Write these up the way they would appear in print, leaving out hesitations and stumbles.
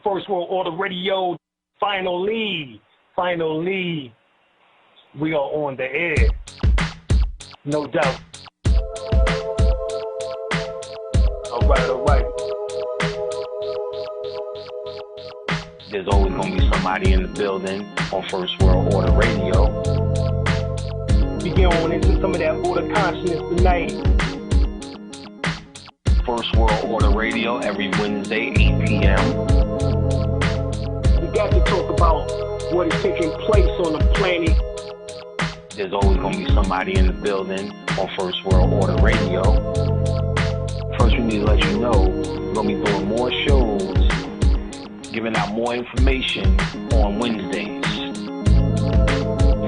First World Order Radio. Finally, we are on the air. No doubt. All right. There's always going to be somebody in the building on First World Order Radio. We get on into some of that order consciousness tonight. First World Order Radio every Wednesday, 8 p.m. We got to talk about what is taking place on the planet. There's always going to be somebody in the building on First World Order Radio. First, we need to let you know we're going to be doing more shows, giving out more information on Wednesdays.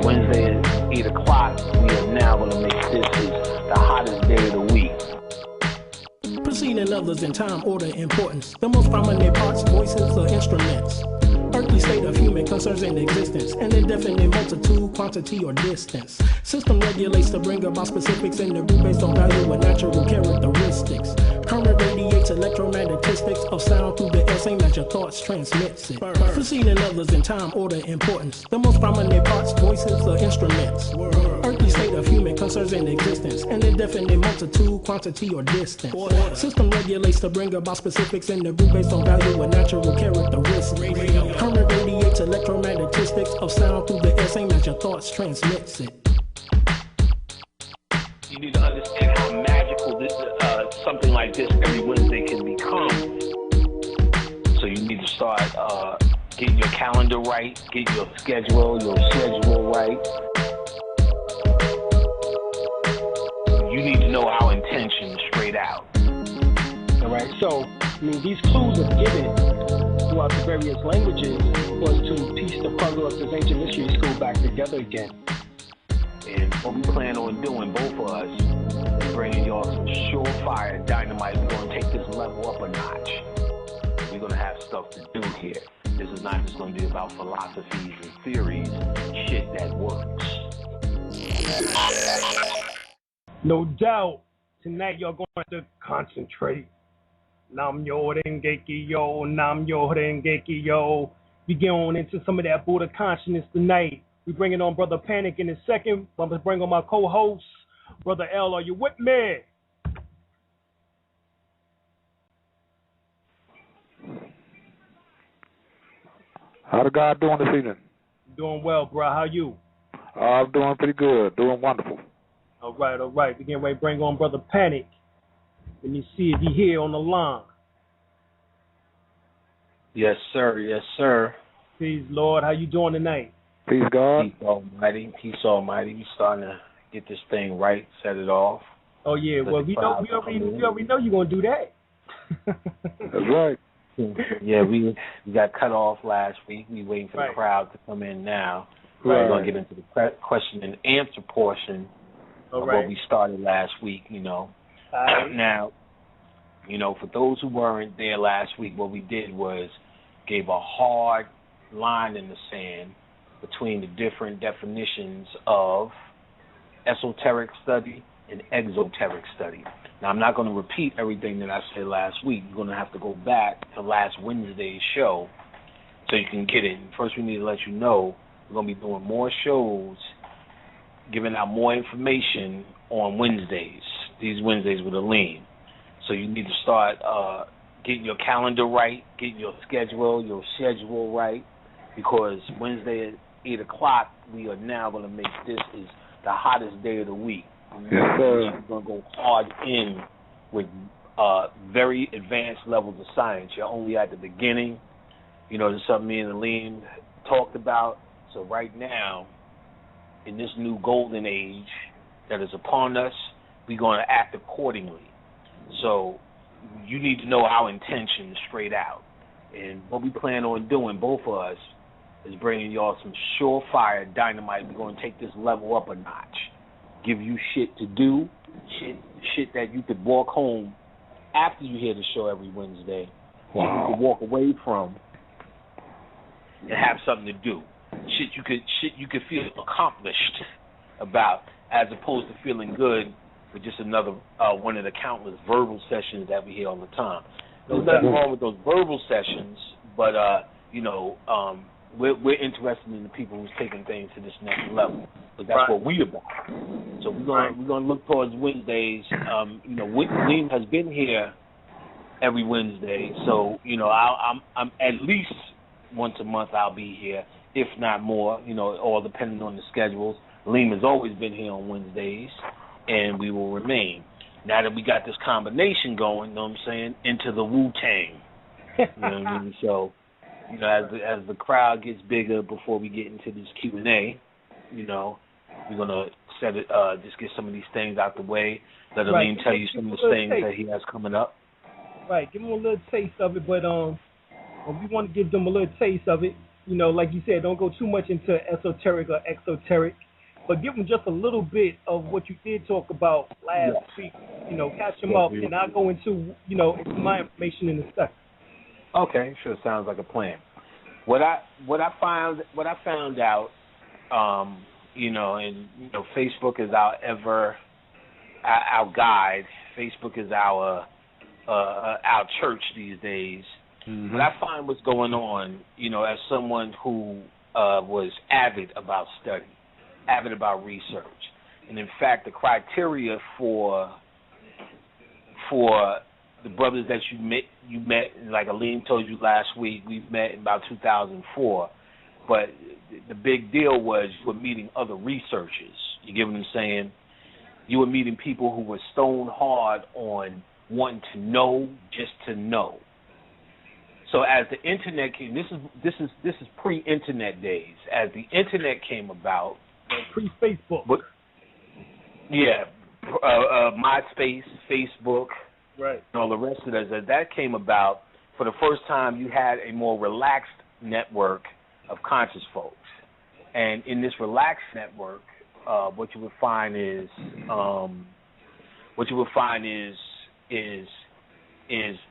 Wednesday at 8 o'clock, we are now going to make this the hottest day of the week. Preceding others in time, order, importance. The most prominent parts, voices, or instruments. Earthly state of human concerns in existence. An indefinite multitude, quantity, or distance. System regulates to bring about specifics in the group based on value and natural characteristics. Current radiates electromagnetistics of sound through the air, same as your thoughts transmits it. Preceding others in time, order, importance. The most prominent parts, voices, or instruments. Earthly state of human concerns in existence. An indefinite multitude, quantity, or distance. System regulates to bring about specifics in the group based on value and natural characteristics. Current radiates electromagnetistics of sound through the air, same as your thoughts transmits it. You need to understand how magical this, something like this every Wednesday can become. So you need to start getting your calendar right, get your schedule right. You need to know our intention straight out. All right, so, these clues are given throughout the various languages was to piece the puzzle of this ancient mystery school back together again. And what we plan on doing, both of us, is bringing y'all some surefire dynamite. We're going to take this level up a notch. We're going to have stuff to do here. This is not just going to be about philosophies and theories, shit that works. No doubt, tonight y'all going to concentrate. Nam yo dengeki yo, nam yo dengeki yo. We get on into some of that Buddha consciousness tonight. We bringing on Brother Panic in a second. I'm going to bring on my co-host, Brother L. Are you with me? How the God doing this evening? Doing well, bro. How you? I'm doing pretty good. Doing wonderful. All right. We getting ready to bring on Brother Panic. Let me see if he here on the line. Yes, sir. Peace, Lord. How you doing tonight? Peace, God. Peace Almighty. We starting to get this thing right, set it off. Oh yeah. Well, we already know you're gonna do that. That's right. Yeah, we got cut off last week. We waiting for the crowd to come in now. Right. We're gonna get into the question and answer portion of what we started last week. Now, for those who weren't there last week, what we did was gave a hard line in the sand between the different definitions of esoteric study and exoteric study. Now, I'm not going to repeat everything that I said last week. You're going to have to go back to last Wednesday's show so you can get it. First, we need to let you know we're going to be doing more shows, giving out more information on Wednesdays. These Wednesdays with Alim. So you need to start getting your calendar right, getting your schedule right, because Wednesday at 8 o'clock, we are now going to make this is the hottest day of the week. Yes, sir. We're going to go hard in with very advanced levels of science. You're only at the beginning. There's something me and Alim talked about. So right now, in this new golden age that is upon us, we're going to act accordingly. So you need to know our intention straight out. And what we plan on doing, both of us, is bringing y'all some surefire dynamite. We're going to take this level up a notch. Give you shit to do, shit that you could walk home after you hear the show every Wednesday. Wow. You could walk away from and have something to do. Shit you could feel accomplished about, as opposed to feeling good with just another one of the countless verbal sessions that we hear all the time. There's nothing wrong with those verbal sessions, But we're interested in the people who's taking things to this next level. But that's what we're about. So we're gonna look towards Wednesdays. Alim has been here every Wednesday, so I'm at least once a month I'll be here, if not more. All depending on the schedules. Alim has always been here on Wednesdays, and we will remain. Now that we got this combination going, you know what I'm saying, into the Wu-Tang. You know what I mean? So, as the crowd gets bigger before we get into this Q&A, we're gonna set it. Just get some of these things out the way. Let Alim tell you some of the things that he has coming up. Right, give them a little taste of it, but we want to give them a little taste of it. Like you said, don't go too much into esoteric or exoteric, but give them just a little bit of what you did talk about last week. Catch them up, and I'll go into into my information in the second. Okay, sure, sounds like a plan. What I found out, Facebook is our guide. Facebook is our church these days. Mm-hmm. What I find what's going on, as someone who was avid about study, avid about research, and in fact, the criteria for the brothers that you met, like Alim told you last week, we met in about 2004. But the big deal was you were meeting other researchers. You get what I'm saying? You were meeting people who were stone hard on wanting to know just to know. So as the internet came, this is pre-internet days. As the internet came about, pre-Facebook. MySpace, Facebook. Right. And all the rest of that. As that came about, for the first time, you had a more relaxed network of conscious folks. And in this relaxed network, what you would find is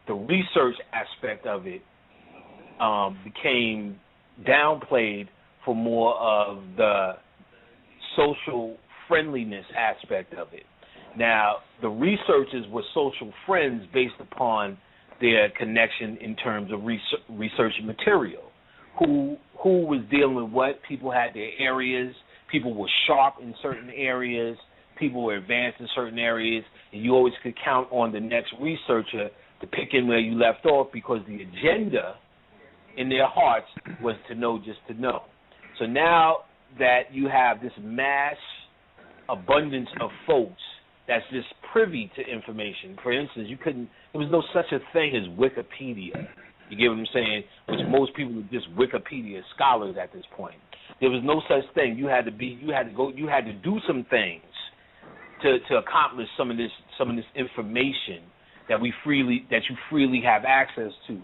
the research aspect of it became downplayed for more of the social friendliness aspect of it. Now, the researchers were social friends based upon their connection in terms of research material. Who was dealing with what? People had their areas. People were sharp in certain areas. People were advanced in certain areas. And you always could count on the next researcher to pick in where you left off because the agenda in their hearts was to know just to know. So now that you have this mass abundance of folks that's just privy to information. For instance, there was no such a thing as Wikipedia. You get what I'm saying? Which most people are just Wikipedia scholars at this point. There was no such thing. You had to do some things to accomplish some of this information that you freely have access to.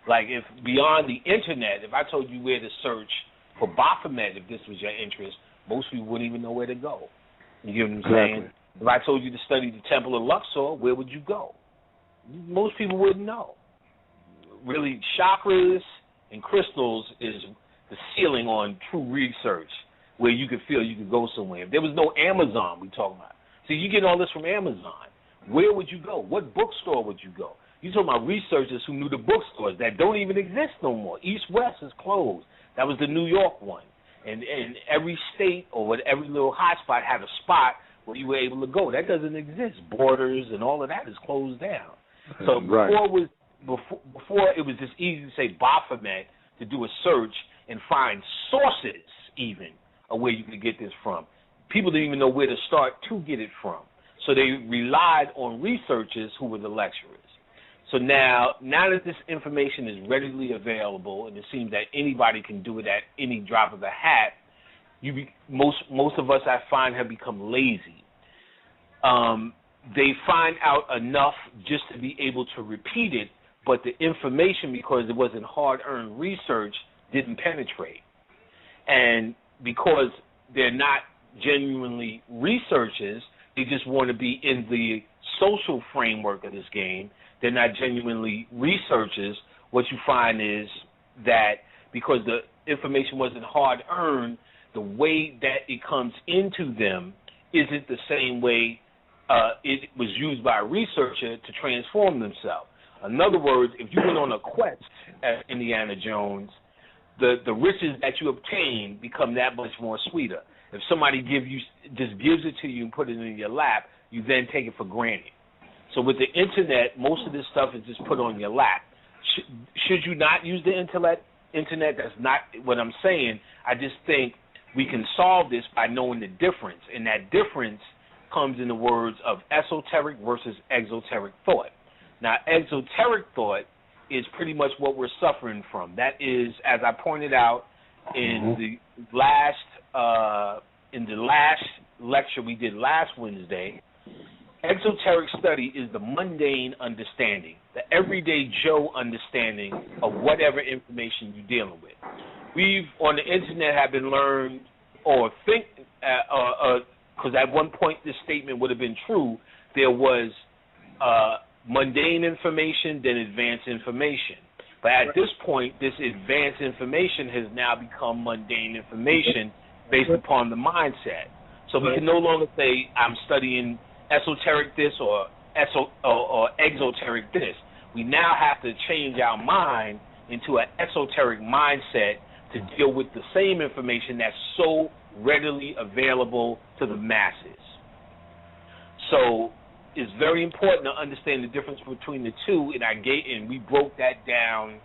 Like if beyond the internet, if I told you where to search for Baphomet, if this was your interest, most people wouldn't even know where to go. You get what I'm saying? If I told you to study the Temple of Luxor, where would you go? Most people wouldn't know. Really, chakras and crystals is the ceiling on true research, where you could feel you could go somewhere. If there was no Amazon, we talking about. See, you get all this from Amazon. Where would you go? What bookstore would you go? You talking about researchers who knew the bookstores that don't even exist no more. East West is closed. That was the New York one. And every state or every little hotspot had a spot where you were able to go. That doesn't exist. Borders and all of that is closed down. So before it was just easy to say Baphomet to do a search and find sources even of where you could get this from. People didn't even know where to start to get it from. So they relied on researchers who were the lecturers. So now that this information is readily available, and it seems that anybody can do it at any drop of a hat, most of us, I find, have become lazy. They find out enough just to be able to repeat it, but the information, because it wasn't hard-earned research, didn't penetrate. And because they're not genuinely researchers, they just want to be in the social framework of this game. They're not genuinely researchers. What you find is that because the information wasn't hard-earned, the way that it comes into them isn't the same way it was used by a researcher to transform themselves. In other words, if you went on a quest Indiana Jones, the riches that you obtain become that much more sweeter. If somebody just gives it to you and put it in your lap, you then take it for granted. So with the internet, most of this stuff is just put on your lap. Should you not use the internet? That's not what I'm saying. I just think we can solve this by knowing the difference, and that difference comes in the words of esoteric versus exoteric thought. Now, exoteric thought is pretty much what we're suffering from. That is, as I pointed out in the last lecture we did last Wednesday, exoteric study is the mundane understanding, the everyday Joe understanding of whatever information you're dealing with. We've, on the internet, have been learned or think, because at one point this statement would have been true, there was mundane information, then advanced information. But at this point, this advanced information has now become mundane information based upon the mindset. So we can no longer say, I'm studying esoteric this or exoteric this. We now have to change our mind into an esoteric mindset to deal with the same information that's so readily available to the masses. So it's very important to understand the difference between the two, and we broke that down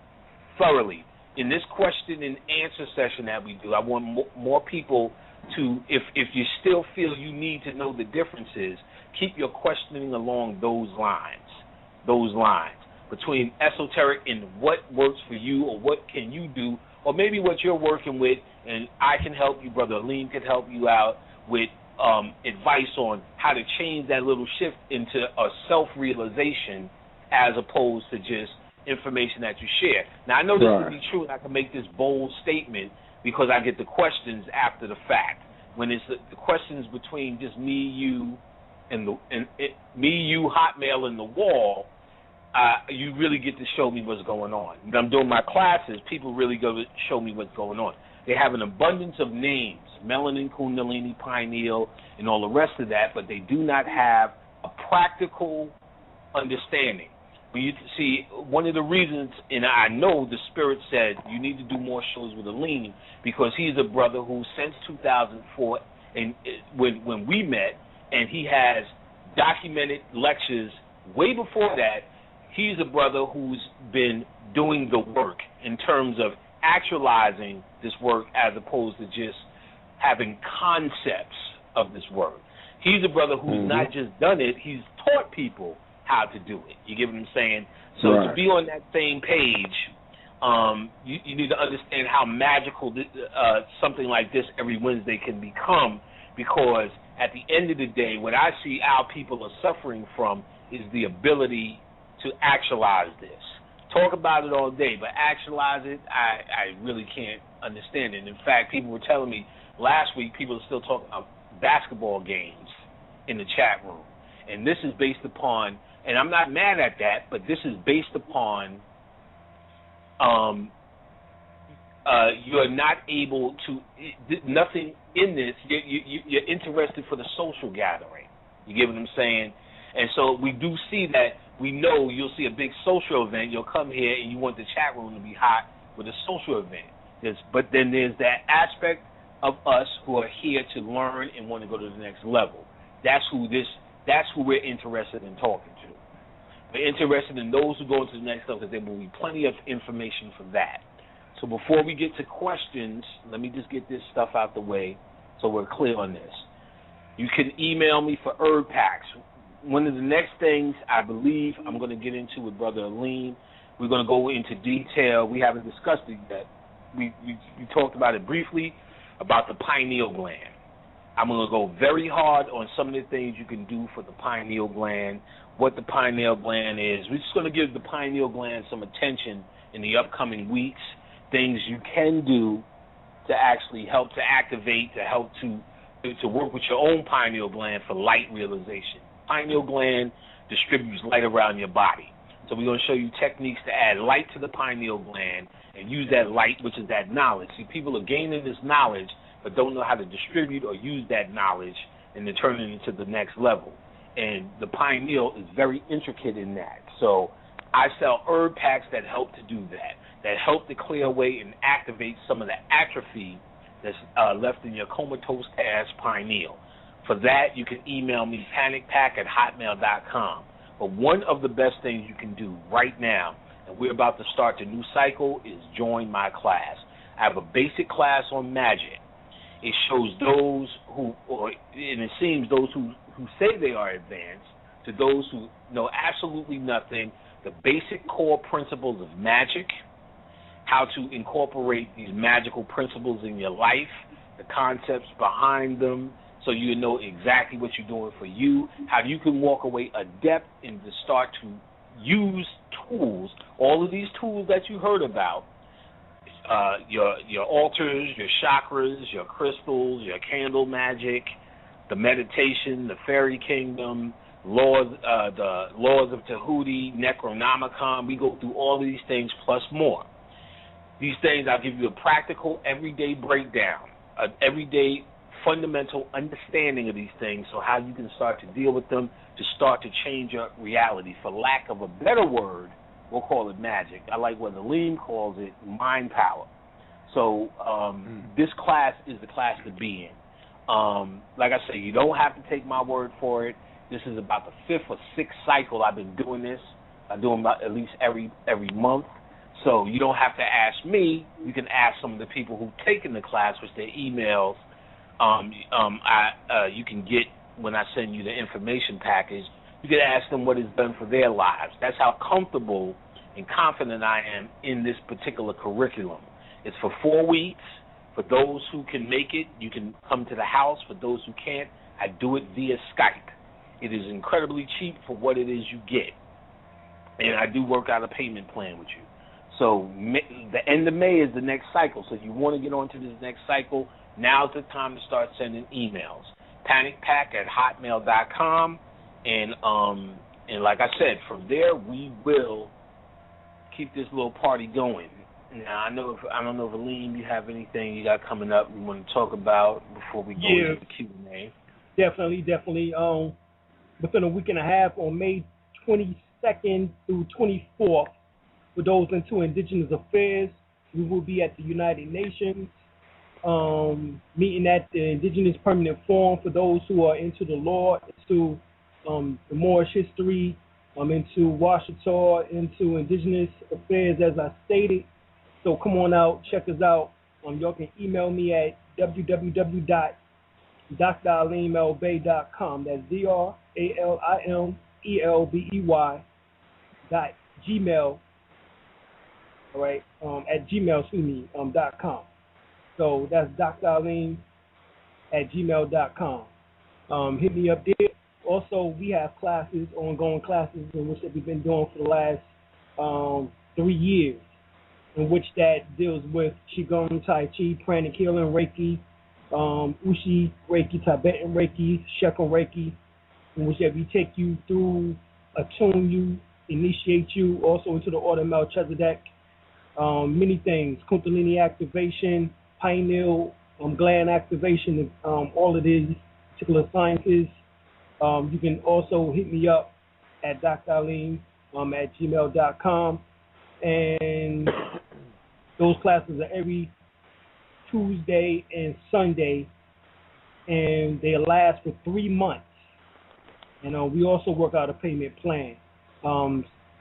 thoroughly. In this question and answer session that we do, I want more people to, if you still feel you need to know the differences, keep your questioning along those lines between esoteric and what works for you or what can you do, or maybe what you're working with, and I can help you, Brother Alim can help you out with advice on how to change that little shift into a self-realization as opposed to just information that you share. Now, I know this will be true, and I can make this bold statement because I get the questions after the fact. When it's the questions between just me, you, Hotmail, and the wall, you really get to show me what's going on. When I'm doing my classes, people really go to show me what's going on. They have an abundance of names, melanin, kundalini, pineal, and all the rest of that, but they do not have a practical understanding. When you see, one of the reasons, and I know the Spirit said you need to do more shows with Alim, because he's a brother who since 2004, and when we met, and he has documented lectures way before that. He's a brother who's been doing the work in terms of actualizing this work as opposed to just having concepts of this work. He's a brother who's not just done it, he's taught people how to do it. You get what I'm saying? So to be on that same page, you need to understand how magical something like this every Wednesday can become, because at the end of the day, what I see our people are suffering from is the ability to actualize this. Talk about it all day, but actualize it, I really can't understand it. In fact, people were telling me last week, people are still talking about basketball games in the chat room. And this is based upon, and I'm not mad at that, but this is based upon you're not able to, nothing in this, you're interested for the social gathering. You get what I'm saying? And so we do see that. We know you'll see a big social event. You'll come here and you want the chat room to be hot with a social event. But then there's that aspect of us who are here to learn and want to go to the next level. That's who we're interested in talking to. We're interested in those who go to the next level, because there will be plenty of information for that. So before we get to questions, let me just get this stuff out the way so we're clear on this. You can email me for herb packs. One of the next things I believe I'm going to get into with Brother Alim, we're going to go into detail. We haven't discussed it yet. We talked about it briefly, about the pineal gland. I'm going to go very hard on some of the things you can do for the pineal gland, what the pineal gland is. We're just going to give the pineal gland some attention in the upcoming weeks, things you can do to actually help to activate, to help to work with your own pineal gland for light realization. Pineal gland distributes light around your body. So we're going to show you techniques to add light to the pineal gland and use that light, which is that knowledge. See, people are gaining this knowledge but don't know how to distribute or use that knowledge and then turn it into the next level. And the pineal is very intricate in that. So I sell herb packs that help to do that. that help to clear away and activate some of the atrophy that's left in your comatose-ass pineal. For that, you can email me, panicpack@hotmail.com. But one of the best things you can do right now, and we're about to start the new cycle, is join my class. I have a basic class on magic. It shows those who, and it seems those who say they are advanced, to those who know absolutely nothing, the basic core principles of magic, how to incorporate these magical principles in your life, the concepts behind them, so you know exactly what you're doing for you, how you can walk away adept and to start to use tools, all of these tools that you heard about, your altars, your chakras, your crystals, your candle magic, the meditation, the fairy kingdom, the laws of Tahuti, Necronomicon. We go through all of these things plus more. These things, I'll give you a practical, everyday breakdown, an everyday fundamental understanding of these things, so how you can start to deal with them to start to change your reality. For lack of a better word, we'll call it magic. I like what Alim calls it, mind power. So this class is the class to be in. Like I say, you don't have to take my word for it. This is about the 5th or 6th cycle I've been doing this. I do them at least every month. So you don't have to ask me. You can ask some of the people who've taken the class, which their emails you can get when I send you the information package. You can ask them what it's done for their lives. That's how comfortable and confident I am in this particular curriculum. It's for 4 weeks. For those who can make it, you can come to the house. For those who can't, I do it via Skype. It is incredibly cheap for what it is you get. And I do work out a payment plan with you. So the end of May is the next cycle. So if you want to get on to this next cycle, now's the time to start sending emails. panicpack@hotmail.com. And like I said, from there we will keep this little party going. Now I don't know if Alim, you have anything you got coming up you want to talk about before we go into the Q&A. Definitely. Within a week and a half, on May 22nd through 24th, for those into Indigenous Affairs, we will be at the United Nations, meeting at the Indigenous Permanent Forum for those who are into the law, into the Moorish history, into Washita, into Indigenous Affairs, as I stated. So come on out, check us out. Y'all can email me at www.dralimelbey.com. That's DRALIMELBEY.gmail. All right, at gmail.com. So that's dralim@gmail.com. Hit me up there. Also, we have classes, ongoing classes, in which we've been doing for the last 3 years, in which that deals with Qigong, Tai Chi, Pranic Healing, Reiki, Ushi Reiki, Tibetan Reiki, Sheko Reiki, in which that we take you through, attune you, initiate you, also into the order of Melchizedek. Many things, Kundalini activation, pineal gland activation, all of these particular sciences. You can also hit me up at dralim@gmail.com. And those classes are every Tuesday and Sunday, and they last for 3 months. And we also work out a payment plan.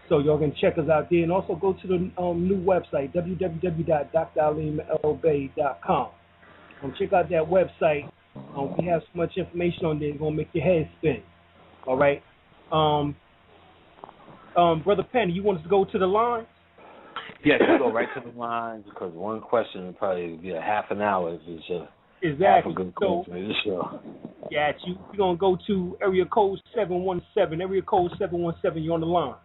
So y'all can check us out there, and also go to the new website, www.dralimlbey.com. Check out that website. We have so much information on there, it's going to make your head spin. All right? Brother Penny, you want us to go to the line? Yes, we'll go right to the lines, because one question will probably be a half an hour if it's exactly. half a good question. So, yeah, we're going to go to area code 717. Area code 717, you're on the line.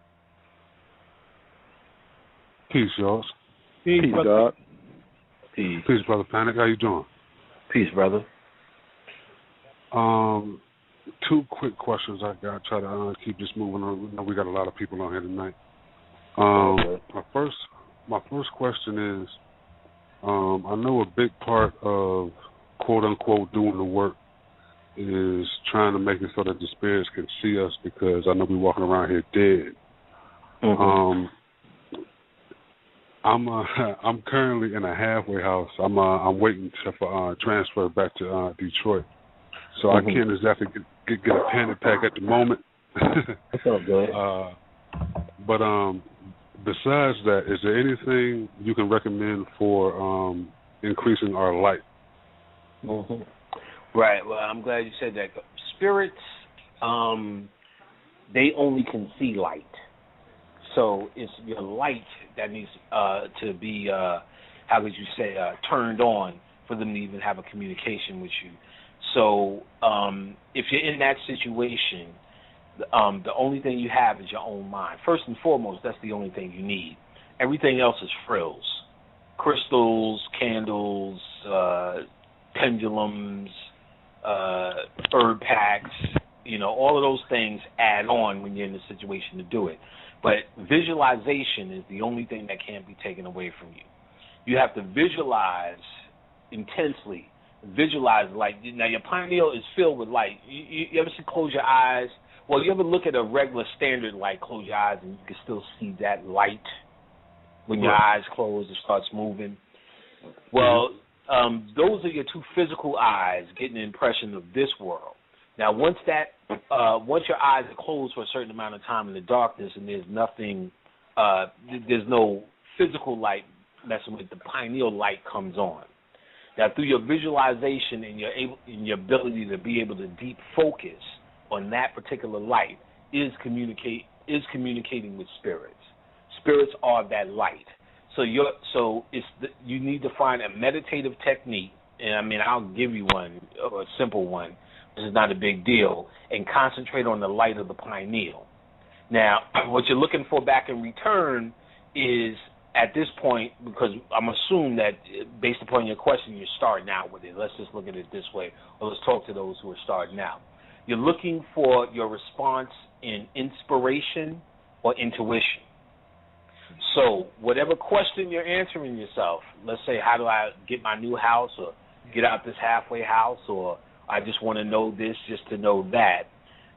Peace, y'all. Peace, brother. God. Peace, Brother Panic. How you doing? Peace, brother. 2 quick questions I got. Try to keep this moving on. I know we got a lot of people on here tonight. My first question is, I know a big part of quote unquote doing the work is trying to make it so that the spirits can see us, because I know we're walking around here dead. Mm-hmm. I'm currently in a halfway house. I'm waiting for transfer back to Detroit, so I can't exactly get a panic pack at the moment. That's all good. But besides that, is there anything you can recommend for increasing our light? Right. Well, I'm glad you said that. Spirits, they only can see light. So it's your light that needs to be, how would you say, turned on for them to even have a communication with you. So if you're in that situation, the only thing you have is your own mind. First and foremost, that's the only thing you need. Everything else is frills. Crystals, candles, pendulums, herb packs, all of those things add on when you're in the situation to do it. But visualization is the only thing that can't be taken away from you. You have to visualize intensely. Visualize light. Now, your pineal is filled with light. You ever close your eyes? Well, you ever look at a regular standard light, close your eyes, and you can still see that light when your eyes close, it starts moving? Well, those are your two physical eyes getting an impression of this world. Now, once your eyes are closed for a certain amount of time in the darkness, and there's nothing, there's no physical light messing with, the pineal light comes on. Now, through your visualization and your ability to be able to deep focus on that particular light is communicating with spirits. Spirits are that light. So you need to find a meditative technique, and I'll give you one, a simple one. This is not a big deal, and concentrate on the light of the pineal. Now, what you're looking for back in return is, at this point, because I'm assuming that based upon your question, you're starting out with it. Let's just look at it this way, or let's talk to those who are starting out. You're looking for your response in inspiration or intuition. So whatever question you're answering yourself, let's say, how do I get my new house, or get out this halfway house, or I just want to know this just to know that.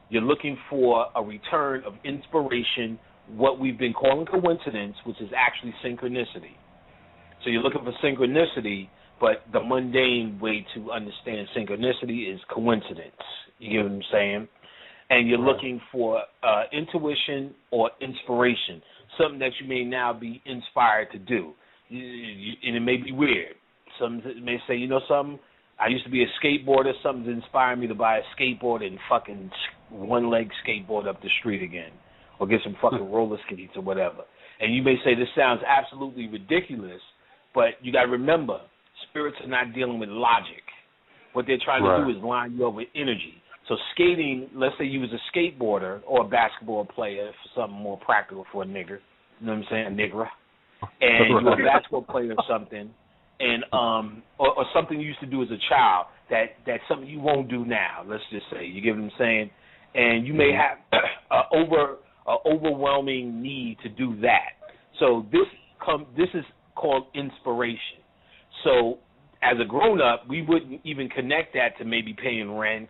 You're looking for a return of inspiration, what we've been calling coincidence, which is actually synchronicity. So you're looking for synchronicity, but the mundane way to understand synchronicity is coincidence. You get what I'm saying? And you're looking for intuition or inspiration, something that you may now be inspired to do. And it may be weird. Some may say, something? I used to be a skateboarder. Something's inspired me to buy a skateboard and fucking one-leg skateboard up the street again, or get some fucking roller skates or whatever. And you may say, this sounds absolutely ridiculous, but you got to remember, spirits are not dealing with logic. What they're trying to do is line you up with energy. So skating, let's say you was a skateboarder or a basketball player, for something more practical for a nigger, you know what I'm saying, a nigger, and you're a basketball player or something, and or something you used to do as a child that's something you won't do now, let's just say, you get what I'm saying, and you may have an overwhelming need to do that. So this is called inspiration. So as a grown-up, we wouldn't even connect that to maybe paying rent,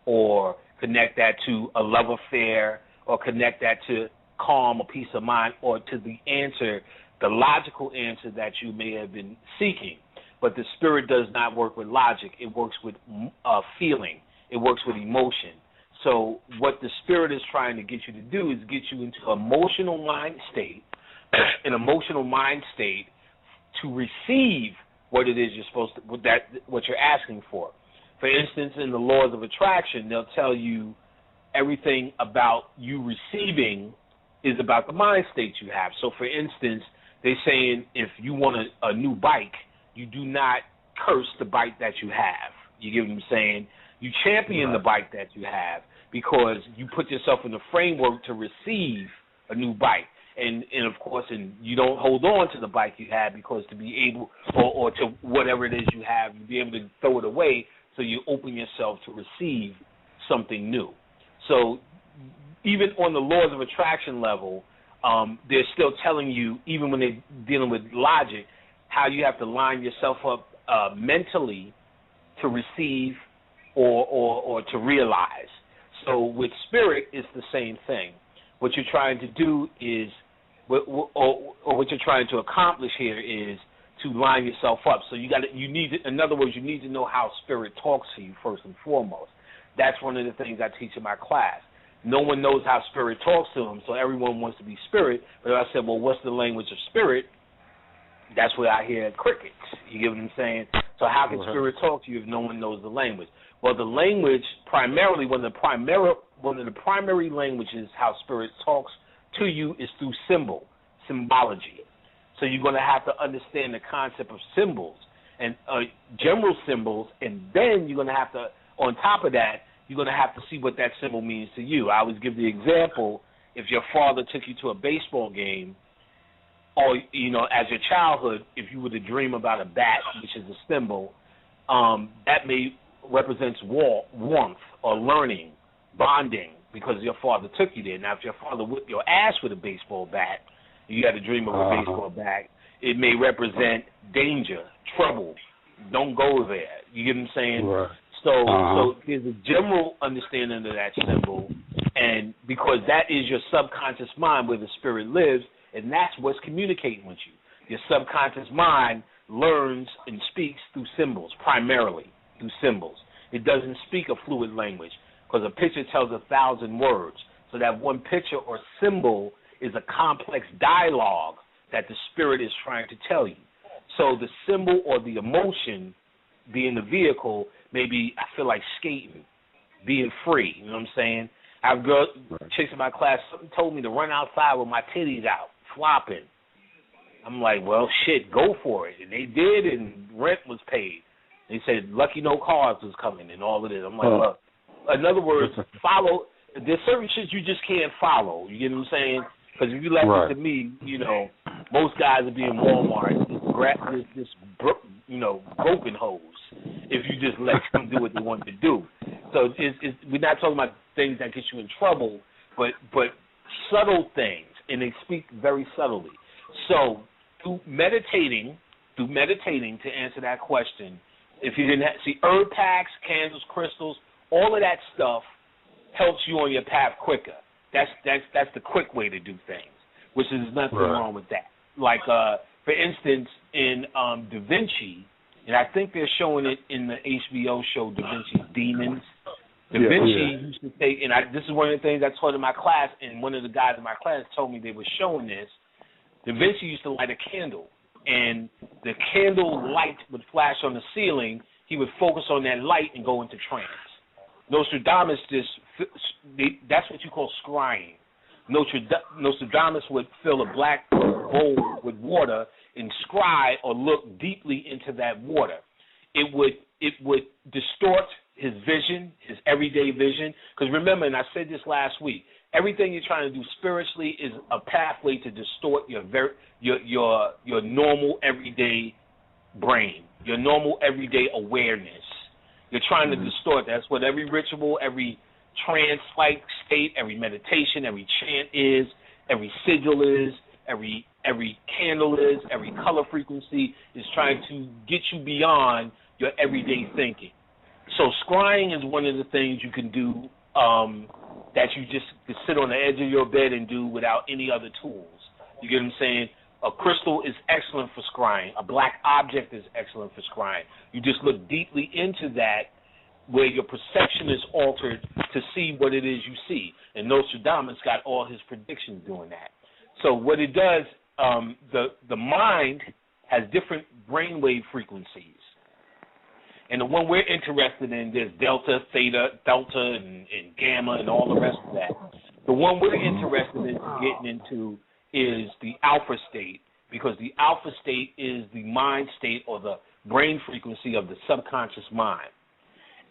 or connect that to a love affair, or connect that to calm or peace of mind, or to the answer, the logical answer that you may have been seeking. But the spirit does not work with logic. It works with feeling. It works with emotion. So what the spirit is trying to get you to do is get you into an emotional mind state, to receive what it is you're supposed to, what you're asking for. For instance, in the laws of attraction, they'll tell you everything about you receiving is about the mind state you have. So, for instance, they're saying if you want a new bike, you do not curse the bike that you have. You get what I'm saying? You champion the bike that you have, because you put yourself in the framework to receive a new bike. And of course, you don't hold on to the bike you have, because to be able, or to whatever it is you have, you be able to throw it away, so you open yourself to receive something new. So even on the laws of attraction level, they're still telling you, even when they're dealing with logic, how you have to line yourself up mentally to receive or to realize. So with spirit, it's the same thing. What you're trying to do is what you're trying to accomplish here is to line yourself up. So in other words, you need to know how spirit talks to you first and foremost. That's one of the things I teach in my class. No one knows how spirit talks to them, so everyone wants to be spirit. But I said, well, what's the language of spirit? That's where I hear crickets. You get what I'm saying? So how can spirit talk to you if no one knows the language? Well, the language primarily, one of the primary languages how spirit talks to you is through symbology. So you're going to have to understand the concept of symbols and general symbols, and then you're going to have to, on top of that, you're going to have to see what that symbol means to you. I always give the example, if your father took you to a baseball game, or, as your childhood, if you were to dream about a bat, which is a symbol, that may represents warmth or learning, bonding, because your father took you there. Now, if your father whipped your ass with a baseball bat, you had a dream of a baseball bat, it may represent danger, trouble. Don't go there. You get what I'm saying? Right. So there's a general understanding of that symbol, and because that is your subconscious mind where the spirit lives, and that's what's communicating with you. Your subconscious mind learns and speaks through symbols, primarily through symbols. It doesn't speak a fluid language because a picture tells 1,000 words. So that one picture or symbol is a complex dialogue that the spirit is trying to tell you. So the symbol or the emotion being the vehicle, maybe I feel like skating, being free. You know what I'm saying? I have girls, chicks in my class, something told me to run outside with my titties out, flopping. I'm like, well, shit, go for it. And they did, and rent was paid. They said, lucky no cars was coming and all of this. I'm like, look, in other words, follow. There's certain shit you just can't follow. You get what I'm saying? Because if you left it to me, most guys would be in Walmart, this broken hose, if you just let them do what they want to do. So we're not talking about things that get you in trouble, but subtle things, and they speak very subtly. So through meditating, to answer that question, if you didn't see herb packs, candles, crystals, all of that stuff helps you on your path quicker. That's the quick way to do things, which is nothing wrong with that. Like, for instance, in Da Vinci, and I think they're showing it in the HBO show Da Vinci's Demons. Da Vinci used to take, and this is one of the things I taught in my class, and one of the guys in my class told me they were showing this. Da Vinci used to light a candle, and the candle light would flash on the ceiling. He would focus on that light and go into trance. Nostradamus that's what you call scrying. Nostradamus would fill a black bowl with water and scry or look deeply into that water. It would distort his vision, his everyday vision. Because remember, and I said this last week, everything you're trying to do spiritually is a pathway to distort your normal everyday brain, your normal everyday awareness. You're trying to distort. That's what every ritual, every trance-like state, every meditation, every chant is, every sigil is, every candle is, every color frequency is trying to get you beyond your everyday thinking. So scrying is one of the things you can do that you just can sit on the edge of your bed and do without any other tools. You get what I'm saying? A crystal is excellent for scrying. A black object is excellent for scrying. You just look deeply into that where your perception is altered to see what it is you see. And Nostradamus got all his predictions doing that. So what it does, the mind has different brainwave frequencies. And the one we're interested in, there's delta, theta, and gamma, and all the rest of that. The one we're interested in getting into is the alpha state, because the alpha state is the mind state or the brain frequency of the subconscious mind.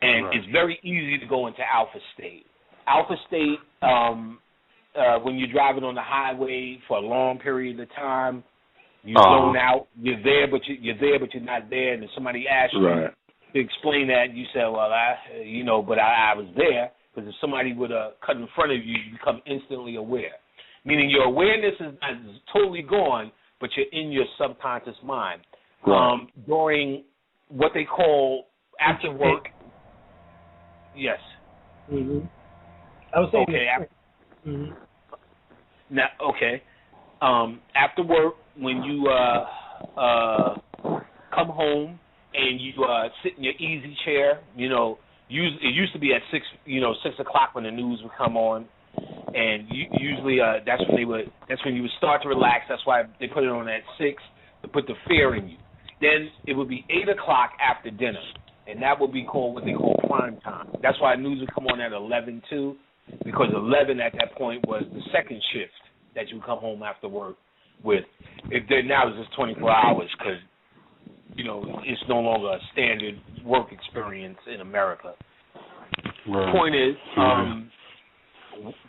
And it's very easy to go into alpha state. Alpha state, when you're driving on the highway for a long period of time, you're zoned out. You're there, but you're not there. And if somebody asks you to explain that, you say, "Well, I was there." Because if somebody would have cut in front of you, you become instantly aware. Meaning your awareness is not totally gone, but you're in your subconscious mind. During what they call after work. Yes. I was saying. Okay. Now, okay. after work, when you come home and you sit in your easy chair, you know, it used to be at 6 o'clock when the news would come on, and usually that's when you would start to relax. That's why they put it on at 6 to put the fear in you. Then it would be 8 o'clock after dinner, and that would be called what they call prime time. That's why news would come on at 11 too, because 11 at that point was the second shift that you would come home after work with. Now it's just 24 hours because, you know, it's no longer a standard work experience in America. Right. The point is,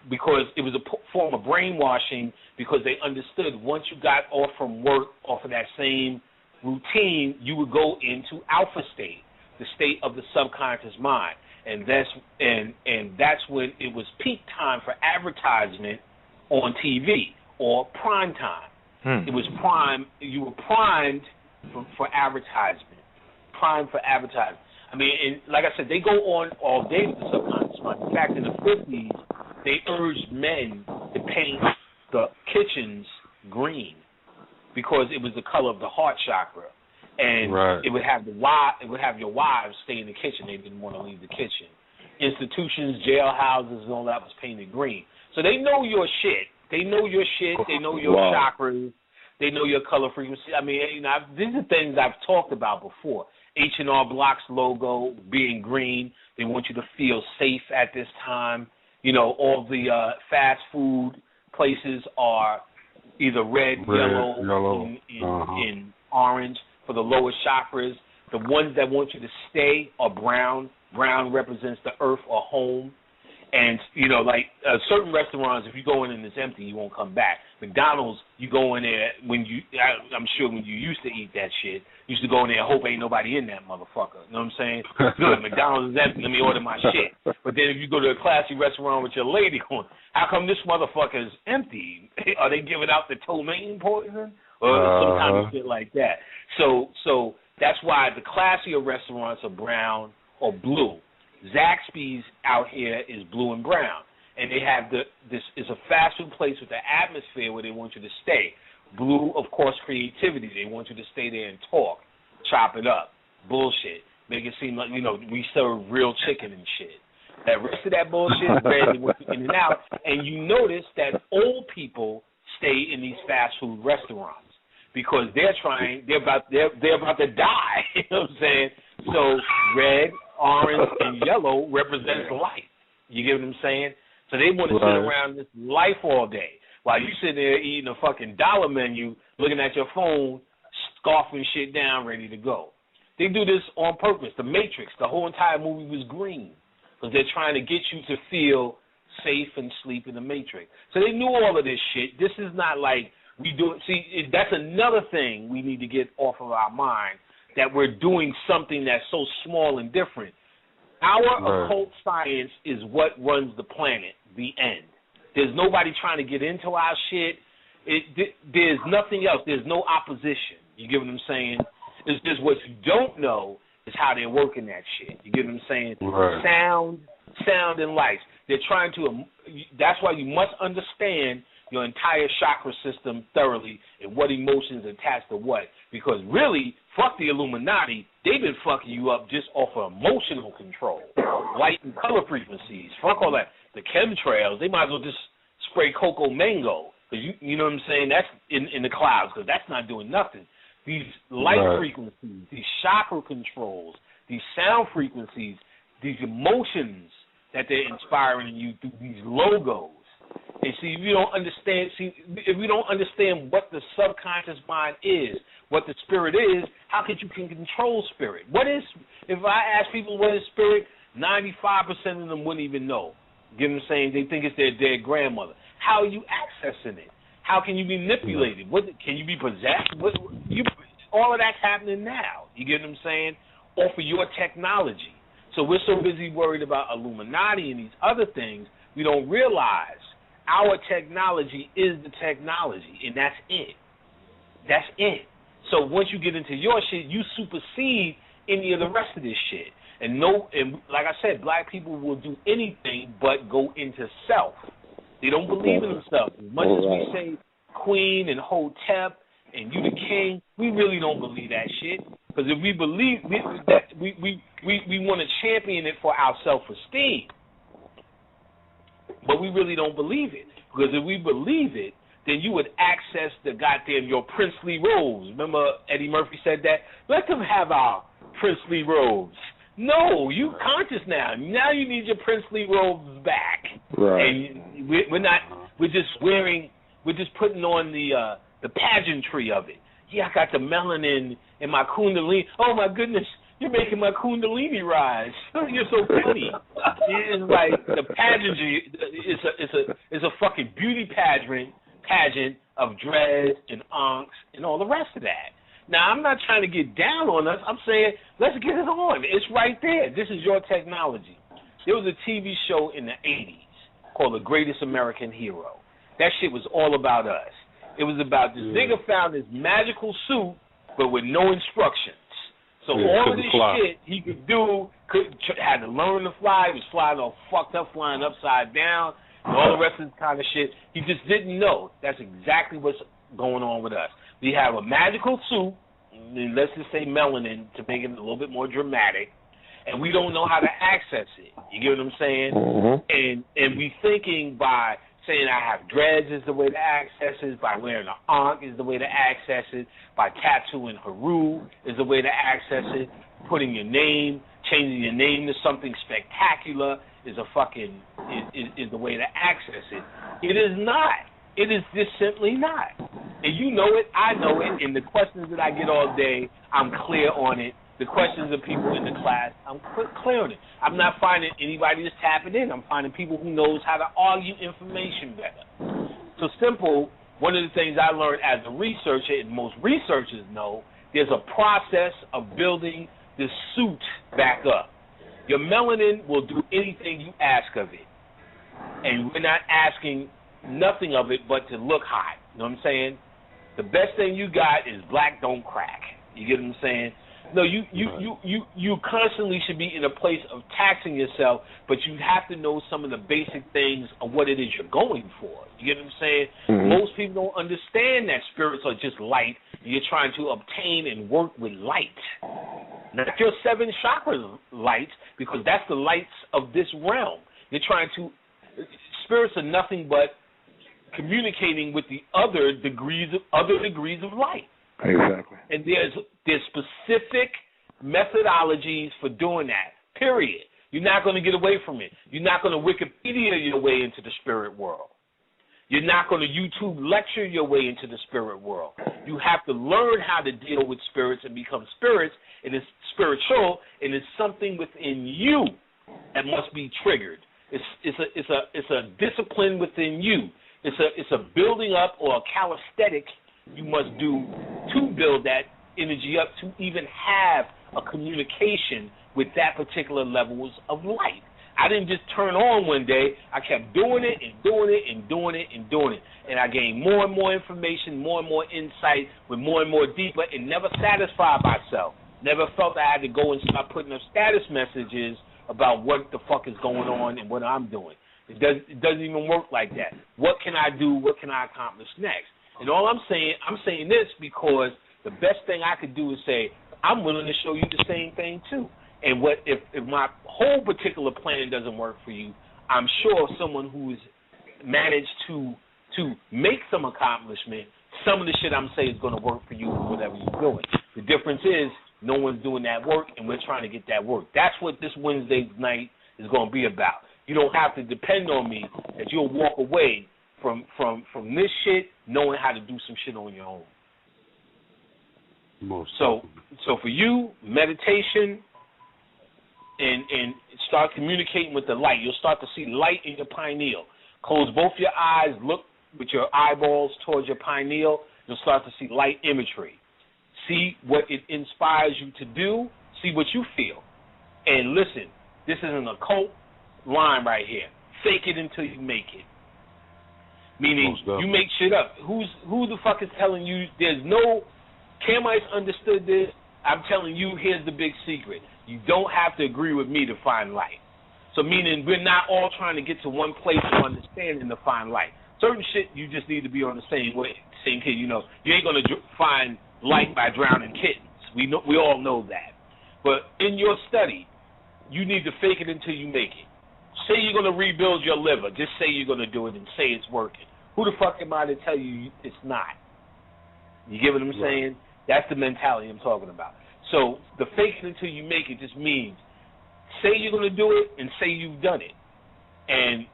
because it was a form of brainwashing, because they understood once you got off from work, off of that same routine, you would go into alpha state, the state of the subconscious mind. And that's when it was peak time for advertisement on TV, or prime time. It was prime. You were primed for advertisement. Primed for advertisement. I mean, and like I said, they go on all day with the subconscious mind. In fact, in the 50s, they urged men to paint the kitchens green because it was the color of the heart chakra, and it would have your wives stay in the kitchen. They didn't want to leave the kitchen. Institutions, jailhouses, and all that was painted green. So they know your shit. They know your shit. They know your chakras. They know your color frequency. I mean, you know, these are things I've talked about before. H&R Block's logo being green. They want you to feel safe at this time. You know, all the fast food places are either red, yellow, and orange for the lower chakras. The ones that want you to stay are brown. Brown represents the earth or home. And, you know, like certain restaurants, if you go in and it's empty, you won't come back. McDonald's, you go in there I'm sure when you used to eat that shit, you used to go in there and hope ain't nobody in that motherfucker. You know what I'm saying? Good, McDonald's is empty, let me order my shit. But then if you go to a classy restaurant with your lady going, how come this motherfucker is empty? Are they giving out the ptomaine poison? Or some kind of shit like that. So that's why the classier restaurants are brown or blue. Zaxby's out here is blue and brown, and they have this is a fast food place with the atmosphere where they want you to stay. Blue, of course, creativity. They want you to stay there and talk, chop it up, bullshit, make it seem like, you know, we serve real chicken and shit. That rest of that bullshit is red, they want you in and out, and you notice that old people stay in these fast food restaurants because they're about to die. You know what I'm saying? So red, orange, and yellow represents life. You get what I'm saying? So they want to sit around this life all day while you sit there eating a fucking dollar menu, looking at your phone, scarfing shit down, ready to go. They do this on purpose. The Matrix, the whole entire movie was green because they're trying to get you to feel safe and sleep in the Matrix. So they knew all of this shit. This is not like we do it. See, that's another thing we need to get off of our mind, that we're doing something that's so small and different. Our occult science is what runs the planet, the end. There's nobody trying to get into our shit. There's nothing else. There's no opposition. You get what I'm saying? It's just what you don't know is how they're working that shit. You get what I'm saying? Sound and lights. They're trying to, that's why you must understand your entire chakra system thoroughly and what emotions attach to what. Because really, fuck the Illuminati, they've been fucking you up just off of emotional control. Light and color frequencies, fuck all that. The chemtrails, they might as well just spray cocoa mango. Cause you know what I'm saying? That's in the clouds, because that's not doing nothing. These light frequencies, these chakra controls, these sound frequencies, these emotions that they're inspiring in you through these logos. And see, if you don't understand what the subconscious mind is, what the spirit is, how could you control spirit? If I ask people what is spirit, 95% of them wouldn't even know. You know what I'm saying? They think it's their dead grandmother. How are you accessing it? How can you be manipulated? Can you be possessed? All of that's happening now. You get what I'm saying? Off of your technology. So we're so busy worried about Illuminati and these other things, we don't realize our technology is the technology, and that's it. That's it. So once you get into your shit, you supersede any of the rest of this shit. And like I said, black people will do anything but go into self. They don't believe in themselves. As much as we say Queen and Hotep and you the king, we really don't believe that shit. Because if we believe that, we want to champion it for our self-esteem. But we really don't believe it. Because if we believe it, then you would access the goddamn your princely robes. Remember Eddie Murphy said that? Let them have our princely robes. No, you conscious now. Now you need your princely robes back. Right. And we're just putting on the pageantry of it. Yeah, I got the melanin in my kundalini. Oh my goodness, you're making my kundalini rise. You're so funny. It's like the pageantry is a fucking beauty pageant of dreads and ankhs and all the rest of that. Now, I'm not trying to get down on us. I'm saying, let's get it on. It's right there. This is your technology. There was a TV show in the 80s called The Greatest American Hero. That shit was all about us. It was about this nigga found this magical suit, but with no instructions. So all of this shit he could do, had to learn to fly. He was flying all fucked up, flying upside down, and all the rest of this kind of shit. He just didn't know. That's exactly what's going on with us. We have a magical suit, and let's just say melanin to make it a little bit more dramatic, and we don't know how to access it. You get what I'm saying? Mm-hmm. And we thinking by saying I have dreads is the way to access it, by wearing an ankh is the way to access it, by tattooing Haru is the way to access it, putting your name, changing your name to something spectacular is the way to access it. It is not. It is just simply not. And you know it, I know it, and the questions that I get all day, I'm clear on it. The questions of people in the class, I'm clear on it. I'm not finding anybody that's tapping in. I'm finding people who knows how to argue information better. So simple, one of the things I learned as a researcher, and most researchers know, there's a process of building the suit back up. Your melanin will do anything you ask of it. And we're not asking nothing of it but to look hot. You know what I'm saying? The best thing you got is black don't crack. You get what I'm saying? No, you constantly should be in a place of taxing yourself, but you have to know some of the basic things of what it is you're going for. You get what I'm saying? Mm-hmm. Most people don't understand that spirits are just light. You're trying to obtain and work with light. Not your 7 chakra lights, because that's the lights of this realm. You're trying to, spirits are nothing but communicating with the other degrees of light. Exactly. And there's specific methodologies for doing that, period. You're not going to get away from it. You're not going to Wikipedia your way into the spirit world. You're not going to YouTube lecture your way into the spirit world. You have to learn how to deal with spirits and become spirits, and it's spiritual, and it's something within you that must be triggered. It's a discipline within you. It's a building up or a calisthenic you must do to build that energy up to even have a communication with that particular levels of light. I didn't just turn on one day. I kept doing it and doing it and doing it and doing it. And I gained more and more information, more and more insight, with more and more deeper, and never satisfied myself. Never felt I had to go and start putting up status messages about what the fuck is going on and what I'm doing. It doesn't even work like that. What can I do? What can I accomplish next? And all I'm saying this because the best thing I could do is say, I'm willing to show you the same thing too. And what if my whole particular plan doesn't work for you, I'm sure someone who's managed to make some accomplishment, some of the shit I'm saying is going to work for you with whatever you're doing. The difference is no one's doing that work, and we're trying to get that work. That's what this Wednesday night is going to be about. You don't have to depend on me, that you'll walk away from this shit knowing how to do some shit on your own. So for you, meditation and start communicating with the light. You'll start to see light in your pineal. Close both your eyes, look with your eyeballs towards your pineal. You'll start to see light imagery. See what it inspires you to do. See what you feel. And listen, this is an occult line right here. Fake it until you make it. Meaning you make shit up. Who the fuck is telling you there's no... Kamites understood this. I'm telling you, here's the big secret. You don't have to agree with me to find light. So meaning we're not all trying to get to one place of understanding to find light. certain shit you just need to be on the same kid. You know, you ain't gonna find light by drowning kittens. We all know that. But in your study, you need to fake it until you make it. Say you're gonna rebuild your liver. Just say you're gonna do it and say it's working. Who the fuck am I to tell you it's not? You get what I'm saying? That's the mentality I'm talking about. So the fake it until you make it just means say you're going to do it and say you've done it. And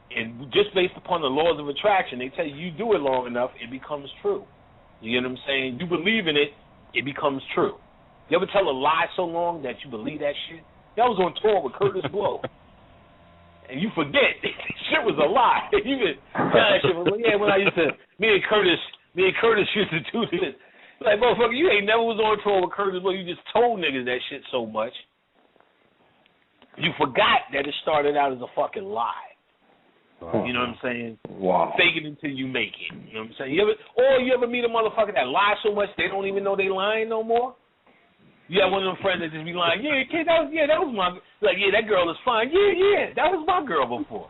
just based upon the laws of attraction, they tell you do it long enough, it becomes true. You get what I'm saying? You believe in it, it becomes true. You ever tell a lie so long that you believe that shit? That was on tour with Curtis Blow. And you forget, shit was a lie. You could tell that shit. When I used to, me and Curtis used to do this. Like, motherfucker, you ain't never was on tour with Curtis Blow. You just told niggas that shit so much. You forgot that it started out as a fucking lie. You know what I'm saying? Wow. Fake it until you make it. You know what I'm saying? You ever meet a motherfucker that lies so much they don't even know they lying no more? You have one of them friends that just be like, yeah, kid, that was my, like, yeah, that girl is fine. Yeah, that was my girl before.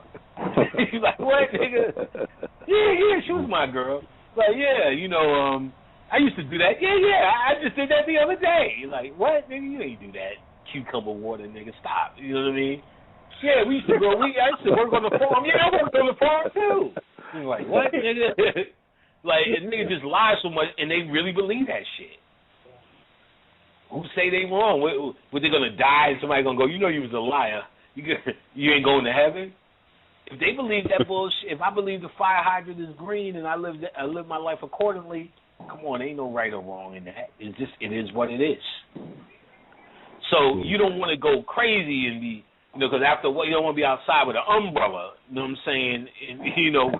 He's like, what, nigga? Yeah, she was my girl. Like, yeah, you know, I used to do that. Yeah, I just did that the other day. You're like, what, nigga? You ain't do that. Cucumber water, nigga, stop. You know what I mean? Yeah, I used to work on the farm. Yeah, I worked on the farm, too. You're like, what, nigga? Like, a nigga just lies so much, and they really believe that shit. Who say they wrong? What they gonna die and somebody gonna go, you know you was a liar. You ain't going to heaven? If they believe that bullshit, if I believe the fire hydrant is green and I live my life accordingly, come on, ain't no right or wrong in that. It is what it is. So you don't want to go crazy and be, you know, because after a while you don't want to be outside with an umbrella. You know what I'm saying? And, you know,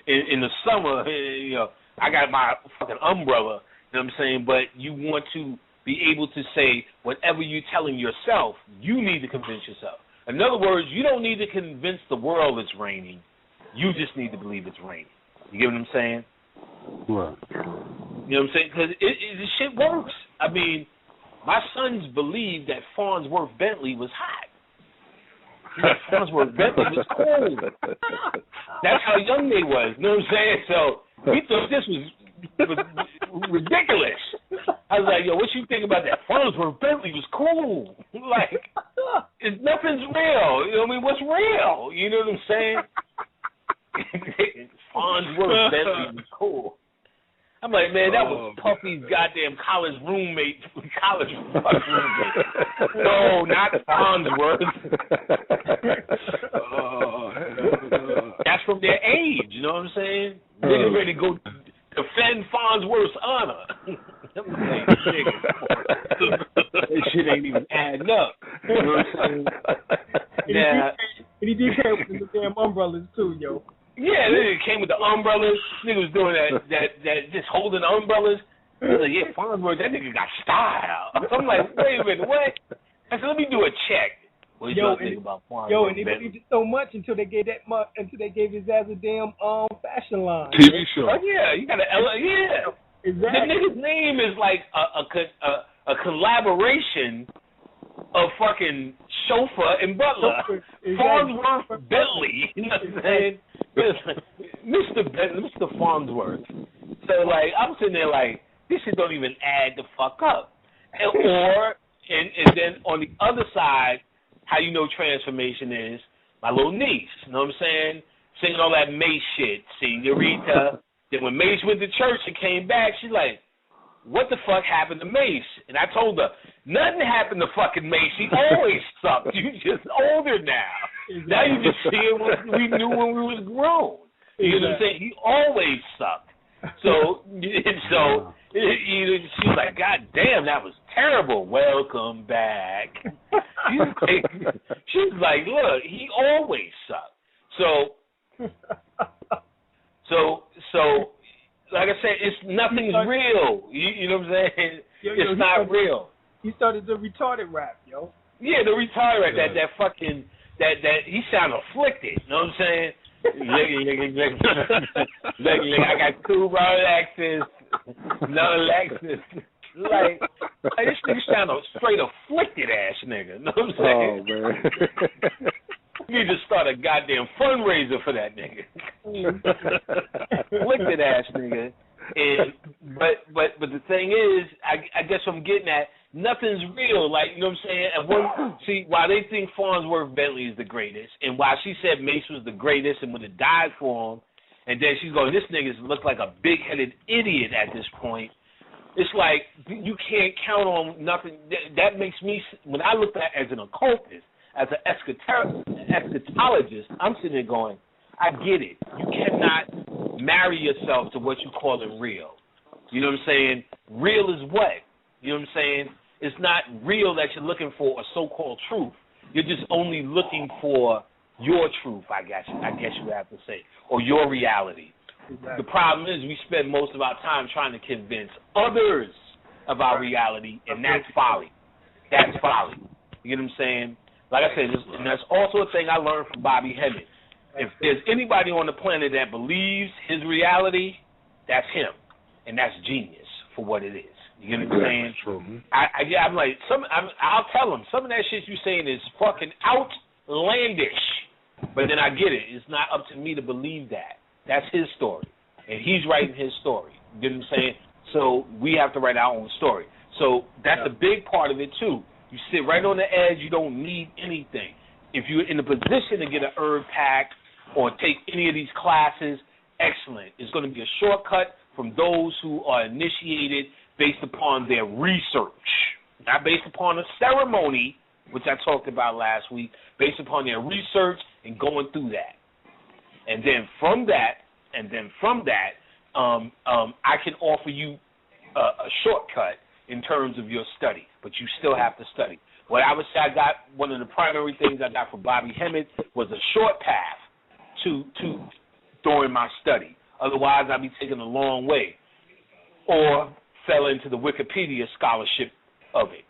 in the summer, you know, I got my fucking umbrella. You know what I'm saying? But you want to be able to say whatever you're telling yourself, you need to convince yourself. In other words, you don't need to convince the world it's raining. You just need to believe it's raining. You get what I'm saying? Right. You know what I'm saying? Because this shit works. I mean, my sons believed that Farnsworth Bentley was hot. Farnsworth Bentley was cold. That's how young they was. You know what I'm saying? So we thought this was ridiculous. I was like, yo, what you think about that? Farnsworth Bentley was cool. Like, nothing's real. You know what I mean? What's real? You know what I'm saying? Farnsworth Bentley was cool. I'm like, man, that was Puffy's goddamn college roommate. No, not Farnsworth. That's from their age, you know what I'm saying? Niggas ready to go defend Farnsworth's honor. I'm like, nigga, that shit ain't even adding up. You know what I'm saying? And he did come with the damn umbrellas too, yo. Yeah, nigga came with the umbrellas. Nigga was doing that just holding the umbrellas. I was like, yeah, Farnsworth, that nigga got style. I'm like, wait a minute, what? I said, let me do a check. What you think about Farnsworth? Yo, and they believed it so much until they gave his ass a damn fashion line. TV show. Oh yeah, you got to yeah. Exactly. The nigga's name is like a collaboration of fucking chauffeur and butler. Exactly. Farnsworth Bentley. You know what I'm saying? Mr. Bentley, Mr. Farnsworth. So like I'm sitting there like this shit don't even add the fuck up. And then on the other side, how you know transformation is my little niece. You know what I'm saying? Singing all that Mace shit, Senorita. Then when Mace went to church and came back, she's like, what the fuck happened to Mace? And I told her, nothing happened to fucking Mace. He always sucked. You just older now. Exactly. Now you just see it what we knew when we was grown. You know what I'm saying? He always sucked. So she's like, God damn, that was terrible. Welcome back. She's like, look, he always sucked. So, like I said, nothing's real. You know what I'm saying? It's not real. He started the retarded rap, yo. Yeah, the retarded rap. That fucking that he sound afflicted. You know what I'm saying? I got two Rolexes, no Lexus. Like this nigga sound a straight afflicted ass nigga. You know what I'm saying? Oh man. You need to start a goddamn fundraiser for that nigga. Conflicted ass nigga. And but the thing is, I guess what I'm getting at, nothing's real. Like, you know what I'm saying? And see, while they think Farnsworth Bentley is the greatest, and while she said Mace was the greatest and would have died for him, and then she's going, this nigga looks like a big-headed idiot at this point. It's like, you can't count on nothing. That makes me, when I look at it as an occultist, as an eschatologist, I'm sitting there going, I get it. You cannot marry yourself to what you call it real. You know what I'm saying? Real is what? You know what I'm saying? It's not real that you're looking for a so-called truth. You're just only looking for your truth, I guess you have to say, or your reality. Exactly. The problem is we spend most of our time trying to convince others of our reality, and that's folly. That's folly. You know what I'm saying? Like I said, and that's also a thing I learned from Bobby Hemmett. If there's anybody on the planet that believes his reality, that's him, and that's genius for what it is. You know what I'm saying? True. I'm like, I'll tell him, some of that shit you saying is fucking outlandish, but then I get it. It's not up to me to believe that. That's his story, and he's writing his story. You know what I'm saying? So we have to write our own story. So that's a big part of it too. You sit right on the edge. You don't need anything. If you're in a position to get an herb pack or take any of these classes, excellent. It's going to be a shortcut from those who are initiated based upon their research, not based upon a ceremony, which I talked about last week, based upon their research and going through that. And then from that, I can offer you a shortcut in terms of your study, but you still have to study. What I would say I got, one of the primary things I got from Bobby Hemmett was a short path to during my study. Otherwise, I'd be taking a long way, or fell into the Wikipedia scholarship of it.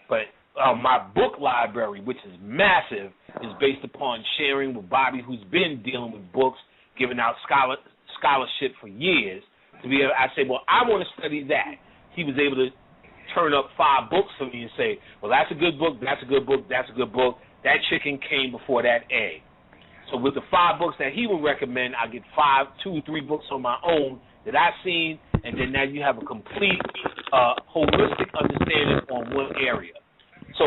But my book library, which is massive, is based upon sharing with Bobby, who's been dealing with books, giving out scholarship for years. To be able, I say, well, I want to study that. He was able to turn up 5 books for me and say, well, that's a good book, that's a good book, that's a good book. That chicken came before that egg. So with the 5 books that he would recommend, I get 2 or 3 books on my own that I've seen, and then now you have a complete holistic understanding on one area. So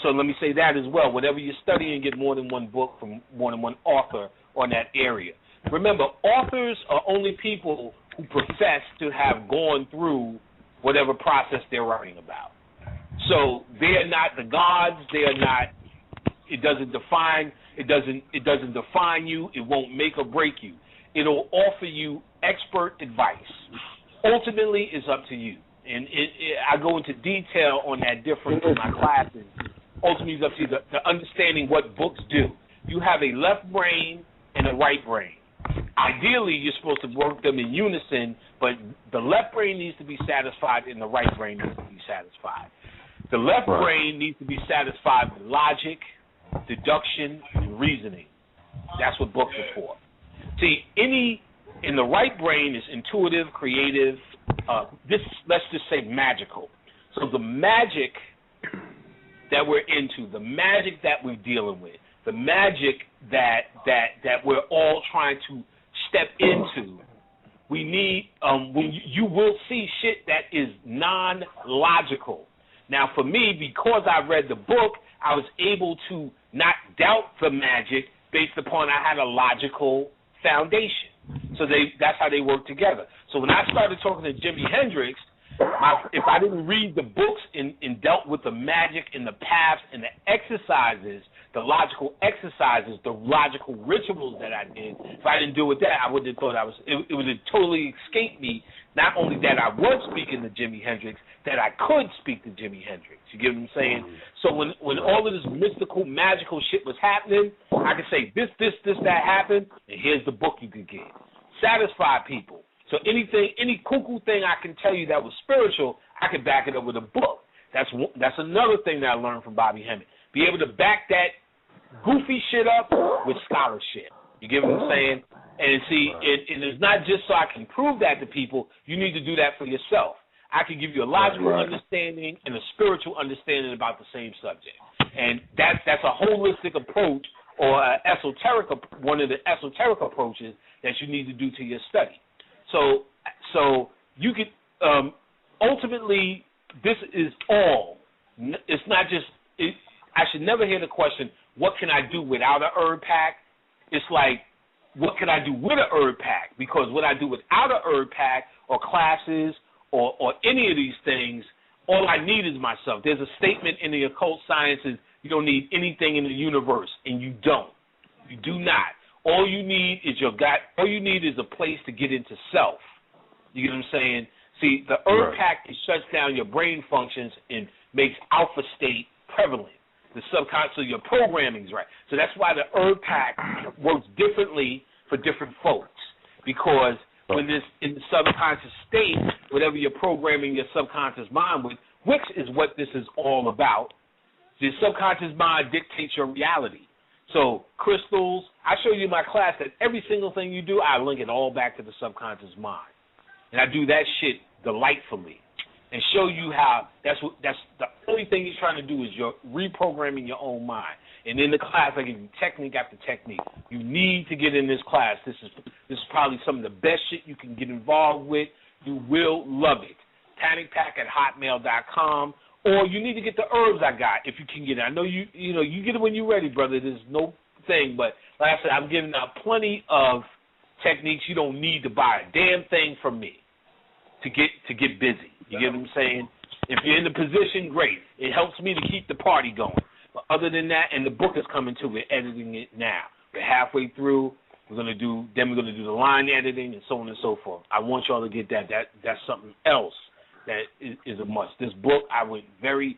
let me say that as well. Whatever you're studying, get more than one book from more than one author on that area. Remember, authors are only people who profess to have gone through whatever process they're writing about. So they're not the gods. They are not. It doesn't define you. It won't make or break you. It'll offer you expert advice. Ultimately, it's up to you. And I go into detail on that difference in my classes. Ultimately, it's up to you, the understanding what books do. You have a left brain and a right brain. Ideally, you're supposed to work them in unison, but the left brain needs to be satisfied and the right brain needs to be satisfied. The left brain needs to be satisfied with logic, deduction, and reasoning. That's what books are for. See, in the right brain is intuitive, creative, let's just say magical. So the magic that we're into, the magic that we're dealing with, the magic that we're all trying to step into, we need, you will see shit that is non-logical. Now, for me, because I read the book, I was able to not doubt the magic based upon I had a logical foundation. So that's how they work together. So when I started talking to Jimi Hendrix, if I didn't read the books and dealt with the magic and the paths and the exercises, the logical exercises, the logical rituals that I did, if I didn't do with that, I would have thought it would have totally escaped me, not only that I was speaking to Jimi Hendrix, that I could speak to Jimi Hendrix. You get what I'm saying? So when all of this mystical, magical shit was happening, I could say this, that happened, and here's the book you could get. Satisfy people. So any cuckoo thing I can tell you that was spiritual, I could back it up with a book. That's another thing that I learned from Bobby Hemmett. Be able to back that goofy shit up with scholarship. You get what I'm saying? And see, it is not just so I can prove that to people. You need to do that for yourself. I can give you a logical understanding and a spiritual understanding about the same subject. And that's a holistic approach or one of the esoteric approaches that you need to do to your study. So you could ultimately, this is all. It's not just. I should never hear the question, "What can I do without a herb pack?" It's like, what can I do with a herb pack? Because what I do without a herb pack or classes or any of these things, all I need is myself. There's a statement in the occult sciences, you don't need anything in the universe, and you don't. You do not. All you need is all you need is a place to get into self. You get what I'm saying? See, the herb pack shuts down your brain functions and makes alpha state prevalent. The subconscious, so your programming's right. So that's why the herb pack works differently for different folks. Because when this in the subconscious state, whatever you're programming your subconscious mind with, which is what this is all about, the subconscious mind dictates your reality. So crystals, I show you in my class that every single thing you do, I link it all back to the subconscious mind. And I do that shit delightfully. And show you how that's the only thing you're trying to do is you're reprogramming your own mind. And in the class, I give you technique after technique. You need to get in this class. This is probably some of the best shit you can get involved with. You will love it. panicpack@hotmail.com, or you need to get the herbs I got if you can get it. I know you get it when you're ready, brother. There's no thing, but like I said, I'm giving out plenty of techniques. You don't need to buy a damn thing from me to get busy. You get what I'm saying? If you're in the position, great. It helps me to keep the party going. But other than that, and the book is coming too. We're editing it now. We're halfway through. We're gonna do the line editing and so on and so forth. I want y'all to get that. That's something else that is a must. This book, I went very,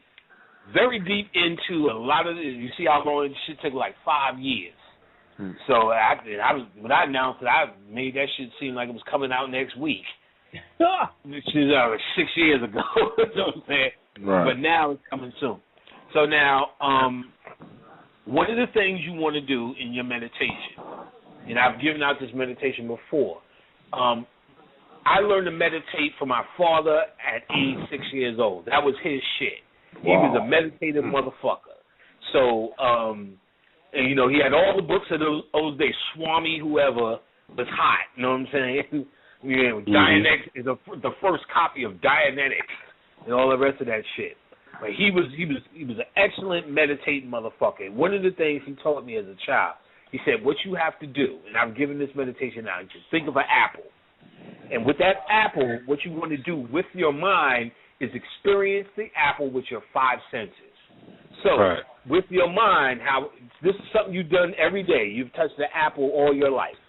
very deep into a lot of it. You see how long it should take, like 5 years. So when I announced it, I made that shit seem like it was coming out next week. Which is like 6 years ago. You know what I'm saying? Right. But now it's coming soon. So now, one of the things you want to do in your meditation, and I've given out this meditation before, I learned to meditate from my father at age 6 years old. That was his shit. He was a meditative motherfucker. So, and he had all the books of those days. Swami, whoever, was hot. You know what I'm saying? Yeah, Dianetics is the first copy of Dianetics and all the rest of that shit. But he was an excellent meditating motherfucker. And one of the things he taught me as a child, he said, what you have to do, and I'm giving this meditation now, just think of an apple. And with that apple, what you want to do with your mind is experience the apple with your 5 senses. So with your mind, how this is something you've done every day. You've touched the apple all your life.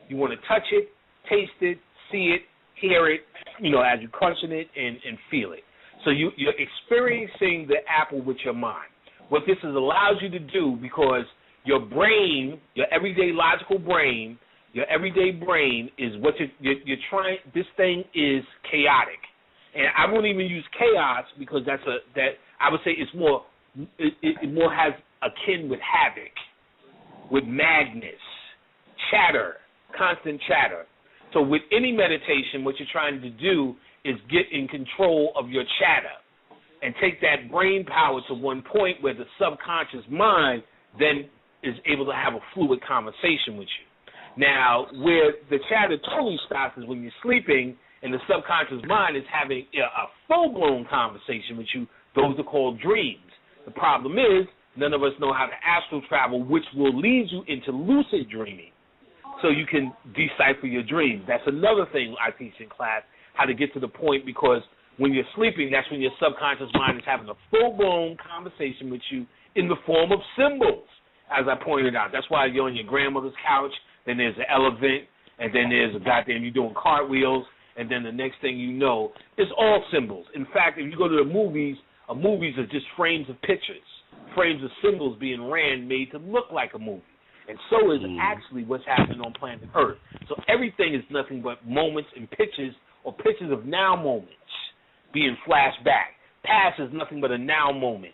You want to touch it, taste it, see it, hear it, as you're crunching it and feel it. So you're experiencing the apple with your mind. What this allows you to do, because your brain, your everyday logical brain, your everyday brain is what you're trying. This thing is chaotic, and I won't even use chaos because that I would say it's more. It more has akin with havoc, with madness, chatter, constant chatter. So with any meditation, what you're trying to do is get in control of your chatter and take that brain power to one point where the subconscious mind then is able to have a fluid conversation with you. Now, where the chatter totally stops is when you're sleeping and the subconscious mind is having a full-blown conversation with you. Those are called dreams. The problem is none of us know how to astral travel, which will lead you into lucid dreaming so you can decipher your dreams. That's another thing I teach in class, how to get to the point, because when you're sleeping, that's when your subconscious mind is having a full-blown conversation with you in the form of symbols, as I pointed out. That's why you're on your grandmother's couch, then there's an elephant, and then there's you're doing cartwheels, and then the next thing you know, it's all symbols. In fact, if you go to the movies are just frames of pictures, frames of symbols being made to look like a movie. And so is actually what's happening on planet Earth. So everything is nothing but moments and pictures, or pictures of now moments being flashed back. Past is nothing but a now moment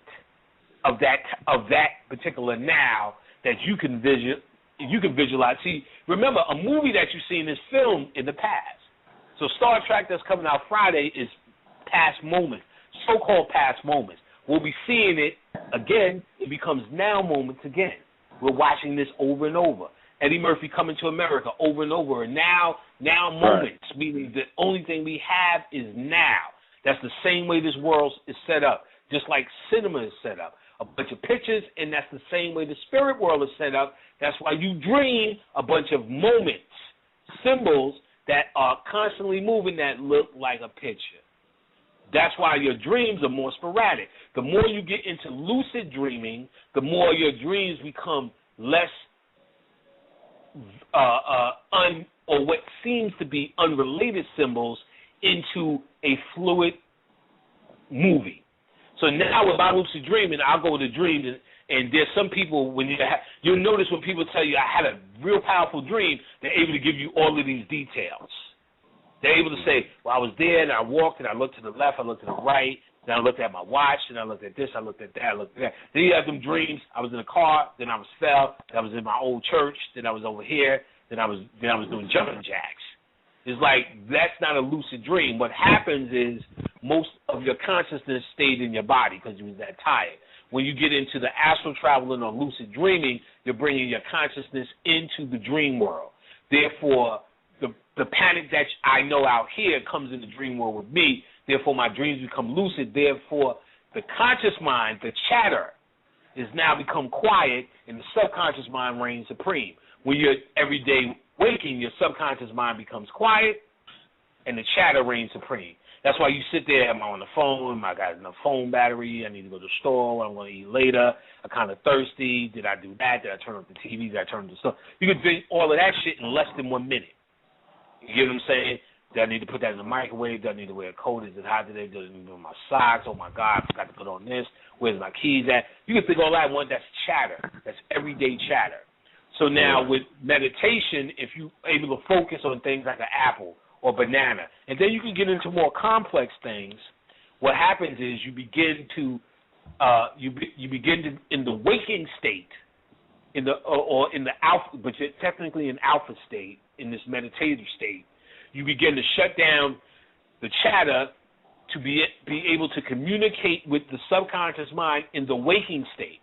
of that particular now that you can visualize. See, remember, a movie that you've seen is filmed in the past. So Star Trek that's coming out Friday is past moments, so-called past moments. We'll be seeing it again. It becomes now moments again. We're watching this over and over. Eddie Murphy Coming to America over and over. And now moments, meaning the only thing we have is now. That's the same way this world is set up, just like cinema is set up. A bunch of pictures, and that's the same way the spirit world is set up. That's why you dream a bunch of moments, symbols that are constantly moving that look like a picture. That's why your dreams are more sporadic. The more you get into lucid dreaming, the more your dreams become less or what seems to be unrelated symbols into a fluid movie. So now with my lucid dreaming, I'll go to dreams, and there's some people, when you'll notice when people tell you I had a real powerful dream, they're able to give you all of these details. They're able to say, well, I was there, and I walked, and I looked to the left, I looked to the right, then I looked at my watch, and I looked at this, I looked at that, I looked at that. Then you have them dreams. I was in a car, then I fell, then I was in my old church, then I was over here, then I was doing jumping jacks. It's like, that's not a lucid dream. What happens is most of your consciousness stayed in your body because you was that tired. When you get into the astral traveling or lucid dreaming, you're bringing your consciousness into the dream world. Therefore, the panic that I know out here comes in the dream world with me. Therefore, my dreams become lucid. Therefore, the conscious mind, the chatter, is now become quiet, and the subconscious mind reigns supreme. When you're everyday waking, your subconscious mind becomes quiet, and the chatter reigns supreme. That's why you sit there, am I on the phone? I got enough phone battery? I need to go to the store. What I'm going to eat later? I'm kind of thirsty. Did I do that? Did I turn up the TV? Did I turn up the stuff? You can do all of that shit in less than 1 minute. You get what I'm saying? Do I need to put that in the microwave? Do I need to wear a coat? Is it hot today? Do I need to put my socks? Oh, my God, I forgot to put on this. Where's my keys at? You can think all that one. That's chatter. That's everyday chatter. So now with meditation, if you're able to focus on things like an apple or banana, and then you can get into more complex things, what happens is you begin to in the waking state, in the alpha, but you're technically in alpha state, in this meditative state, you begin to shut down the chatter to be able to communicate with the subconscious mind in the waking state.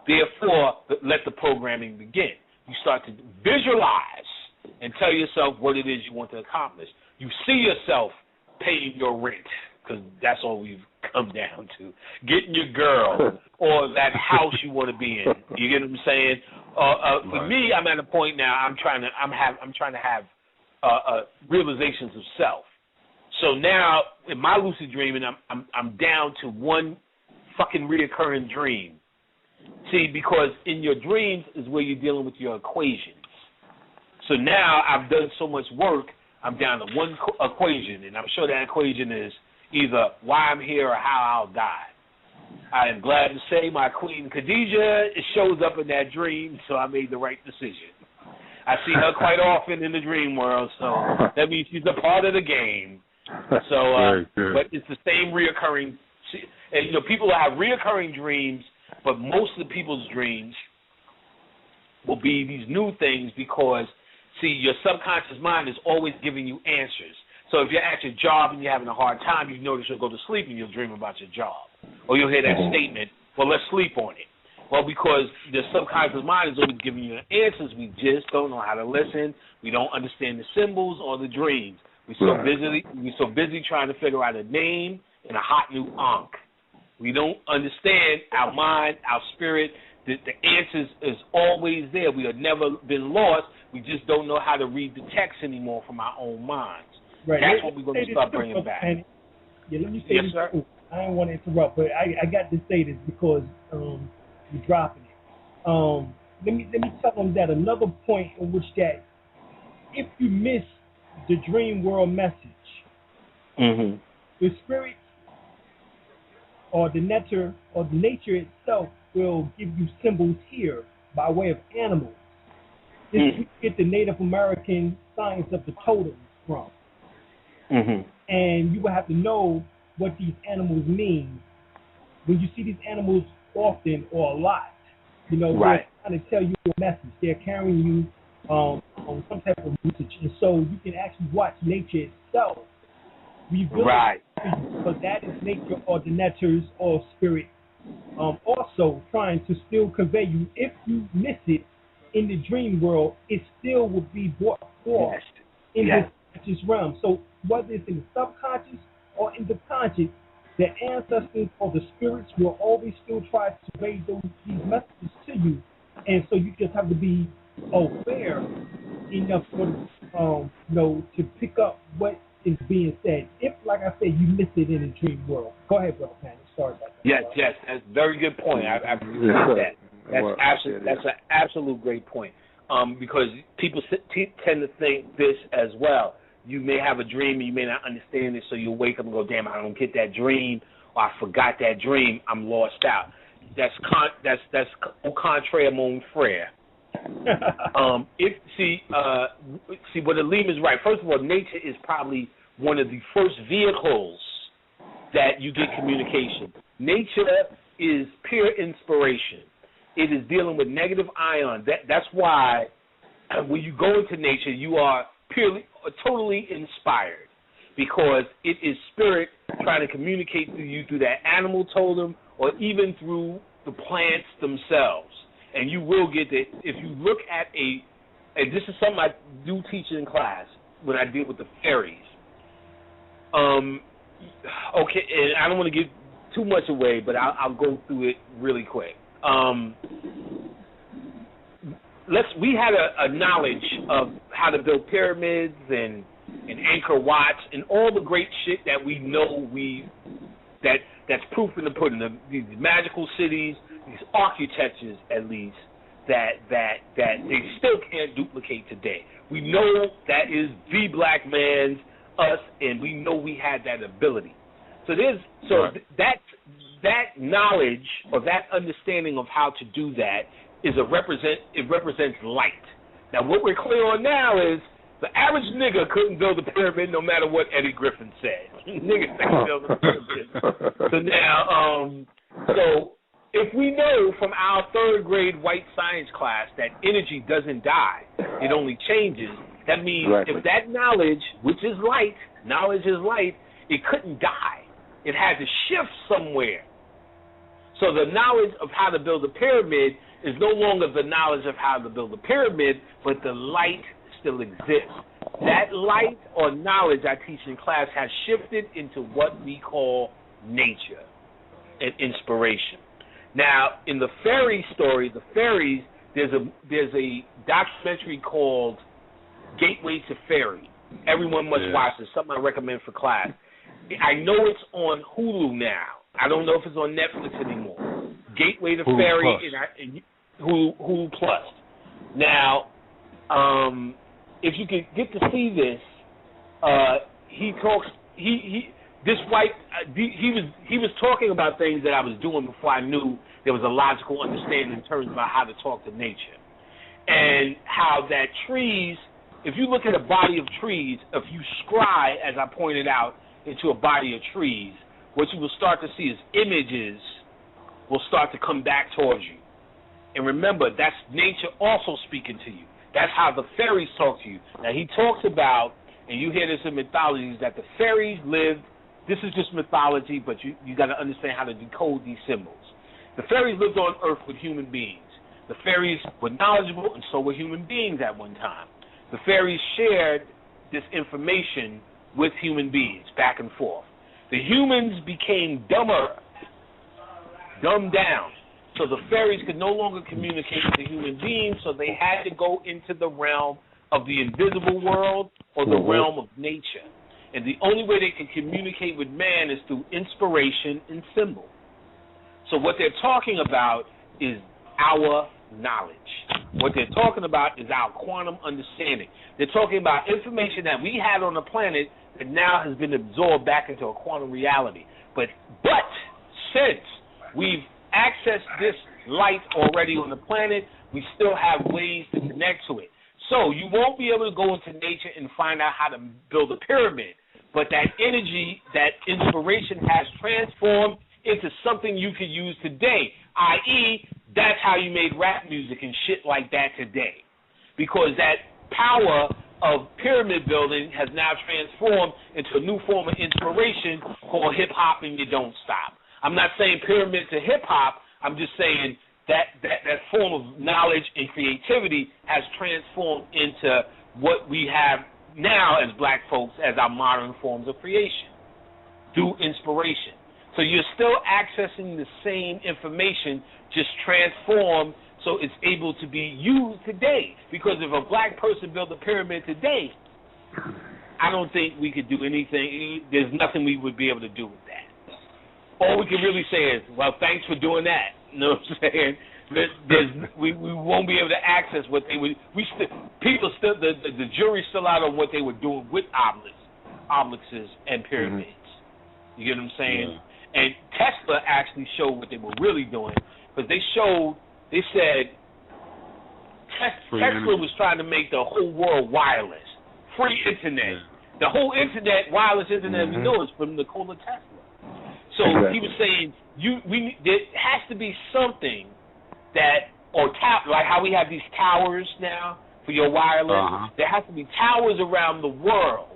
Therefore, let the programming begin. You start to visualize and tell yourself what it is you want to accomplish. You see yourself paying your rent, because that's all we've come down to. Getting your girl or that house you want to be in. You get what I'm saying? For me, I'm at a point now. I'm trying to have realizations of self. So now in my lucid dreaming, I'm down to one fucking reoccurring dream. See, because in your dreams is where you're dealing with your equations. So now I've done so much work, I'm down to one equation, and I'm sure that equation is either why I'm here or how I'll die. I am glad to say my queen Khadijah shows up in that dream, so I made the right decision. I see her quite often in the dream world, so that means she's a part of the game. So, but it's the same reoccurring. And, people have reoccurring dreams, but most of the people's dreams will be these new things because, see, your subconscious mind is always giving you answers. So if you're at your job and you're having a hard time, you notice you'll go to sleep and you'll dream about your job. Or you'll hear that statement, well, let's sleep on it. Well, because the subconscious mind is always giving you answers. We just don't know how to listen. We don't understand the symbols or the dreams. We're so busy trying to figure out a name and a hot new ankh. We don't understand our mind, our spirit. The answers is always there. We have never been lost. We just don't know how to read the text anymore from our own minds. Right. That's what we're going to start bringing back. Let me say this. Sir? I don't want to interrupt, but I got to say this because you're dropping it. Let me tell them that another point in which that if you miss the dream world message, the spirit or the nature itself will give you symbols here by way of animals. This you get the Native American science of the totems from. And you will have to know what these animals mean. When you see these animals often or a lot, they're trying to tell you a message. They're carrying you on some type of message. And so you can actually watch nature itself reveal it. But that is nature or the natures or spirit also. also trying to still convey you. If you miss it in the dream world, it still will be brought forth in this conscious realm. So whether it's in the subconscious or in the conscious, the ancestors or the spirits will always still try to convey these messages to you. And so you just have to be aware enough for to pick up what is being said. If, like I said, you miss it in the dream world. Go ahead, Brother Panic. Sorry about that. Yes, that's a very good point. I appreciate that. That's an absolute great point. Because people tend to think this as well. You may have a dream and you may not understand it, so you'll wake up and go, "Damn, I don't get that dream," or "I forgot that dream. I'm lost out." That's au contraire, mon frère. See, what Alim is right. First of all, nature is probably one of the first vehicles that you get communication. Nature is pure inspiration. It is dealing with negative ion. That's why when you go into nature, you are totally inspired, because it is spirit trying to communicate to you through that animal totem or even through the plants themselves. And you will get that if you look at and this is something I do teach in class when I deal with the fairies. Okay, and I don't want to give too much away, but I'll go through it really quick. We had a knowledge of how to build pyramids and Angkor Wat and all the great shit that we know that's proof in the pudding. These magical cities, these architectures, at least that they still can't duplicate today. We know that is the black man's us, and we know we had that ability. That knowledge or that understanding of how to do that represents light. Now, what we're clear on now is the average nigga couldn't build a pyramid no matter what Eddie Griffin said. Niggas can't build a pyramid. So now, so if we know from our third grade white science class that energy doesn't die, it only changes, that means if that knowledge, which is light, knowledge is light, it couldn't die. It had to shift somewhere. So the knowledge of how to build a pyramid is no longer the knowledge of how to build a pyramid, but the light still exists. That light or knowledge I teach in class has shifted into what we call nature and inspiration. Now, in the fairy story, the fairies, there's a documentary called Gateway to Fairy. Everyone must watch this. Something I recommend for class. I know it's on Hulu now. I don't know if it's on Netflix anymore. Gateway to Hulu Fairy and Hulu Plus. Now, if you could get to see this, he talks. This white. He was talking about things that I was doing before I knew there was a logical understanding in terms about how to talk to nature, and how that trees. If you look at a body of trees, if you scry, as I pointed out, into a body of trees, what you will start to see is images will start to come back towards you. And remember, that's nature also speaking to you. That's how the fairies talk to you. Now, he talks about, and you hear this in mythologies, that the fairies lived, this is just mythology, but you got to understand how to decode these symbols. The fairies lived on Earth with human beings. The fairies were knowledgeable, and so were human beings at one time. The fairies shared this information with human beings back and forth. The humans became dumbed down, so the fairies could no longer communicate with the human beings, so they had to go into the realm of the invisible world or the realm of nature. And the only way they can communicate with man is through inspiration and symbol. So what they're talking about is our knowledge. What they're talking about is our quantum understanding. They're talking about information that we had on the planet that now has been absorbed back into a quantum reality. But since we've accessed this light already on the planet, we still have ways to connect to it. So you won't be able to go into nature and find out how to build a pyramid. But that energy, that inspiration has transformed into something you could use today, i.e., that's how you made rap music and shit like that today. Because that power of pyramid building has now transformed into a new form of inspiration called hip-hop and you don't stop. I'm not saying pyramid to hip-hop, I'm just saying that form of knowledge and creativity has transformed into what we have now as black folks as our modern forms of creation through inspiration. So you're still accessing the same information, just transformed so it's able to be used today. Because if a black person built a pyramid today, I don't think we could do anything. There's nothing we would be able to do with that. All we can really say is, well, thanks for doing that. You know what I'm saying? We won't be able to access what they would. The jury's still out on what they were doing with obelisks and pyramids. Mm-hmm. You get what I'm saying? Yeah. And Tesla actually showed what they were really doing, because they said Tesla was trying to make the whole world wireless, free internet. Yeah. The whole internet, wireless internet we know is from Nikola Tesla. So he was saying there has to be something that, like how we have these towers now for your wireless, there has to be towers around the world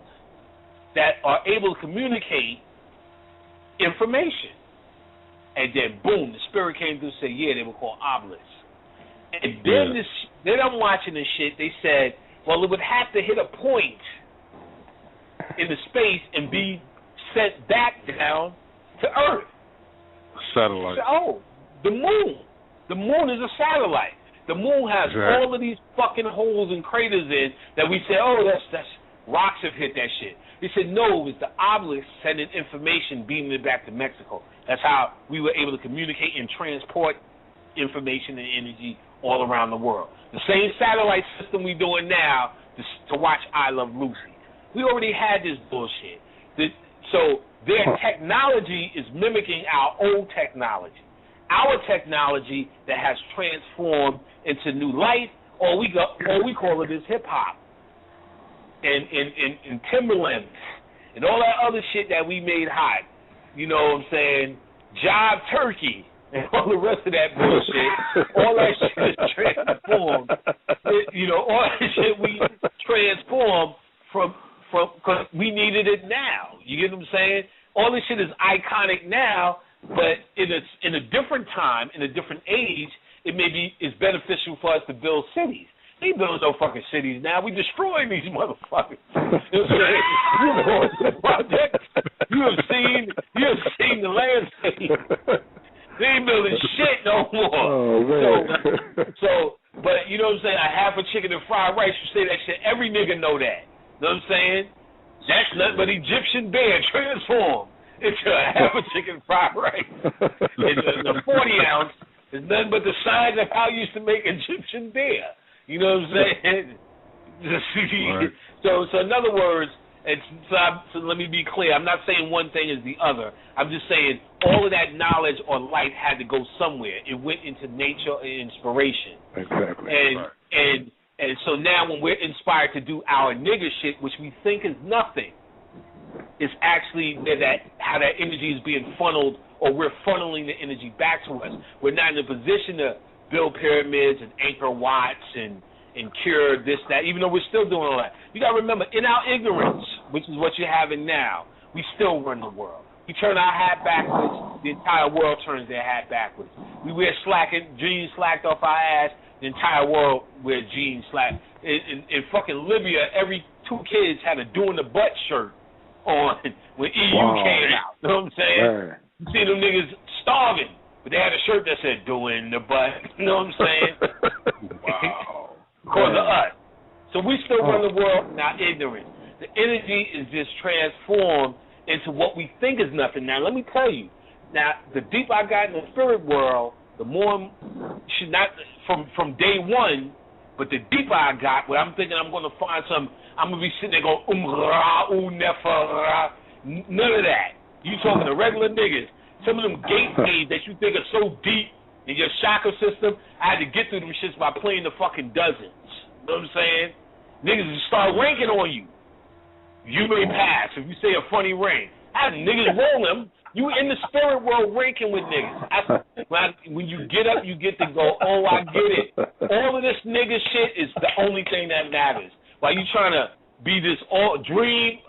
that are able to communicate information. And then, boom, the spirit came through and said, yeah, they were called obelisks. And then I'm watching this shit, they said, well, it would have to hit a point in the space and be sent back down to Earth. Satellite. So, the moon. The moon is a satellite. The moon has all of these fucking holes and craters in that we say, oh, that's rocks have hit that shit. They said, no, it was the obelisk sending information, beaming it back to Mexico. That's how we were able to communicate and transport information and energy all around the world. The same satellite system we're doing now to watch I Love Lucy. We already had this bullshit. So their technology is mimicking our old technology. Our technology that has transformed into new life, all we call it is hip-hop. And Timberlands and all that other shit that we made hot. You know what I'm saying? Jive Turkey and all the rest of that bullshit. All that shit is transformed. All that shit we transformed from because we needed it now. You get what I'm saying? All this shit is iconic now, but in a different time, in a different age, it's beneficial for us to build cities. They build no fucking cities now. We destroying these motherfuckers. You know what I'm saying? You know, project. You have seen the landscape. They ain't building shit no more. Oh, man. But you know what I'm saying? A half a chicken and fried rice. You say that shit. Every nigga know that. You know what I'm saying? That's nothing but Egyptian bear transformed into a half a chicken fried rice. And the 40 ounce is nothing but the size of how you used to make Egyptian bear. You know what I'm saying? Right. So in other words, so let me be clear. I'm not saying one thing is the other. I'm just saying all of that knowledge or light had to go somewhere. It went into nature and inspiration. Exactly. And so now when we're inspired to do our nigger shit, which we think is nothing, it's actually how that energy is being funneled, or we're funneling the energy back to us. We're not in a position to build pyramids and anchor watts and cure this, that, even though we're still doing all that. You got to remember, in our ignorance, which is what you're having now, we still run the world. We turn our hat backwards, the entire world turns their hat backwards. We wear jeans slacked off our ass, the entire world wear jeans slacked. In fucking Libya, every 2 kids had a doing the butt shirt on when EU came out. You know what I'm saying? Right. You see them niggas starving, but they had a shirt that said doing the butt. You know what I'm saying? Wow. Because of us. So we still run the world in our ignorance. The energy is just transformed into what we think is nothing. Now, let me tell you. Now, the deeper I got in the spirit world, the more should not from day one, but the deeper I got, where I'm thinking I'm going to find I'm going to be sitting there going, nefara. None of that. You talking to regular niggas. Some of them gateways that you think are so deep in your chakra system, I had to get through them shits by playing the fucking dozens. You know what I'm saying? Niggas just start ranking on you. You may pass if you say a funny rank. I had niggas roll them. You in the spirit world ranking with niggas. When you get up, you get to go, oh, I get it. All of this nigga shit is the only thing that matters. While you trying to be this dream,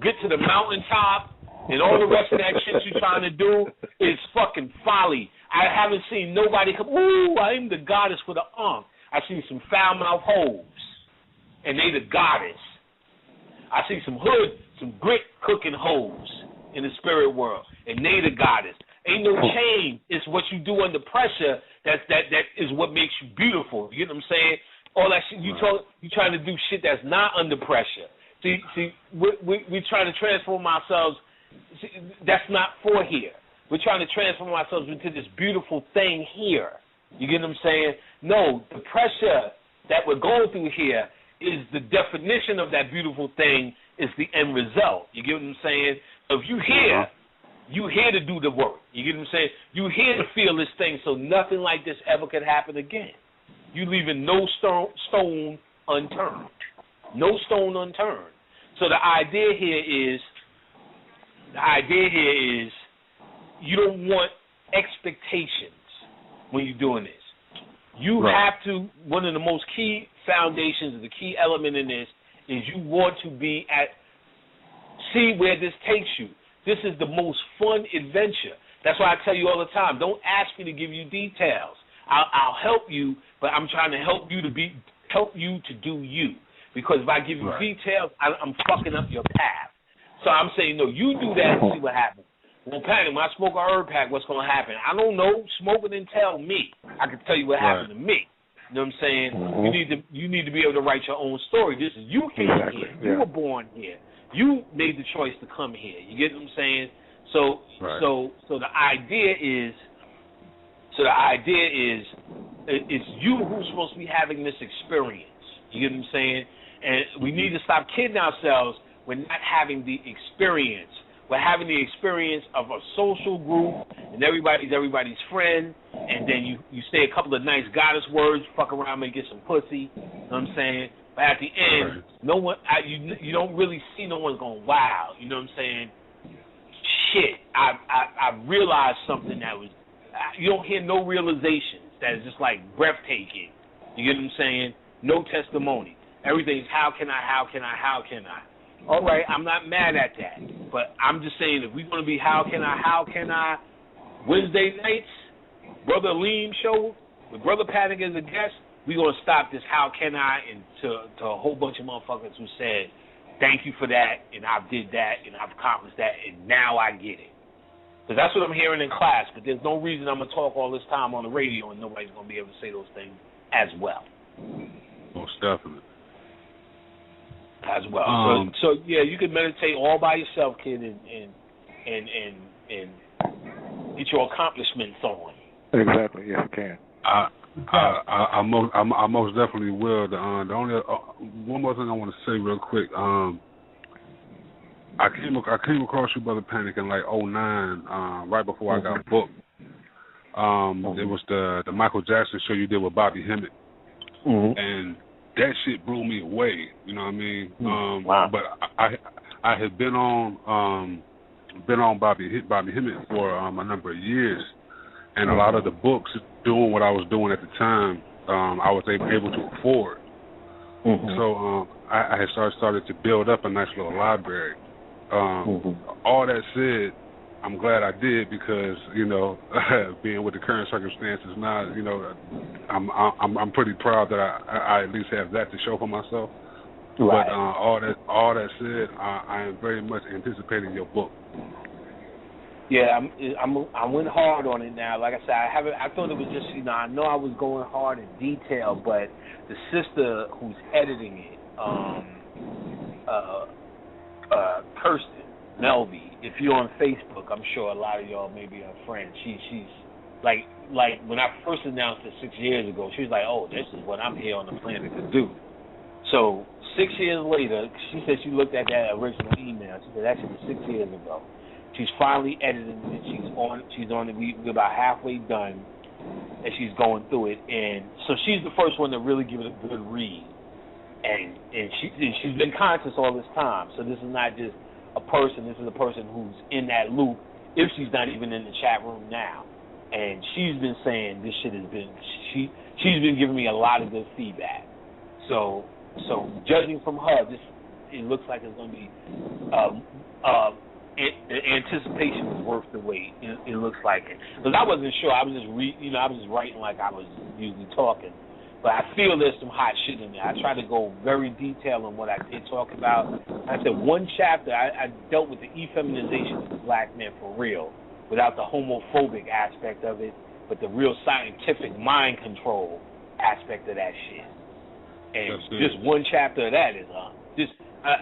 get to the mountaintop, and all the rest of that shit you're trying to do is fucking folly. I haven't seen nobody come, ooh, I'm the goddess with an arm. I see some foul-mouth hoes, and they the goddess. I see some grit cooking hoes in the spirit world, and they the goddess. Ain't no change. It's what you do under pressure that is what makes you beautiful. You know what I'm saying? All that shit you trying to do shit that's not under pressure. See, we're trying to transform ourselves. See, that's not for here. We're trying to transform ourselves into this beautiful thing here. You get what I'm saying? No, the pressure that we're going through here is the definition of that beautiful thing. Is the end result. You get what I'm saying? So if you here. You here to do the work. You get what I'm saying? You here to feel this thing so nothing like this ever could happen again. You leaving no stone unturned. No stone unturned. So the idea here is you don't want expectations when you're doing this. You have to, one of the most key foundations, the key element in this is you want to see where this takes you. This is the most fun adventure. That's why I tell you all the time, don't ask me to give you details. I'll help you, but I'm trying to help you to do you. Because if I give you details, I'm fucking up your path. So I'm saying, no, you do that and see what happens. Well, panic, when I smoke a herb pack, what's going to happen? I don't know. Smoke it and tell me. I can tell you what happened to me. You know what I'm saying? Mm-hmm. You need to be able to write your own story. This is you came here. You were born here. You made the choice to come here. You get what I'm saying? So the idea is it's you who's supposed to be having this experience. You get what I'm saying? And we need to stop kidding ourselves. We're not having the experience. We're having the experience of a social group, and everybody's friend, and then you say a couple of nice goddess words, fuck around and get some pussy. You know what I'm saying? But at the end, no one, you don't really see no one going, wow. You know what I'm saying? Shit, I realized something that was, you don't hear no realizations that is just like breathtaking. You get what I'm saying? No testimony. Everything's how can I? All right, I'm not mad at that. But I'm just saying if we're going to be how can I, Wednesday nights, Brother Alim show, with Brother Paddock as a guest, we're going to stop this how can I and to a whole bunch of motherfuckers who said, thank you for that, and I did that, and I've accomplished that, and now I get it. Because that's what I'm hearing in class, but there's no reason I'm going to talk all this time on the radio and nobody's going to be able to say those things as well. Most definitely. As well. So yeah, you can meditate all by yourself, kid, and get your accomplishments on. Exactly. Yes, you can. I most definitely will. The only one more thing I want to say real quick. I came across you, Brother Panic, in like 2009, right before I got booked. It was the Michael Jackson show you did with Bobby Hemmett, and that shit blew me away. You know what I mean? Wow. But I had been on Bobby Hemmett for a number of years, and a lot of the books doing what I was doing at the time, I was able to afford. So I had started to build up a nice little library. All that said, I'm glad I did because, you know, being with the current circumstances now, you know, I'm pretty proud that I at least have that to show for myself. Right. But all that said, I am very much anticipating your book. Yeah, I went hard on it now. Like I said, I thought it was just, you know, I know I was going hard in detail, but the sister who's editing it, Kirsten Melby, if you're on Facebook, I'm sure a lot of y'all may be her friend. She's like when I first announced it 6 years ago, she was like, oh, this is what I'm here on the planet to do. So 6 years later, she said she looked at that original email. She said that shit was 6 years ago. She's finally edited it. She's on it. We're about halfway done, and she's going through it. And so she's the first one to really give it a good read. And she's been conscious all this time. So this is not just a person. This is a person who's in that loop, if she's not even in the chat room now. And she's been saying this shit has been, she's been giving me a lot of good feedback. So judging from her, it looks like it's going to be the anticipation was worth the wait. It looks like it. Because I wasn't sure. I was just I was just writing like I was usually talking. But I feel there's some hot shit in there. I tried to go very detailed on what I did talk about. I said one chapter, I dealt with the effeminization of the black man for real, without the homophobic aspect of it, but the real scientific mind control aspect of that shit. And just one chapter of that is just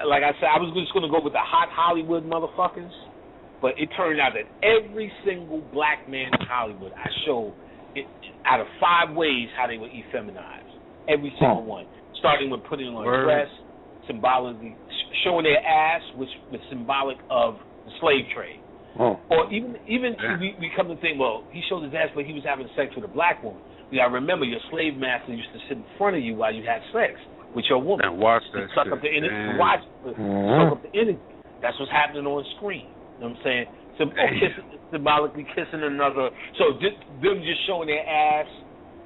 like I said, I was just going to go with the hot Hollywood motherfuckers, but it turned out that every single black man in Hollywood, I showed it, out of 5 ways how they were effeminized. Every single one, starting with putting on a dress, symbolically showing their ass, which was symbolic of the slave trade. Or even we come to think, well, he showed his ass, but he was having sex with a black woman. You got to remember, your slave master used to sit in front of you while you had sex with your woman. And watch that suck shit. Up the energy, suck up the energy. That's what's happening on screen. You know what I'm saying? Symbolically kissing another. So them just showing their ass.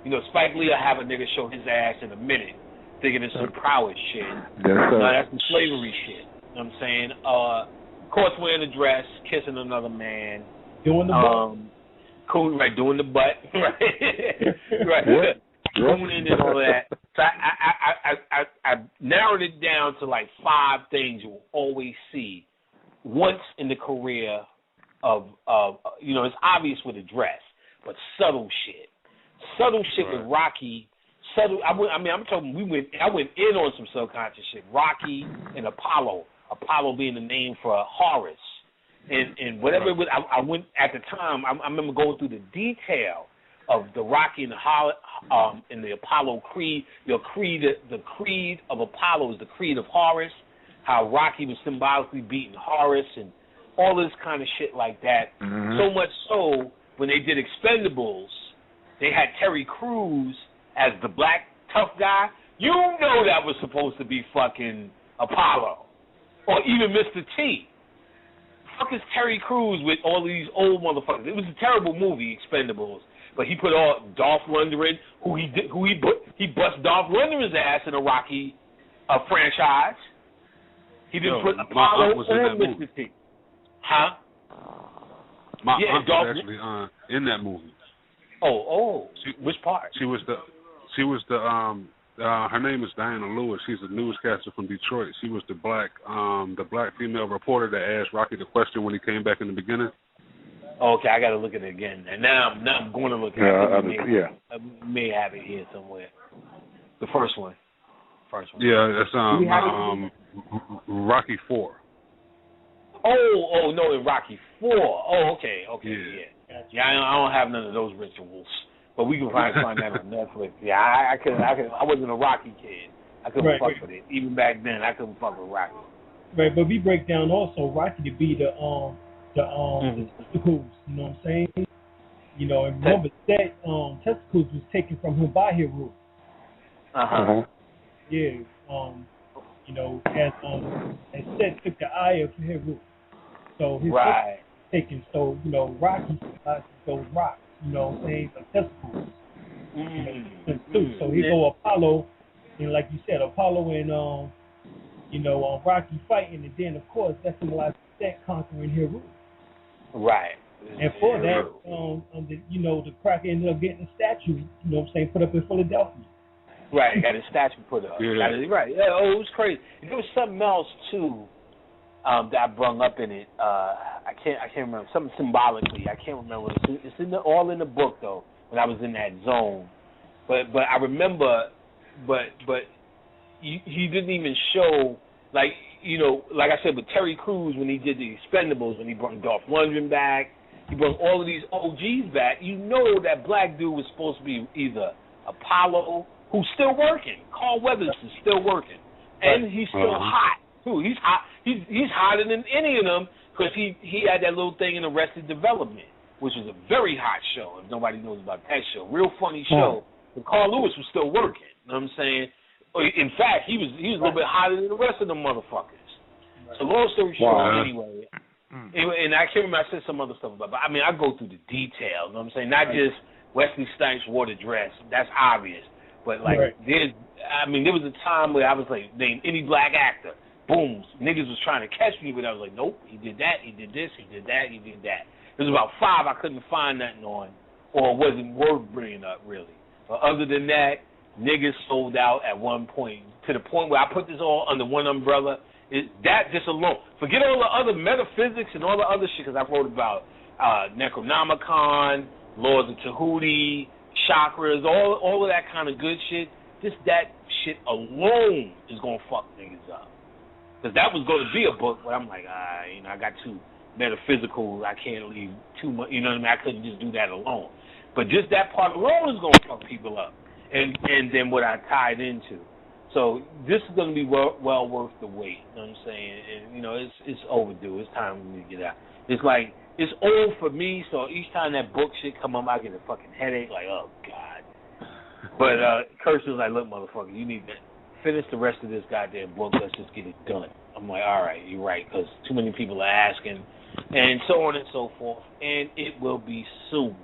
You know, Spike Lee will have a nigga show his ass in a minute, thinking it's some prowess shit. No, that's some slavery shit. You know what I'm saying? Of course, wearing a dress, kissing another man. Doing the butt. Cool, right, doing the butt. Right. Mooning and all that. So I narrowed it down to like 5 things you will always see once in the career of it's obvious with a dress, but subtle shit. Subtle shit with Rocky. Subtle. I went in on some subconscious shit. Rocky and Apollo. Apollo being the name for Horus. And whatever it was, I went at the time. I remember going through the detail of the Rocky and the Apollo creed. The creed of Apollo is the creed of Horus. How Rocky was symbolically beating Horus and all this kind of shit like that. So much so, when they did Expendables, they had Terry Crews as the black tough guy. You know that was supposed to be fucking Apollo, or even Mr. T. Fuck is Terry Crews with all these old motherfuckers? It was a terrible movie, Expendables. But he put all Dolph Lundgren, he bust Dolph Lundgren's ass in a Rocky franchise. He didn't put Apollo or Mr. T. Huh? My aunt was actually in that movie. Which part? She was the her name is Diana Lewis. She's a newscaster from Detroit. She was the black female reporter that asked Rocky the question when he came back in the beginning. Okay, I got to look at it again. And now I'm going to look at it. I may have it here somewhere. The first one. Yeah, that's Rocky 4. Oh no, in Rocky 4. Oh, okay, yeah. I don't have none of those rituals, but we can find that on Netflix. Yeah, I wasn't a Rocky kid. I couldn't fuck with it. Even back then, I couldn't fuck with Rocky. Right, but we break down also Rocky to be the testicles. You know what I'm saying? You know, and remember that testicles was taken from him by Heru. Yeah. You know, as Set took the eye of Heru. So his taken. So, you know, Rocky those rocks, you know what I'm saying, like testicles. So he go Apollo, and like you said, Apollo and Rocky fighting, and then of course that symbolizes that conquering Heru. Right. And for that, the cracker ended up getting a statue, you know what I'm saying, put up in Philadelphia. Right, got a statue put up. Yeah. Right. Yeah, it was crazy. And there was something else too that I brung up in it. I can't remember. Something symbolically. I can't remember. It's all in the book though. When I was in that zone, but I remember, but he didn't even show like I said with Terry Crews when he did the Expendables, when he brought Dolph Lundgren back, he brought all of these OGs back. You know that black dude was supposed to be either Apollo, who's still working. Carl Weathers is still working, and he's still hot too. He's hot. He's hotter than any of them because he had that little thing in Arrested Development, which was a very hot show. If nobody knows about that show, real funny show. But Carl Lewis was still working. You know what I'm saying? In fact, he was a little bit hotter than the rest of them motherfuckers. So long story short, anyway, and I can't remember, I said some other stuff about, but I mean, I go through the details. You know what I'm saying? Not just Wesley Snipes wore the dress. That's obvious. But like, there was a time where I was like, name any black actor. boom, niggas was trying to catch me, but I was like, nope, he did that, he did this, he did that, he did that. There was about 5 I couldn't find nothing on, or it wasn't worth bringing up, really. But other than that, niggas sold out at one point, to the point where I put this all under one umbrella. That just alone. Forget all the other metaphysics and all the other shit, because I wrote about Necronomicon, Laws of Tahuti, chakras, all of that kind of good shit. Just that shit alone is going to fuck niggas up. Because that was going to be a book, but I'm like, I got too metaphysical. I can't leave too much. You know what I mean? I couldn't just do that alone. But just that part alone is going to fuck people up. And then what I tied into. So this is going to be well worth the wait. You know what I'm saying? And, it's overdue. It's time for me to get out. It's like, it's old for me, so each time that book shit come up, I get a fucking headache, like, oh, God. But Kirsten was like, look, motherfucker, you need to finish the rest of this goddamn book. Let's just get it done. I'm like, all right, you're right, because too many people are asking, and so on and so forth. And it will be soon.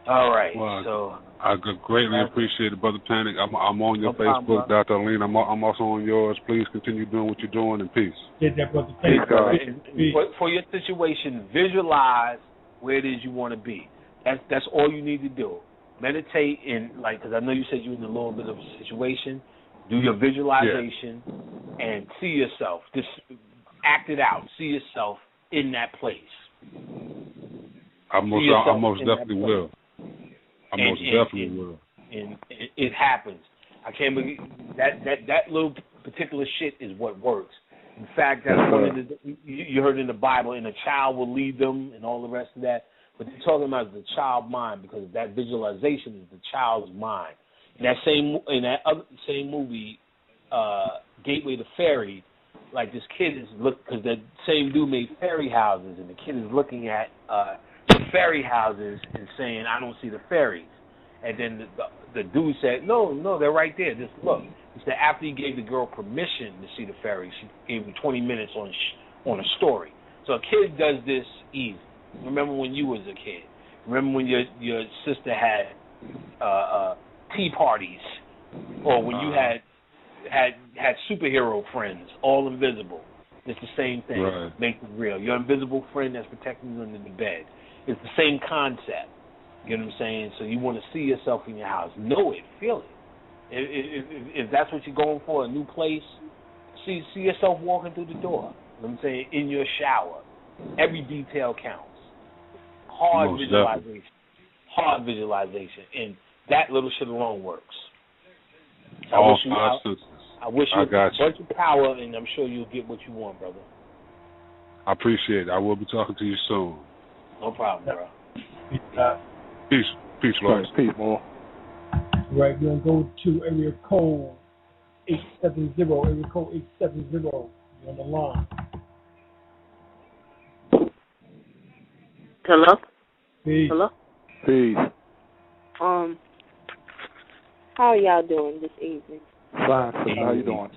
All right, well, so I greatly appreciate it, Brother Panic. I'm on your Facebook, Dr. Alim. I'm also on yours. Please continue doing what you're doing, and peace. Get that, Brother Panic. For your situation, visualize where it is you want to be. That's all you need to do. Meditate because I know you said you're in a little bit of a situation. Do your visualization and see yourself. Just act it out. See yourself in that place. I most definitely will. And it happens. I can't believe that little particular shit is what works. In fact, that's one of you heard in the Bible, and a child will lead them and all the rest of that. But they're talking about the child mind, because that visualization is the child's mind. In that same movie, Gateway to Fairy, like this kid is because that same dude made fairy houses, and the kid is looking at the fairy houses and saying, I don't see the fairies. And then the dude said, no, they're right there. Just look. He said after he gave the girl permission to see the fairies, she gave him 20 minutes on a story. So a kid does this easy. Remember when you was a kid. Remember when your sister had tea parties, or when you had superhero friends, all invisible. It's the same thing. Right. Make it real. Your invisible friend that's protecting you under the bed. It's the same concept. You know what I'm saying? So you want to see yourself in your house. Know it. Feel it. If that's what you're going for, a new place, see yourself walking through the door. You know what I'm saying? In your shower. Every detail counts. Hard visualization. And that little shit alone works. So I wish you a bunch of power, and I'm sure you'll get what you want, brother. I appreciate it. I will be talking to you soon. No problem, bro. Peace, Lord. Peace, more. Right, we're going to go to area code 870. Area code 870. You're on the line. Hello? Peace. Hello? Peace. How are y'all doing this evening? Fine, sis. How you doing?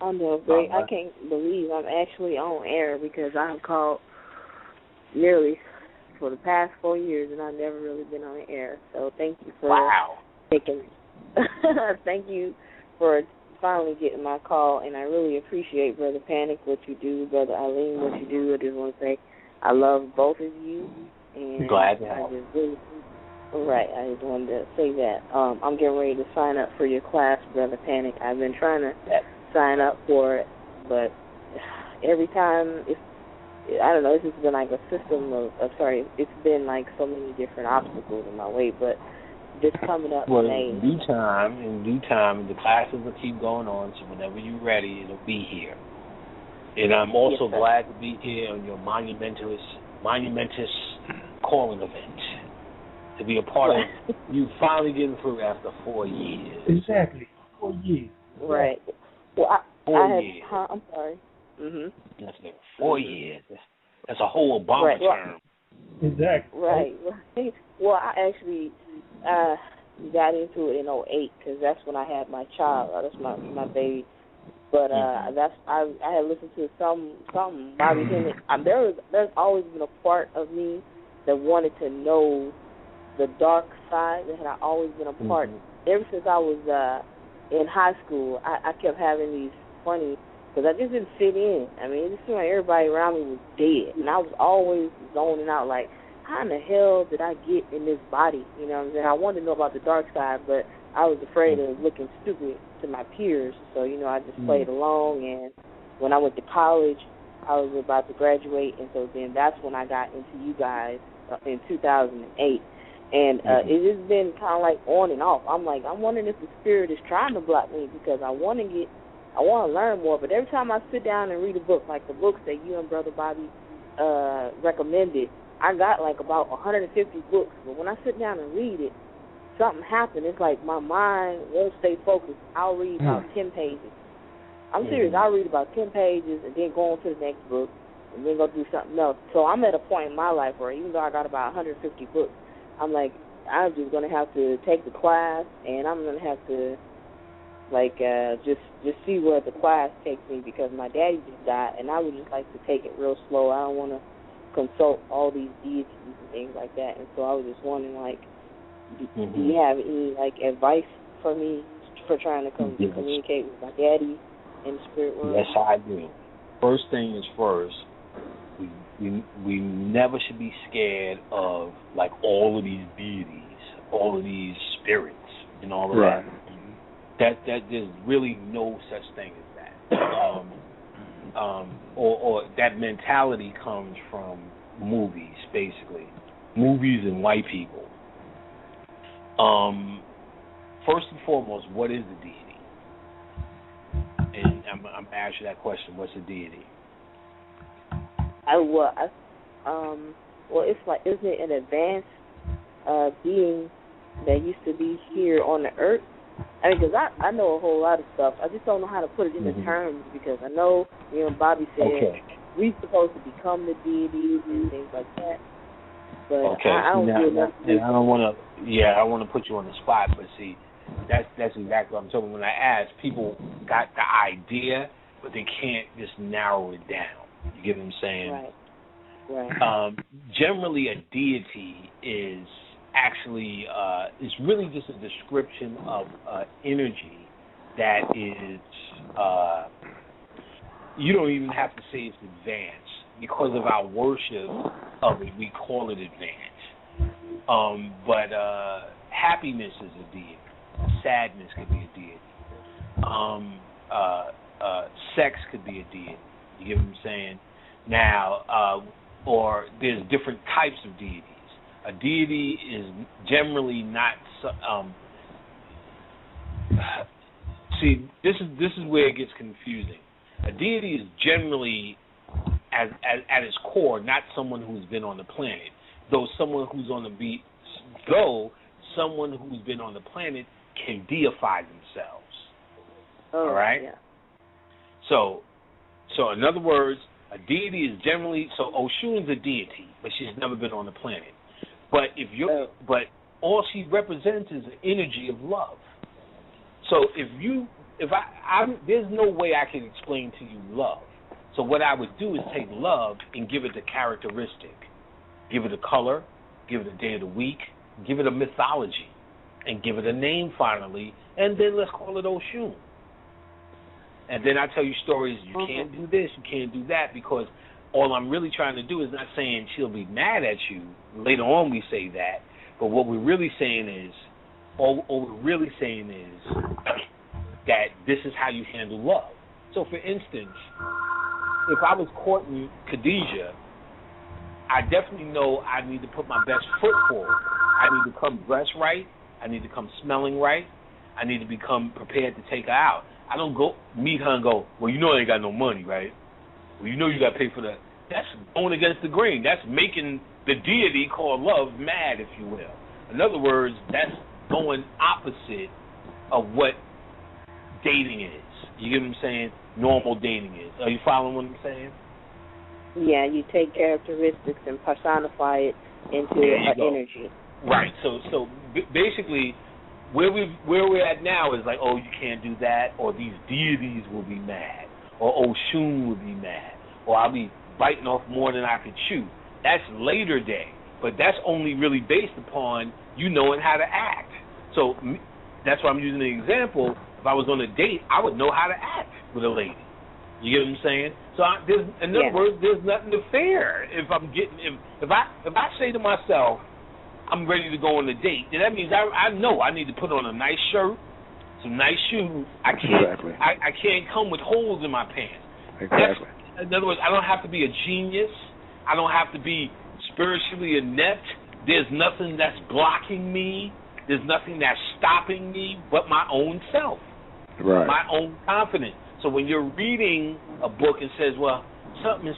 I'm doing great. I can't believe I'm actually on air, because I've called nearly for the past 4 years, and I've never really been on air. So thank you for taking. Thank you for finally getting my call, and I really appreciate Brother Panic, what you do, Brother Alim, what you do. I just want to say I love both of you, and glad to I help. just really. Right, I just wanted to say that. I'm getting ready to sign up for your class, Brother Panic. I've been trying to sign up for it, but every time I don't know, it's just been like a system it's been like so many different obstacles in my way, but just coming up today. In due time, the classes will keep going on, so whenever you're ready, it'll be here. And I'm also glad to be here on your monumentous calling event. To be a part of you finally getting through after 4 years. Exactly. 4 years. Right. Well, 4 years. I'm sorry. That's 4 years. That's a whole Obama term. Exactly. Right. Well, I actually got into it in 2008, because that's when I had my child. That's my baby. But I had listened to some Bobby Hemmett. There's always been a part of me that wanted to know the dark side, that had always been a part. Ever since I was in high school, I kept having these funny because I just didn't fit in. I mean, it just seemed like everybody around me was dead, and I was always zoning out like, how in the hell did I get in this body? You know what I'm saying? I wanted to know about the dark side, but I was afraid of looking stupid to my peers. So, you know, I just played along, and when I went to college, I was about to graduate, and so then that's when I got into you guys in 2008. And it has been kind of like on and off. I'm like, I'm wondering if the spirit is trying to block me because I want to learn more. But every time I sit down and read a book, like the books that you and Brother Bobby recommended, I got like about 150 books. But when I sit down and read it, something happened. It's like my mind won't stay focused. I'll read about 10 pages. I'm serious. I'll read about 10 pages and then go on to the next book and then go do something else. So I'm at a point in my life where even though I got about 150 books, I'm like, I'm just going to have to take the class, and I'm going to have to, like, just see where the class takes me because my daddy just died, and I would just like to take it real slow. I don't want to consult all these deities and things like that. And so I was just wondering, like, do you have any, like, advice for me for trying to communicate with my daddy in the spirit world? Yes, I do. First thing is first. We never should be scared of like all of these deities, all of these spirits, and all of that. That there's really no such thing as that. Or that mentality comes from movies, basically, movies and white people. First and foremost, what is the deity? And I'm gonna ask you that question. What's a deity? Well, it's like, isn't it an advanced being that used to be here on the earth? I mean, because I know a whole lot of stuff. I just don't know how to put it into terms because I know, you know, Bobby said we're supposed to become the deities and things like that. But I don't feel that. And I don't want to. Yeah, I want to put you on the spot, but see, that's exactly what I'm talking. When I ask, people got the idea, but they can't just narrow it down. You get what I'm saying? Right. Generally, a deity is actually is really just a description of energy that is. You don't even have to say it's advanced because of our worship of it. We call it advanced. But happiness is a deity. Sadness could be a deity. Sex could be a deity. You get what I'm saying? Now, or there's different types of deities. A deity is generally not. See, this is where it gets confusing. A deity is generally, at its core, not someone who's been on the planet. Though someone who's been on the planet can deify themselves. All right. Yeah. So in other words, a deity is generally Oshun's a deity, but she's never been on the planet. But but all she represents is the energy of love. So there's no way I can explain to you love. So what I would do is take love and give it a characteristic, give it a color, give it a day of the week, give it a mythology, and give it a name finally, and then let's call it Oshun. And then I tell you stories, you can't do this, you can't do that, because all I'm really trying to do is not saying she'll be mad at you. Later on we say that, but what we're really saying is, that this is how you handle love. So for instance, if I was courting Khadijah, I definitely know I need to put my best foot forward. I need to come dressed right. I need to come smelling right. I need to become prepared to take her out. I don't go meet her and go, well, you know I ain't got no money, right? Well, you know you got to pay for that. That's going against the grain. That's making the deity called love mad, if you will. In other words, that's going opposite of what dating is. You get what I'm saying? Normal dating is. Are you following what I'm saying? Yeah, you take characteristics and personify it into energy. Right. So basically, where we're at now is like, oh, you can't do that, or these deities will be mad, or Oshun will be mad, or I'll be biting off more than I could chew. That's later day, but that's only really based upon you knowing how to act. So that's why I'm using the example. If I was on a date, I would know how to act. with a lady. You get what I'm saying? So in other words, there's nothing to fear. If I say to myself, I'm ready to go on a date, then that means I know I need to put on a nice shirt, some nice shoes. I can't come with holes in my pants. Exactly. In other words, I don't have to be a genius. I don't have to be spiritually inept. There's nothing that's blocking me. There's nothing that's stopping me but my own self, my own confidence. So when you're reading a book and says, well, something is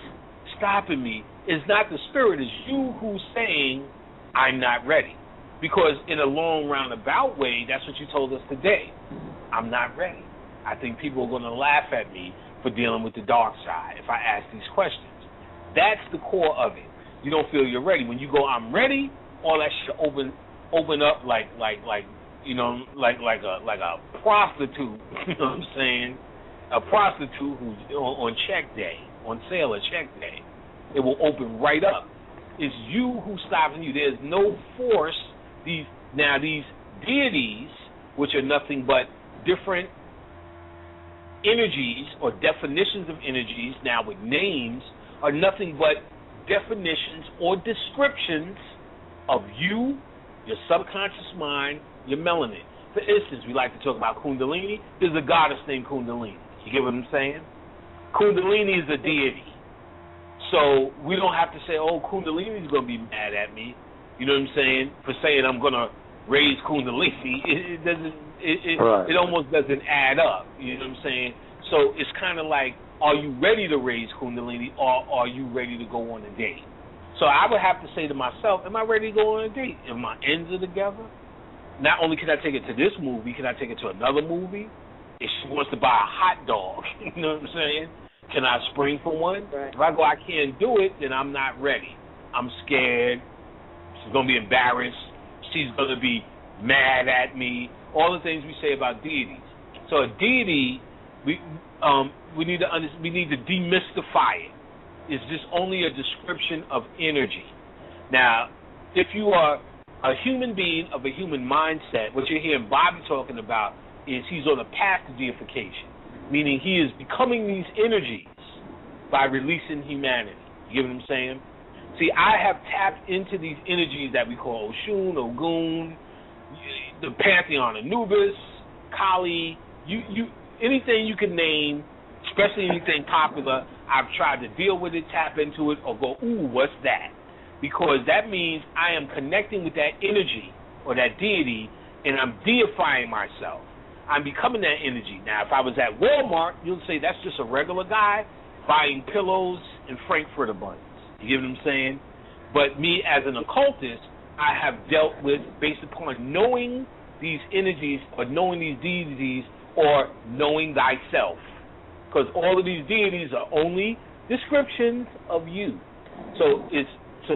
stopping me, it's not the spirit. It's you who's saying, I'm not ready. Because in a long roundabout way, that's what you told us today. I'm not ready. I think people are going to laugh at me for dealing with the dark side if I ask these questions. That's the core of it. You don't feel you're ready. When you go, I'm ready, all that shit open up like you know, like a prostitute. You know what I'm saying? A prostitute who's on check day, on sale at check day. It will open right up. It's you who's stopping you. There's no force. These deities, which are nothing but different energies or definitions of energies, now with names, are nothing but definitions or descriptions of you, your subconscious mind, your melanin. For instance, we like to talk about Kundalini. There's a goddess named Kundalini. You get what I'm saying? Kundalini is a deity. So we don't have to say, oh, Kundalini is going to be mad at me. You know what I'm saying? For saying I'm going to raise Kundalini. It doesn't. It almost doesn't add up. You know what I'm saying? So it's kind of like, are you ready to raise Kundalini, or are you ready to go on a date? So I would have to say to myself, am I ready to go on a date? If my ends are together, not only can I take it to this movie, can I take it to another movie? If she wants to buy a hot dog, you know what I'm saying? Can I spring for one? Right. If I go, I can't do it, then I'm not ready. I'm scared. She's going to be embarrassed. She's going to be mad at me. All the things we say about deities. So a deity, we need to demystify it. It's just only a description of energy. Now, if you are a human being of a human mindset, what you're hearing Bobby talking about is he's on a path to deification, meaning he is becoming these energies by releasing humanity. You get what I'm saying? See, I have tapped into these energies that we call Oshun, Ogun, the Pantheon, Anubis, Kali, anything you can name, especially anything popular, I've tried to deal with it, tap into it, or go, ooh, what's that? Because that means I am connecting with that energy or that deity, and I'm deifying myself. I'm becoming that energy. Now, if I was at Walmart, you'll say that's just a regular guy buying pillows and Frankfurter buns. You get what I'm saying? But me as an occultist, I have dealt with based upon knowing these energies or knowing these deities or knowing thyself. Because all of these deities are only descriptions of you. So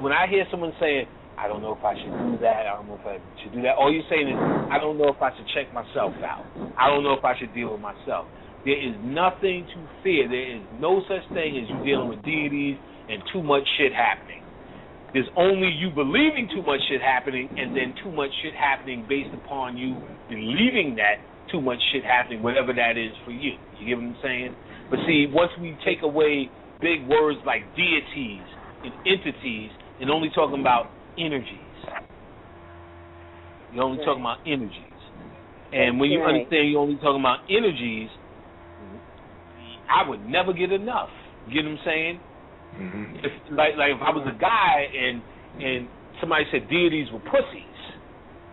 when I hear someone saying, I don't know if I should do that, I don't know if I should do that, all you're saying is, I don't know if I should check myself out. I don't know if I should deal with myself. There is nothing to fear. There is no such thing as you dealing with deities and too much shit happening. There's only you believing too much shit happening and then too much shit happening based upon you believing that too much shit happening, whatever that is for you. You get what I'm saying? But see, once we take away big words like deities and entities and only talking about energies, you're only talking about energies. And when you understand you're only talking about energies, I would never get enough. You get what I'm saying? Mm-hmm. If I was a guy and somebody said deities were pussies,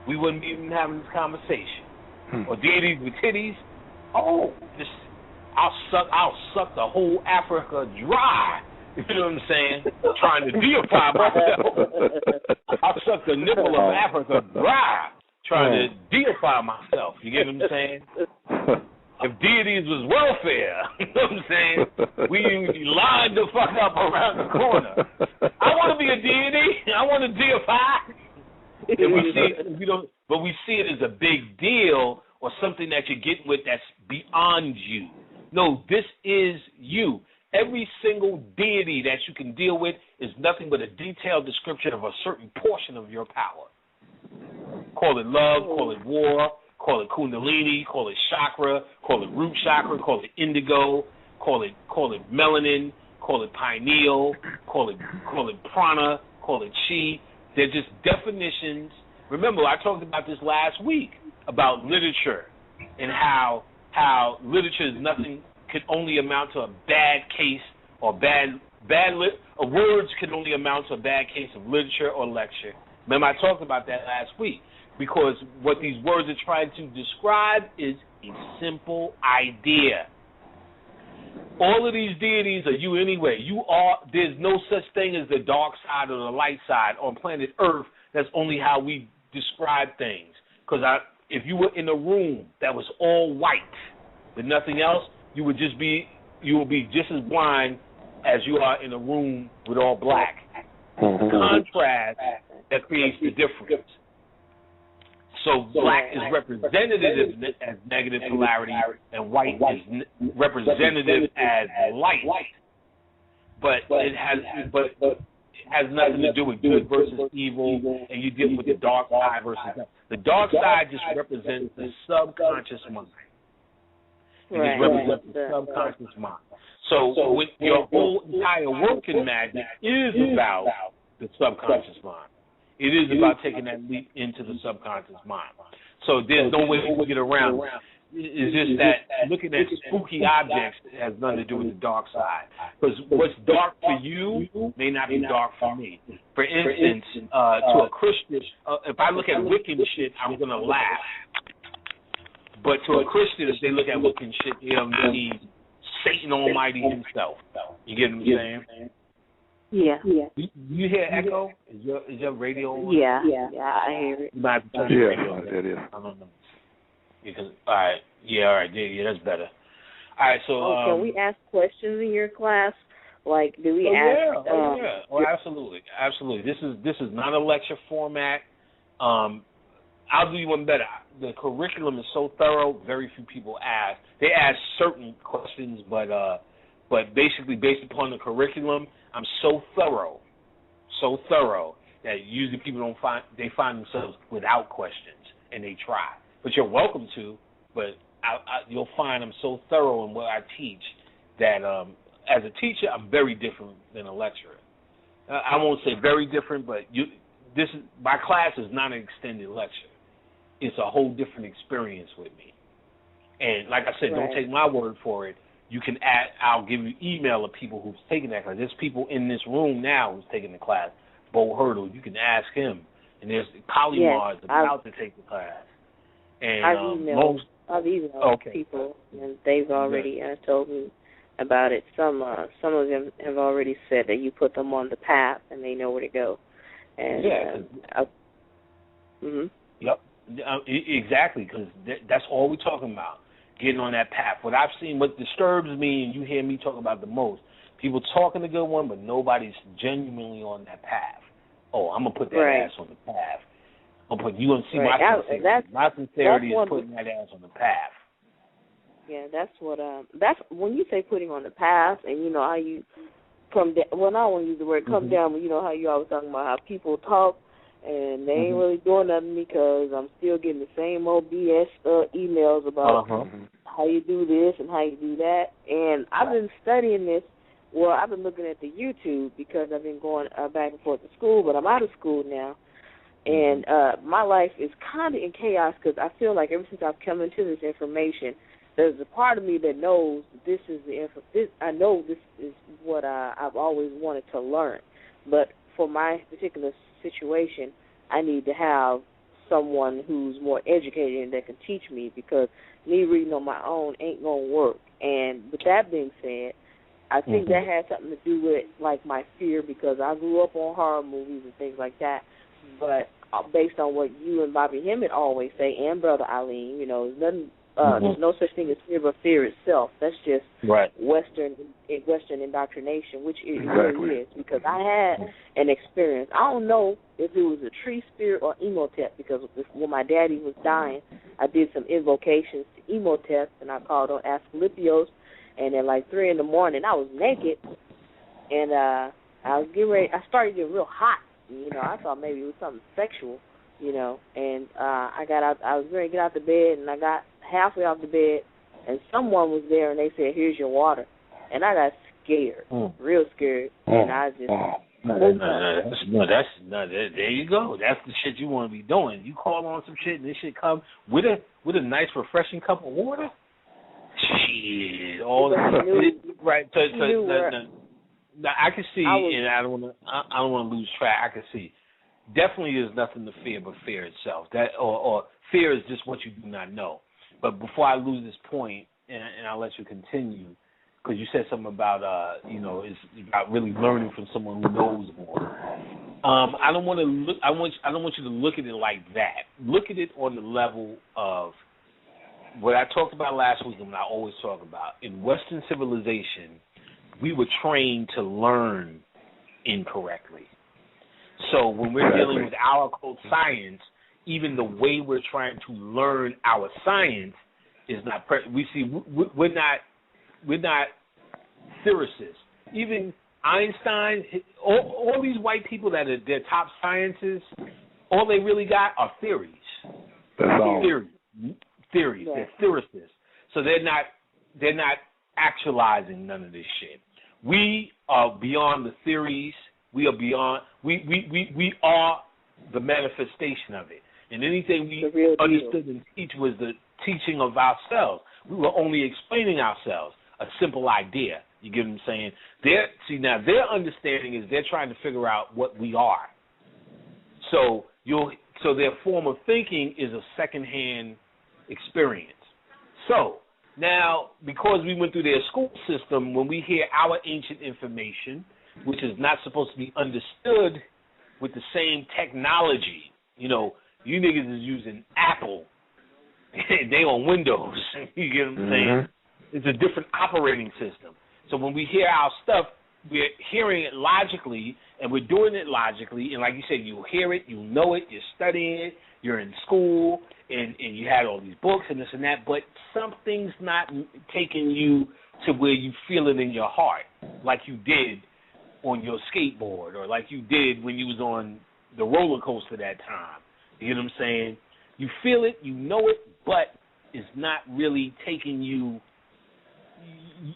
we wouldn't be even having this conversation. Or deities with titties, I'll suck the whole Africa dry. You know what I'm saying? Trying to deify myself. I'll suck the nipple of Africa dry, trying to deify myself. You get what I'm saying? If deities was welfare, you know what I'm saying? We lined the fuck up around the corner. I want to be a deity. I want to deify. And we see it as a big deal or something that you're getting with that's beyond you. No, this is you. Every single deity that you can deal with is nothing but a detailed description of a certain portion of your power. Call it love, call it war, call it kundalini, call it chakra, call it root chakra, call it indigo, call it melanin, call it pineal, call it prana, call it chi. They're just definitions. Remember, I talked about this last week about literature and how literature is nothing, could only amount to a bad case or words can only amount to a bad case of literature or lecture. Remember, I talked about that last week because what these words are trying to describe is a simple idea. All of these deities are you anyway. There's no such thing as the dark side or the light side on planet Earth. That's only how we describe things. Because if you were in a room that was all white with nothing else, you would be just as blind as you are in a room with all black. The contrast that creates the difference. So black is representative as negative polarity, and white is representative as light. But it has nothing to do with good versus evil, and you deal with the dark side versus that. The dark side just represents the subconscious mind. It just represents the subconscious mind. So with your whole entire work in magic is about the subconscious mind. It is about taking that leap into the subconscious mind. So there's no way we can get around it. It's just that looking at spooky objects has nothing to do with the dark side. Because what's dark for you may not be dark for me. For instance, to a Christian, if I look at Wiccan shit, I'm going to laugh. But to a Christian, if they look at Wiccan shit, they'll need Satan Almighty himself. You get what I'm saying? Yeah. You hear echo? Is your radio on? Yeah, I hear it. You might have to turn your radio on. It is. I don't know. Because, all right, that's better. All right, so... can we ask questions in your class? Like, do we ask... Oh, absolutely. This is not a lecture format. I'll do you one better. The curriculum is so thorough, very few people ask. They ask certain questions, but basically based upon the curriculum, I'm so thorough that usually people find themselves without questions, and they try. But you're welcome to, but you'll find I'm so thorough in what I teach that as a teacher, I'm very different than a lecturer. I won't say very different, but my class is not an extended lecture. It's a whole different experience with me. And like I said, don't take my word for it. You can I'll give you email of people who've taken that class. There's people in this room now who's taking the class. Bo Hurdle, you can ask him. And there's Kalimar is about to take the class. And I've emailed people, and they've already told me about it. Some of them have already said that you put them on the path, and they know where to go. And Yep, exactly, because that's all we're talking about. Getting on that path. What I've seen, what disturbs me, and you hear me talk about the most, people talking a good one, but nobody's genuinely on that path. Oh, I'm going to put that ass on the path. You going to see my sincerity. My sincerity is putting that ass on the path. Yeah, that's when you say putting on the path, and you know how you come down, well, I don't want to use the word come down, but you know how you always talking about how people talk, and they ain't really doing nothing because I'm still getting the same old BS emails about how you do this and how you do that. And I've been studying this. Well, I've been looking at the YouTube because I've been going back and forth to school, but I'm out of school now. And my life is kind of in chaos because I feel like ever since I've come into this information, there's a part of me that knows this is I know this is what I've always wanted to learn. But for my particular situation, I need to have someone who's more educated and that can teach me, because me reading on my own ain't going to work. And with that being said, I think that has something to do with, like, my fear, because I grew up on horror movies and things like that. But based on what you and Bobby Hemmett always say, and Brother Alim, you know, there's no such thing as fear but fear itself. That's just Western indoctrination, which it really is. Because I had an experience. I don't know if it was a tree spirit or Emotep, because when my daddy was dying, I did some invocations to Emotep, and I called on Asclepios, and at like 3 in the morning, I was naked, and I was getting ready. I started getting real hot. You know, I thought maybe it was something sexual, you know, and I was ready to get out the bed, and I got halfway off the bed, and someone was there, and they said, "Here's your water," and I got scared, real scared, and I just. There you go. That's the shit you want to be doing. You call on some shit, and this shit come with a nice, refreshing cup of water. Shit, right? So I can see, and I don't want to lose track. I can see. Definitely, there's nothing to fear but fear itself. That or fear is just what you do not know. But before I lose this point, and I'll let you continue, because you said something about it's about really learning from someone who knows more. I don't want you to look at it like that. Look at it on the level of what I talked about last week, and what I always talk about. In Western civilization, we were trained to learn incorrectly. So when we're dealing with our occult science, even the way we're trying to learn our science is not. We're not theorists. Even Einstein, all these white people that are their top scientists, all they really got are theories. Theories. Yeah. They're theorists. So they're not actualizing none of this shit. We are beyond the theories. We are beyond. We are the manifestation of it. And anything we understood and teach was the teaching of ourselves. We were only explaining ourselves, a simple idea. You get what I'm saying? Their understanding is they're trying to figure out what we are. So their form of thinking is a secondhand experience. So now, because we went through their school system, when we hear our ancient information, which is not supposed to be understood with the same technology, you niggas is using Apple, they on Windows. You get what I'm saying? It's a different operating system. So when we hear our stuff, we're hearing it logically, and we're doing it logically. And like you said, you hear it, you know it, you're studying it, you're in school, and you had all these books and this and that, but something's not taking you to where you feel it in your heart, like you did on your skateboard, or like you did when you was on the roller coaster that time. You know what I'm saying? You feel it, you know it, but it's not really taking you.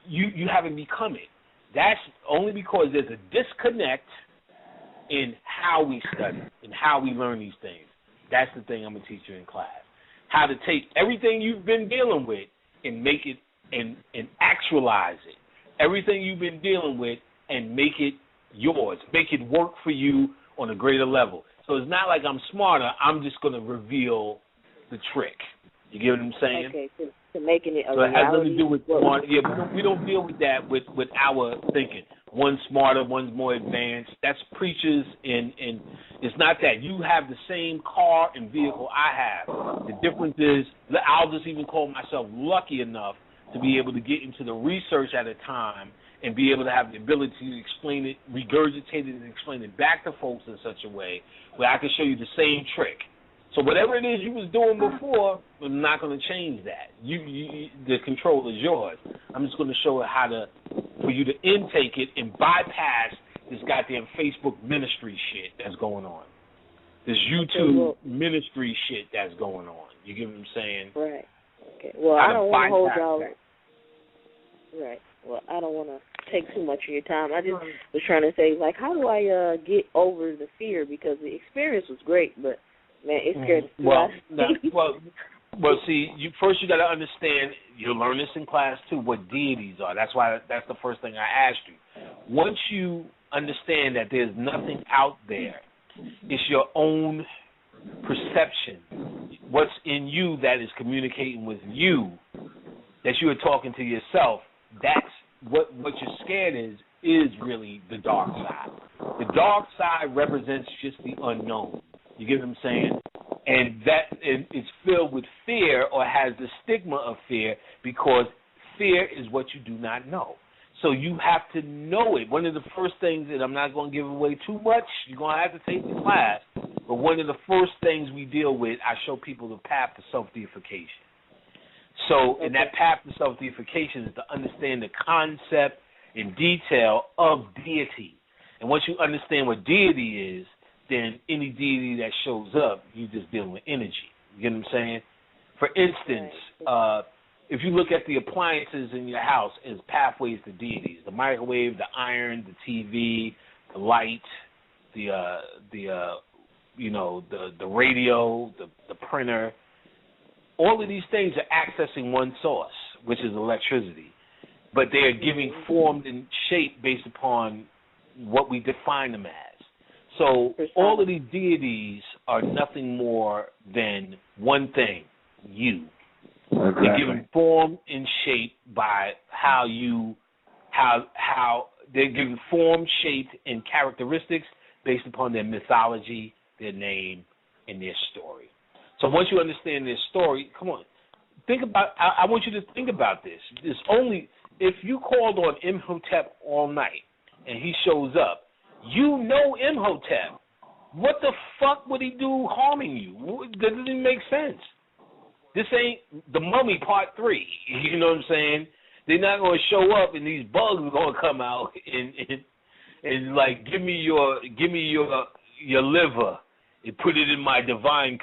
You haven't become it. That's only because there's a disconnect in how we study and how we learn these things. That's the thing I'm going to teach you in class. How to take everything you've been dealing with and make it and actualize it. Everything you've been dealing with and make it yours. Make it work for you on a greater level. So it's not like I'm smarter. I'm just going to reveal the trick. You get what I'm saying? Okay, to making it a so it has nothing to do with smart. Yeah, we don't deal with that with our thinking. One's smarter, one's more advanced. That's preachers, and it's not that. You have the same car and vehicle I have. The difference is I'll just even call myself lucky enough to be able to get into the research at a time and be able to have the ability to explain it, regurgitate it, and explain it back to folks in such a way where I can show you the same trick. So whatever it is you was doing before, I'm not going to change that. You the control is yours. I'm just going to show it for you to intake it and bypass this goddamn Facebook ministry shit that's going on. This YouTube ministry shit that's going on. You get what I'm saying? Right. Okay. Well, I don't want to hold y'all. Right. Well, I don't want to take too much of your time. I just was trying to say, like, how do I get over the fear? Because the experience was great, but man, it scared me. Well, see, first you got to understand. You'll learn this in class too. What deities are. That's the first thing I asked you. Once you understand that there's nothing out there, it's your own perception. What's in you that is communicating with you, that you are talking to yourself. That's what you're scared is really the dark side. The dark side represents just the unknown. You get what I'm saying? And that it's filled with fear, or has the stigma of fear, because fear is what you do not know. So you have to know it. One of the first things, and I'm not going to give away too much, you're going to have to take the class, but one of the first things we deal with, I show people the path to self-deification. So in that path to self-deification is to understand the concept in detail of deity. And once you understand what deity is, then any deity that shows up, you're just dealing with energy. You get what I'm saying? For instance, if you look at the appliances in your house as pathways to deities, the microwave, the iron, the TV, the light, the radio, the printer, all of these things are accessing one source, which is electricity. But they are giving form and shape based upon what we define them as. So all of these deities are nothing more than one thing, you. Exactly. They're given form and shape by how they're given form, shape, and characteristics based upon their mythology, their name, and their story. So once you understand their story, come on, think about. I want you to think about this. It's only if you called on Imhotep all night and he shows up, you know Imhotep. What the fuck would he do harming you? That doesn't even make sense. This ain't The Mummy Part 3. You know what I'm saying? They're not going to show up and these bugs are going to come out and like give me your liver and put it in my divine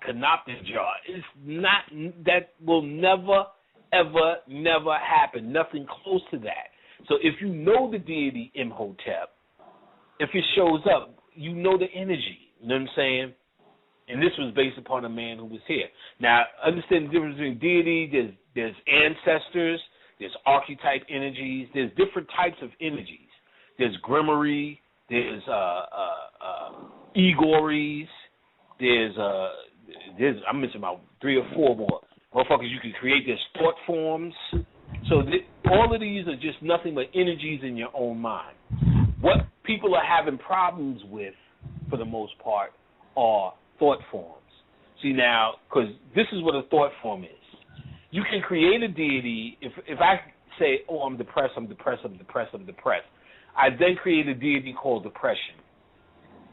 canoptic jar. It's not, that will never, ever, never happen. Nothing close to that. So if you know the deity Imhotep, if it shows up, you know the energy. You know what I'm saying? And this was based upon a man who was here. Now, understand the difference between deity. There's ancestors. There's archetype energies. There's different types of energies. There's grimory. There's egories. There's I'm missing about 3 or 4 more motherfuckers you can create. There's thought forms. So all of these are just nothing but energies in your own mind. What people are having problems with, for the most part, are thought forms. See now, because this is what a thought form is. You can create a deity. If I say, oh, I'm depressed, I then create a deity called depression.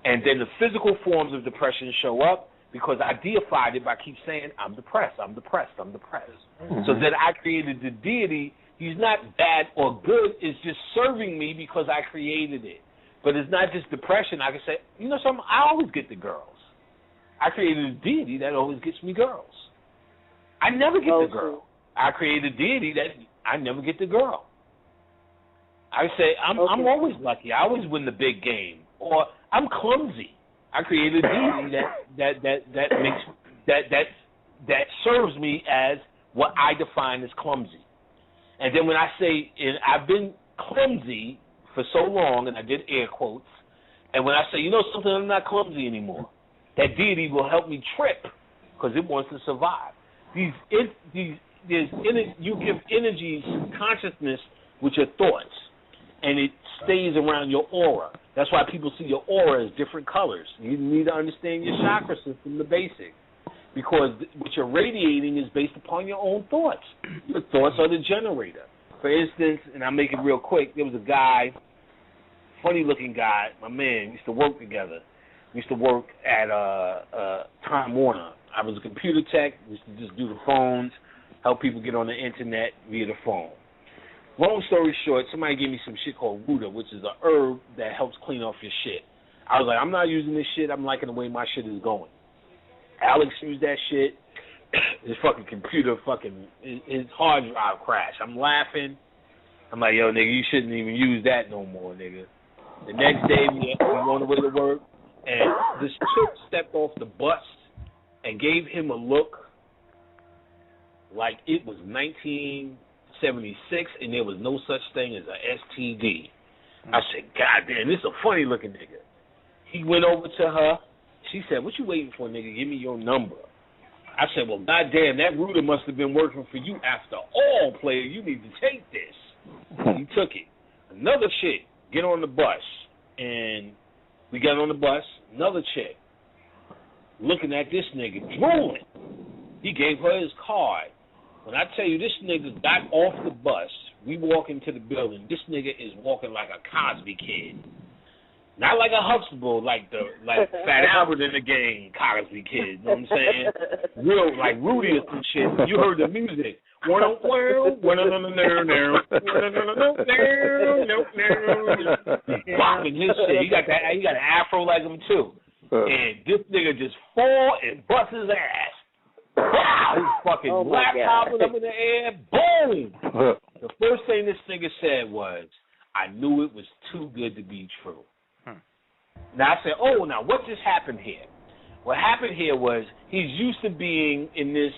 And then the physical forms of depression show up because I deified it by keep saying, I'm depressed. Mm-hmm. So then I created the deity. He's not bad or good. It's just serving me because I created it. But it's not just depression. I can say, you know something? I always get the girls. I created a deity that always gets me girls. I never get the girl. I created a deity that I never get the girl. I say, I'm always lucky. I always win the big game. Or I'm clumsy. I created a deity that serves me as what I define as clumsy. And then when I say, and I've been clumsy for so long, and I did air quotes, and when I say, you know something, I'm not clumsy anymore, that deity will help me trip because it wants to survive. You give energy, consciousness with your thoughts, and it stays around your aura. That's why people see your aura as different colors. You need to understand your chakra system, the basic, because what you're radiating is based upon your own thoughts. Your thoughts are the generator. For instance, and I'll make it real quick, there was a guy, funny-looking guy, my man, used to work together. We used to work at Time Warner. I was a computer tech, used to just do the phones, help people get on the internet via the phone. Long story short, somebody gave me some shit called Ruta, which is a herb that helps clean off your shit. I was like, I'm not using this shit. I'm liking the way my shit is going. Alex used that shit. His fucking computer his hard drive crashed. I'm laughing. I'm like, yo, nigga, you shouldn't even use that no more, nigga. The next day, we on the way to work, and this chick stepped off the bus and gave him a look like it was 1976 and there was no such thing as a STD. I said, God damn, this is a funny looking nigga. He went over to her. She said, what you waiting for, nigga? Give me your number. I said, well, goddamn, that router must have been working for you after all, player. You need to take this. He took it. Another chick, get on the bus. And we got on the bus. Another chick, looking at this nigga, drooling. He gave her his card. When I tell you this nigga got off the bus, we walk into the building, this nigga is walking like a Cosby kid. Not like a Huxtable, like Fat Albert in the game, Cosby kid, you know what I'm saying? Real, like Rudy or some shit. You heard the music. Bopping his shit. He got an afro like him too. And this nigga just fall and bust his ass. Wow, his fucking laptop went up in the air. Boom. The first thing this nigga said was, I knew it was too good to be true. Now I said, oh, now what just happened here? What happened here was he's used to being in this,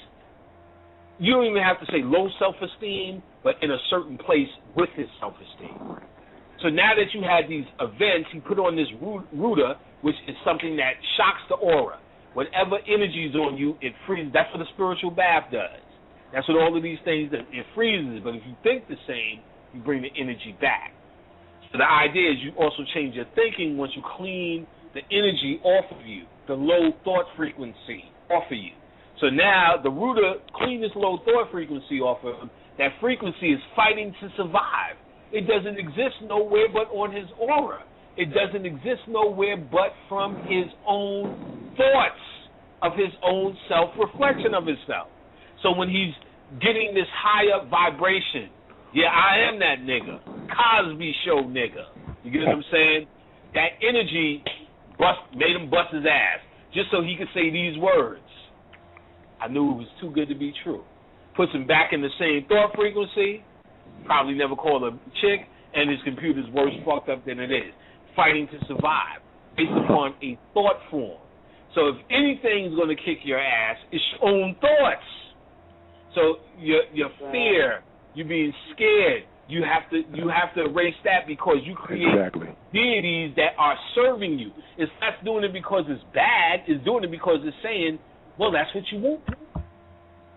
you don't even have to say low self-esteem, but in a certain place with his self-esteem. So now that you had these events, he put on this ruder, which is something that shocks the aura. Whatever energy is on you, it freezes. That's what a spiritual bath does. That's what all of these things do. It freezes. But if you think the same, you bring the energy back. So the idea is you also change your thinking once you clean the energy off of you, the low thought frequency off of you. So now the ruder clean this low thought frequency off of him. That frequency is fighting to survive. It doesn't exist nowhere but on his aura. It doesn't exist nowhere but from his own thoughts of his own self-reflection of himself. So when he's getting this high up vibration, yeah, I am that nigga, Cosby Show nigga. You get what I'm saying? That energy made him bust his ass just so he could say these words. I knew it was too good to be true. Puts him back in the same thought frequency, probably never called a chick, and his computer's worse fucked up than it is. Fighting to survive based upon a thought form. So if anything's going to kick your ass, it's your own thoughts. So your fear, you being scared, you have to erase that because you create deities that are serving you. It's not doing it because it's bad. It's doing it because it's saying, well, that's what you want.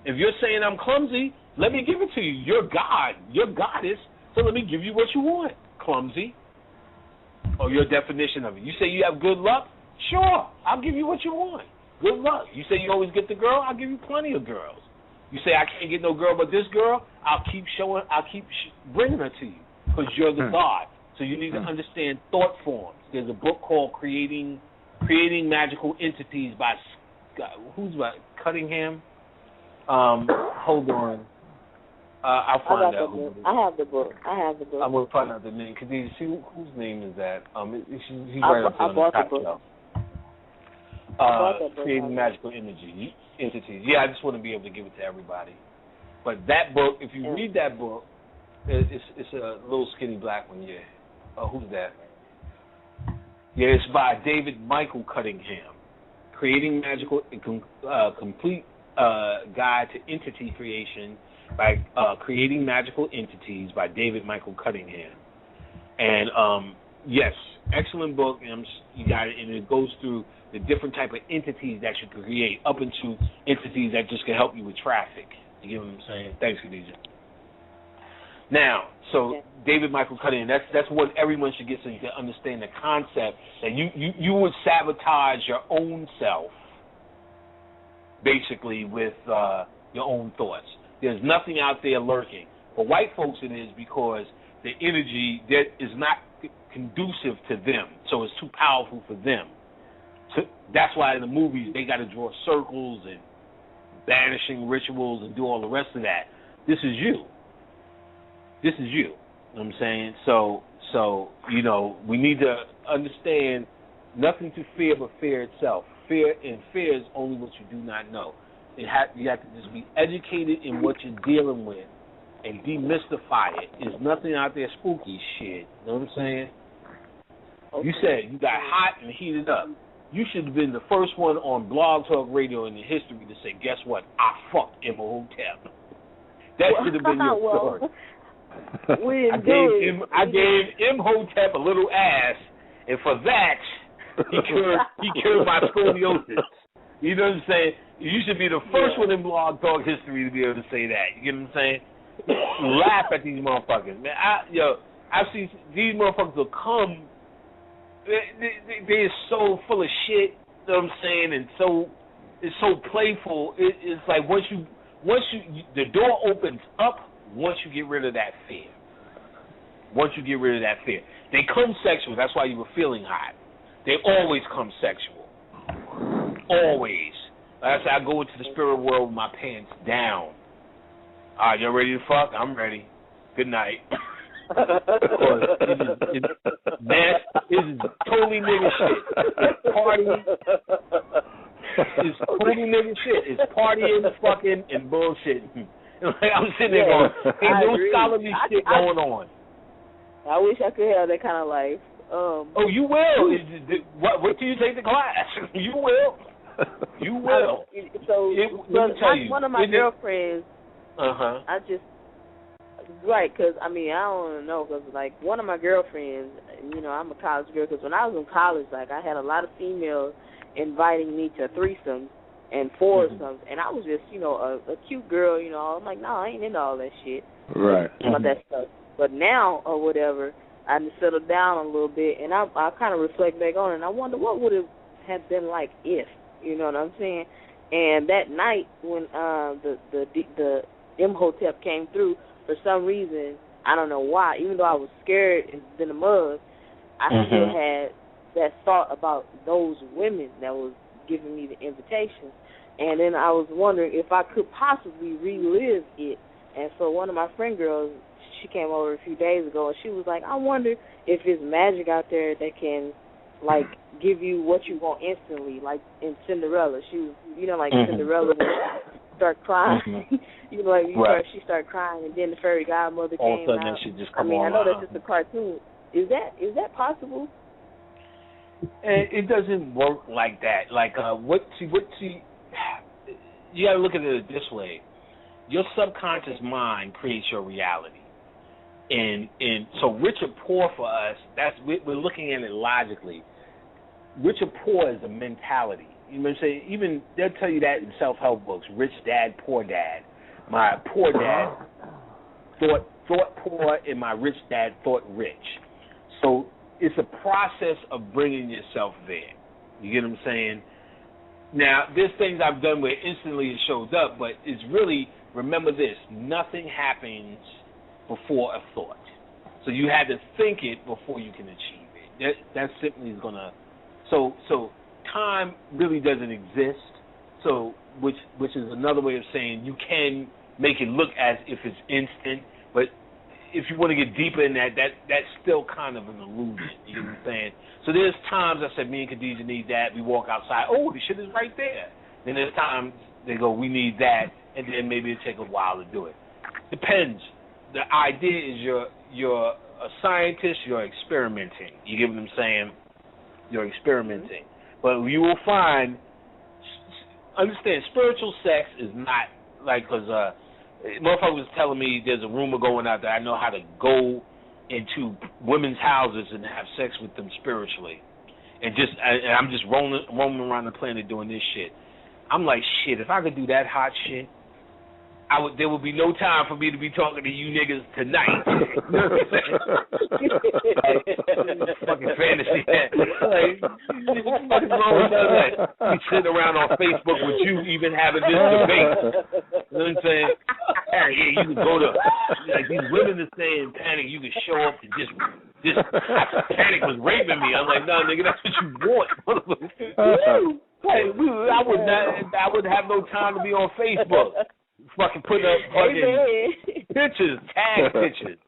If you're saying I'm clumsy, let me give it to you. You're God. You're goddess. So let me give you what you want. Clumsy. Or your definition of it. You say you have good luck? Sure. I'll give you what you want. Good luck. You say you always get the girl? I'll give you plenty of girls. You say I can't get no girl but this girl? I'll keep bringing her to you because you're the God. So you need to understand thought forms. There's a book called Creating Magical Entities by Cunningham. Hold on. I'll find out. I have the book. I'm going to find out the name. Cause whose name is that? He's right up there on the top shelf. Creating Magical Entities. Yeah, I just want to be able to give it to everybody. But that book, if you read that book, it's a little skinny black one, yeah. Who's that? Yeah, it's by David Michael Cunningham. Creating Magical, Complete Guide to Entity Creation by Creating Magical Entities by David Michael Cunningham. And yes, excellent book. And you got it, and it goes through the different type of entities that you can create, up into entities that just can help you with traffic. You get what I'm saying? Thanks, Khadijah. Now, so David Michael Cunningham, that's what everyone should get so you can understand the concept that you would sabotage your own self, basically, with your own thoughts. There's nothing out there lurking. For white folks it is because the energy that is not conducive to them, so it's too powerful for them. So that's why in the movies they got to draw circles and banishing rituals and do all the rest of that. This is you. This is you. You know what I'm saying? So we need to understand nothing to fear but fear itself. Fear is only what you do not know. You have to just be educated in what you're dealing with and demystify it. There's nothing out there spooky shit. You know what I'm saying? Okay. You said you got hot and heated up. You should have been the first one on Blog Talk Radio in the history to say, guess what? I fucked Imhotep. That should have been your story. I gave Imhotep a little ass, and for that, he cured my scoliosis. You know what I'm saying? You should be the first one in Blog Talk history to be able to say that. You get what I'm saying? Laugh at these motherfuckers, man. I've seen these motherfuckers will come. They're so full of shit. You know what I'm saying? And it's so playful. It's like once you the door opens up. Once you get rid of that fear. Once you get rid of that fear. They come sexual. That's why you were feeling hot. They always come sexual. Always. Like I said, I go into the spirit world with my pants down. All right, y'all ready to fuck? I'm ready. Good night. It is totally nigga shit. It's party. It's totally nigga shit. It's partying, fucking, and bullshit. Like, I'm sitting there going, ain't no scholarly shit going on. I wish I could have that kind of life. Oh, you will. What do you take the class? You will. You will. One of my girlfriends. I just. Right, because, I mean, I don't want to know, because, like, one of my girlfriends, you know, I'm a college girl, because when I was in college, like, I had a lot of females inviting me to threesomes and foursomes, and I was just, you know, a cute girl, you know. I'm like, no, I ain't into all that shit. Right. About that stuff. But now, or whatever, I just settled down a little bit, and I kind of reflect back on it, and I wonder what would it have been like if, you know what I'm saying? And that night when the Imhotep came through, for some reason, I don't know why, even though I was scared and in the mud, I still had that thought about those women that was giving me the invitation. And then I was wondering if I could possibly relive it. And so one of my friend girls, she came over a few days ago, and she was like, I wonder if there's magic out there that can, like, give you what you want instantly, like in Cinderella. She was, you know, like Cinderella when she start crying. You know, like she started crying, and then the fairy godmother came out. All of a sudden, that should just come on. I know that's just a cartoon. Is that possible? It doesn't work like that. Like, you got to look at it this way. Your subconscious mind creates your reality. And so rich or poor for us, we're looking at it logically. Rich or poor is a mentality. You know what I'm saying? Even they'll tell you that in self-help books. Rich dad, poor dad. My poor dad thought poor, and my rich dad thought rich. So it's a process of bringing yourself there. You get what I'm saying? Now, there's things I've done where instantly it shows up, but it's really, remember this, nothing happens before a thought. So you had to think it before you can achieve it. That simply is going to... So time really doesn't exist, so which is another way of saying you can make it look as if it's instant, but if you want to get deeper in that's still kind of an illusion. You know what I'm saying? So there's times I said, me and Khadijah need that. We walk outside, oh, the shit is right there. Then there's times they go, we need that, and then maybe it take a while to do it. Depends. The idea is you're a scientist, you're experimenting. You get what I'm saying? You're experimenting. But you will find, understand, spiritual sex is not like, because motherfucker was telling me there's a rumor going out there, I know how to go into women's houses and have sex with them spiritually. And I'm just roaming around the planet doing this shit. I'm like, shit, if I could do that hot shit, there would be no time for me to be talking to you niggas tonight. You know what I'm saying? Like, fucking fantasy. Like, what's fucking wrong with that? We sitting around on Facebook with you even having this debate. You know what I'm saying? Yeah, you can go to, like, these women are saying, Panic, you can show up and just Panic was raping me. I'm like, no, nigga, that's what you want. I would have no time to be on Facebook. Fucking putting up fucking pictures, tag pictures.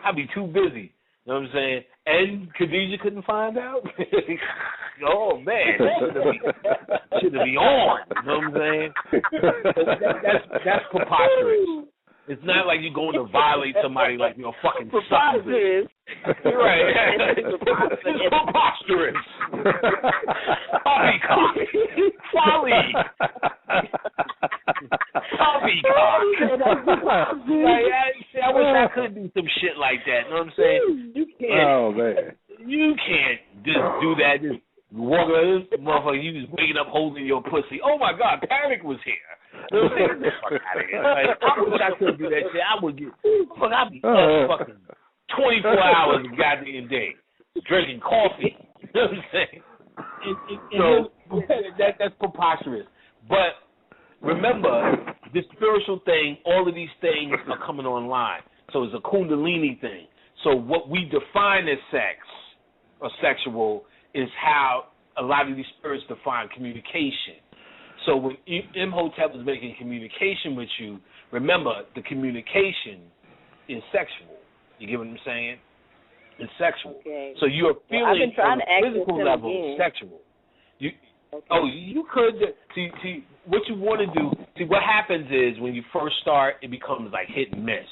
I'd be too busy. You know what I'm saying? And Khadijah couldn't find out? Oh, man. Should be on. You know what I'm saying? That's preposterous. It's not like you're going to violate somebody like you're a fucking succubus. You're right. It's preposterous. Poppycock. Folly. Poppycock. I wish I could do some shit like that. You know what I'm saying? You can't. Oh, man. You can't just do that. Just walk around this motherfucker. You just waking up holding your pussy. Oh, my God. Panic was here. You know what I'm saying? Fuck out of here. Like, I wish I could do that shit. I'd be up fucking 24 hours a goddamn day drinking coffee. You know what I'm saying? So that's preposterous. But remember, this spiritual thing, all of these things are coming online. So it's a kundalini thing. So what we define as sex or sexual is how a lot of these spirits define communication. So when Imhotep was making communication with you, remember, the communication is sexual. You get what I'm saying? It's sexual. Okay. So you're feeling I've been trying on to a physical level again. sexual. Okay. Oh, you could. See, what you want to do, what happens is when you first start, it becomes like hit and miss.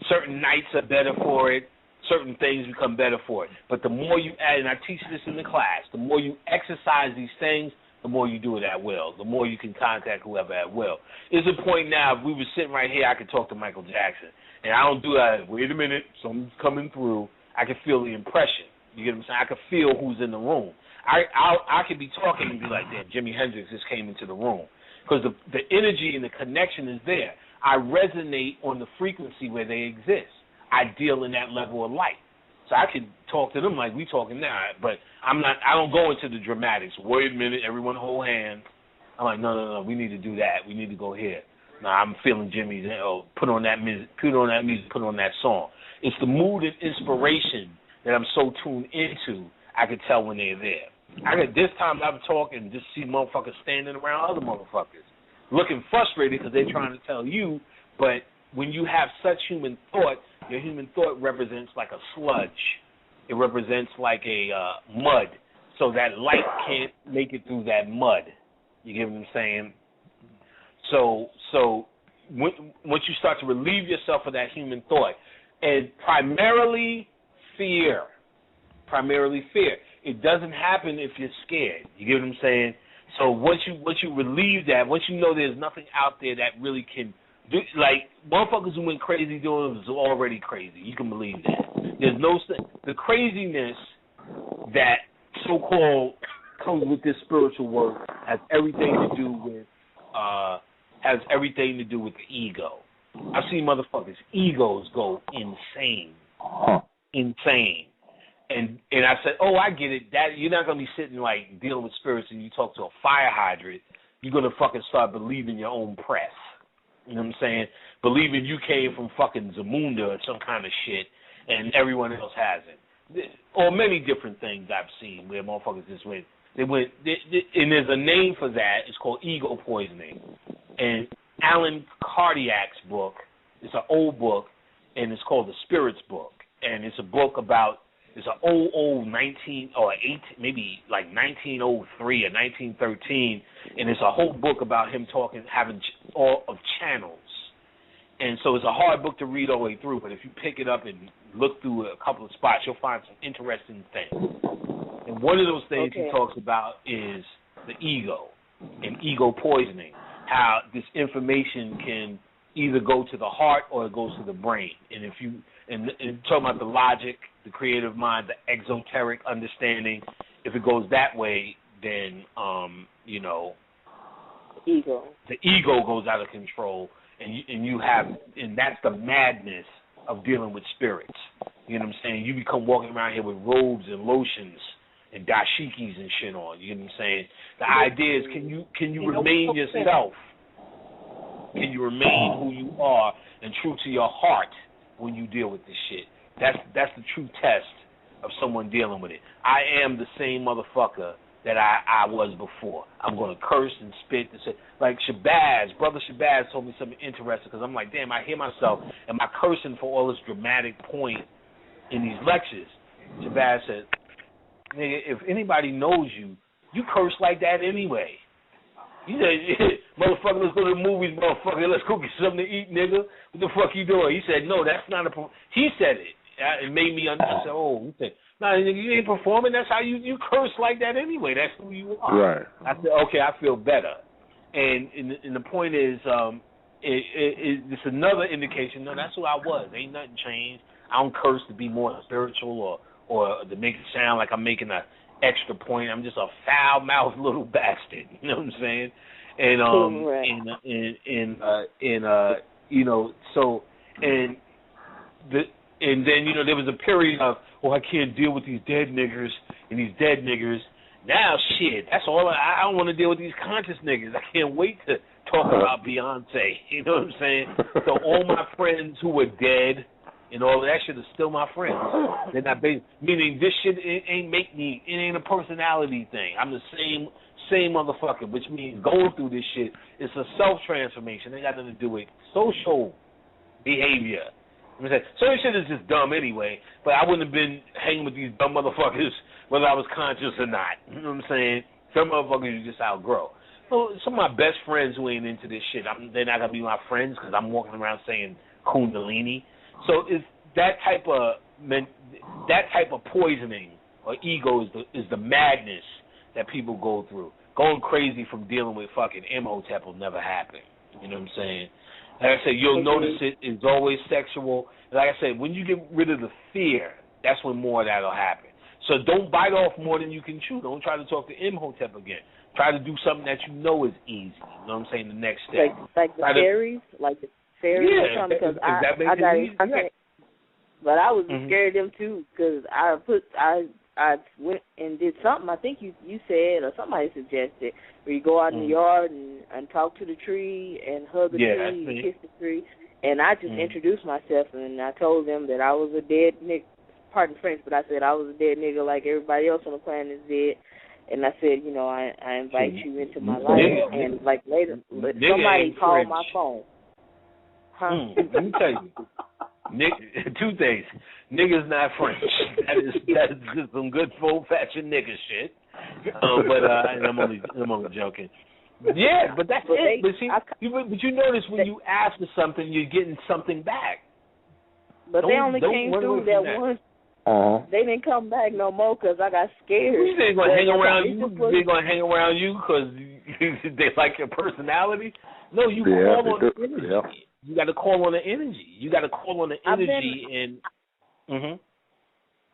Certain nights are better for it. Certain things become better for it. But the more you add, and I teach this in the class, the more you exercise these things, the more you do it at will, the more you can contact whoever at will. It's a point now, if we were sitting right here, I could talk to Michael Jackson. And I don't do that. Wait a minute, something's coming through. I can feel the impression. You get what I'm saying? I can feel who's in the room. I could be talking and be like, damn, Jimi Hendrix just came into the room. Because the energy and the connection is there. I resonate on the frequency where they exist. I deal in that level of light. So I can talk to them like we talking now, but I don't go into the dramatics. Wait a minute, everyone hold hands. I'm like, no, we need to do that. We need to go here. No, I'm feeling Jimmy's, put on that music, put on that song. It's the mood and inspiration that I'm so tuned into, I can tell when they're there. This time I'm talking, just see motherfuckers standing around other motherfuckers, looking frustrated because they're trying to tell you, but when you have such human thought, your human thought represents like a sludge. It represents like a mud, so that light can't make it through that mud. You get what I'm saying? So once you start to relieve yourself of that human thought, and primarily fear. It doesn't happen if you're scared. You get what I'm saying? So once you relieve that, once you know there's nothing out there that really can do, like motherfuckers who went crazy doing it was already crazy. You can believe that. There's the craziness that so-called comes with this spiritual work has everything to do with the ego. I've seen motherfuckers' egos go insane. Insane. And I said, oh, I get it. That you're not gonna be sitting like dealing with spirits and you talk to a fire hydrant. You're gonna fucking start believing your own press. You know what I'm saying? Believing you came from fucking Zamunda or some kind of shit, and everyone else hasn't. Or many different things I've seen where motherfuckers just went. And there's a name for that. It's called ego poisoning. And Alan Cardiac's book, it's an old book, and it's called The Spirits Book. And it's a book about, it's an old 1903 or 1913, and it's a whole book about him having all of channels. And so it's a hard book to read all the way through, but if you pick it up and look through a couple of spots, you'll find some interesting things. And one of those things he talks about is the ego and ego poisoning, how this information can either go to the heart or it goes to the brain. And if you and talking about the logic, the creative mind, the exoteric understanding, if it goes that way, then the ego goes out of control, and that's the madness of dealing with spirits. You know what I'm saying? You become walking around here with robes and lotions and dashikis and shit on. You know what I'm saying? The idea is, can you remain yourself? Can you remain who you are and true to your heart when you deal with this shit? That's the true test of someone dealing with it. I am the same motherfucker that I was before. I'm going to curse and spit and say, like Brother Shabazz told me something interesting, because I'm like, damn, I hear myself. Am I cursing for all this dramatic point in these lectures? Shabazz said, nigga, if anybody knows you, you curse like that anyway. You said, motherfucker, let's go to the movies, motherfucker. Let's go get something to eat, nigga. What the fuck you doing? He said, no, that's not a problem. He said it. It made me understand. I said, oh, he said, no, you ain't performing. That's how you curse like that anyway. That's who you are. Right. I said, okay, I feel better. And the point is, it's another indication. No, that's who I was. Ain't nothing changed. I don't curse to be more spiritual or to make it sound like I'm making a extra point. I'm just a foul-mouthed little bastard. You know what I'm saying? And and then there was a period of, I can't deal with these dead niggers and these dead niggers. Now, shit, that's all. I don't want to deal with these conscious niggas. I can't wait to talk about Beyonce. You know what I'm saying? So all my friends who were dead and all that shit is still my friends. They're not based, meaning this shit ain't make me. It ain't a personality thing. I'm the same motherfucker, which means going through this shit. It's a self transformation. It got nothing to do with social behavior. I'm saying, certain shit is just dumb anyway, but I wouldn't have been hanging with these dumb motherfuckers whether I was conscious or not. You know what I'm saying? Some motherfuckers you just outgrow. So some of my best friends who ain't into this shit, they're not gonna be my friends because I'm walking around saying Kundalini. So it's that type of poisoning or ego is the madness that people go through. Going crazy from dealing with fucking Imhotep will never happen. You know what I'm saying? Like I said, you'll notice it's always sexual. Like I said, when you get rid of the fear, that's when more of that will happen. So don't bite off more than you can chew. Don't try to talk to Imhotep again. Try to do something that you know is easy. You know what I'm saying? The next step. Like the fairies? Like the fairies or something? Because I got it. But I was scared of them too because I went and did something. I think you said or somebody suggested where you go out in the yard and talk to the tree and hug the tree and kiss the tree. And I just introduced myself and I told them that I was a dead nigga. Pardon French, but I said I was a dead nigga like everybody else on the planet is dead. And I said, you know, I invite you into my life. And like later, somebody called my phone. Let me tell you. Two things. Nigga's not French. That is just some good old-fashioned nigga shit. And I'm only joking. Yeah, but that's it. But see, but you notice when you ask for something, you're getting something back. But they only came through that once. They didn't come back no more because I got scared. You think they're gonna hang around you? They're gonna hang around you because they like your personality? No, you call on the energy. Yeah. You got to call on the energy. You got to call on the energy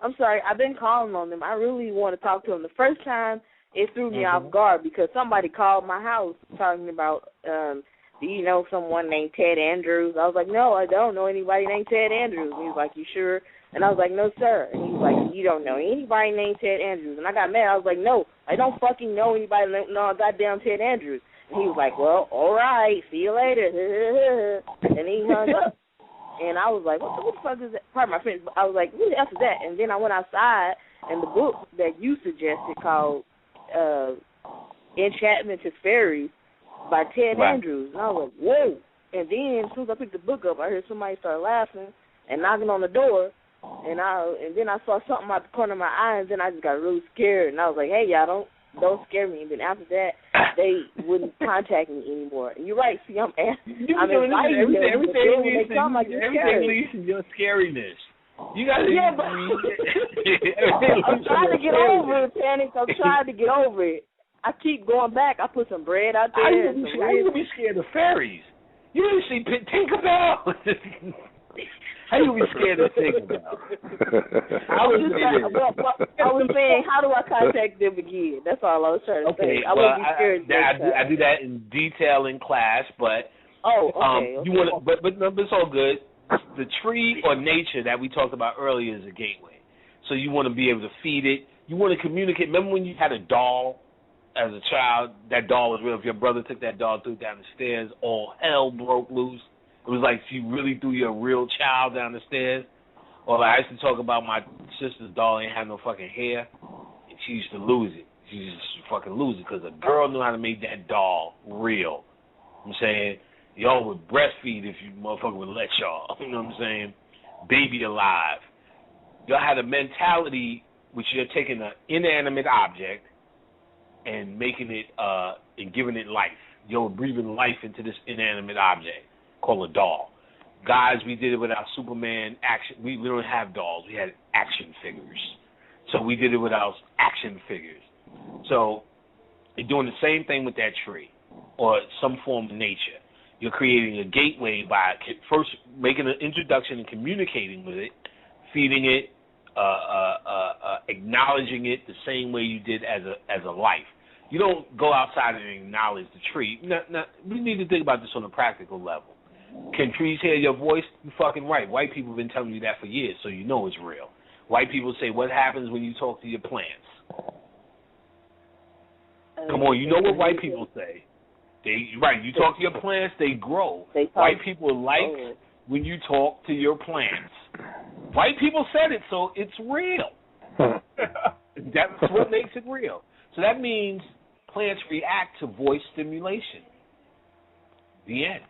I'm sorry, I've been calling on them. I really want to talk to them. The first time it threw me off guard because somebody called my house talking about, do you know someone named Ted Andrews? I was like, no, I don't know anybody named Ted Andrews. And he was like, you sure? And I was like, no, sir. And he was like, you don't know anybody named Ted Andrews. And I got mad. I was like, no, I don't fucking know anybody named goddamn Ted Andrews. And he was like, well, all right, see you later. And he hung up. And I was like, what the fuck is that? Pardon my French. I was like, what the F is that? And then I went outside, and the book that you suggested called Enchantment to Fairies by Ted Andrews. And I was like, whoa. And then as soon as I picked the book up, I heard somebody start laughing and knocking on the door. And then I saw something out the corner of my eye, and then I just got really scared. And I was like, hey, y'all, don't scare me. And then after that, they wouldn't contact me anymore. And you're right. See, I'm inviting them. Everything leads to your scariness. You got to. Yeah, but I'm trying to get over it, Panic. I'm trying to get over it. I keep going back. I put some bread out there. How you be scared of fairies? You didn't see Tinkerbell. How you be scared of Tinkerbell? I was saying, how do I contact them again? That's all I was trying to say. I wouldn't be scared. I do that in detail in class, but you want to, but it's all good. The tree or nature that we talked about earlier is a gateway. So you want to be able to feed it. You want to communicate. Remember when you had a doll as a child? That doll was real. If your brother took that doll, threw it down the stairs, all hell broke loose. It was like she really threw your real child down the stairs. Or like I used to talk about my sister's doll ain't had no fucking hair. And she used to lose it. She used to fucking lose it because a girl knew how to make that doll real. I'm saying, y'all would breastfeed if you motherfucker would let y'all. You know what I'm saying? Baby alive. Y'all had a mentality which you're taking an inanimate object and making it, and giving it life. You're breathing life into this inanimate object called a doll. Guys, we did it with our Superman action. We don't have dolls. We had action figures. So we did it with our action figures. So you're doing the same thing with that tree or some form of nature. You're creating a gateway by first making an introduction and communicating with it, feeding it, acknowledging it the same way you did as a life. You don't go outside and acknowledge the tree. Now, we need to think about this on a practical level. Can trees hear your voice? You're fucking right. White people have been telling you that for years, so you know it's real. White people say, what happens when you talk to your plants? Come on, you know what white people say. You talk to your plants, they grow. White people like when you talk to your plants. White people said it, so it's real. That's what makes it real. So that means plants react to voice stimulation. The end.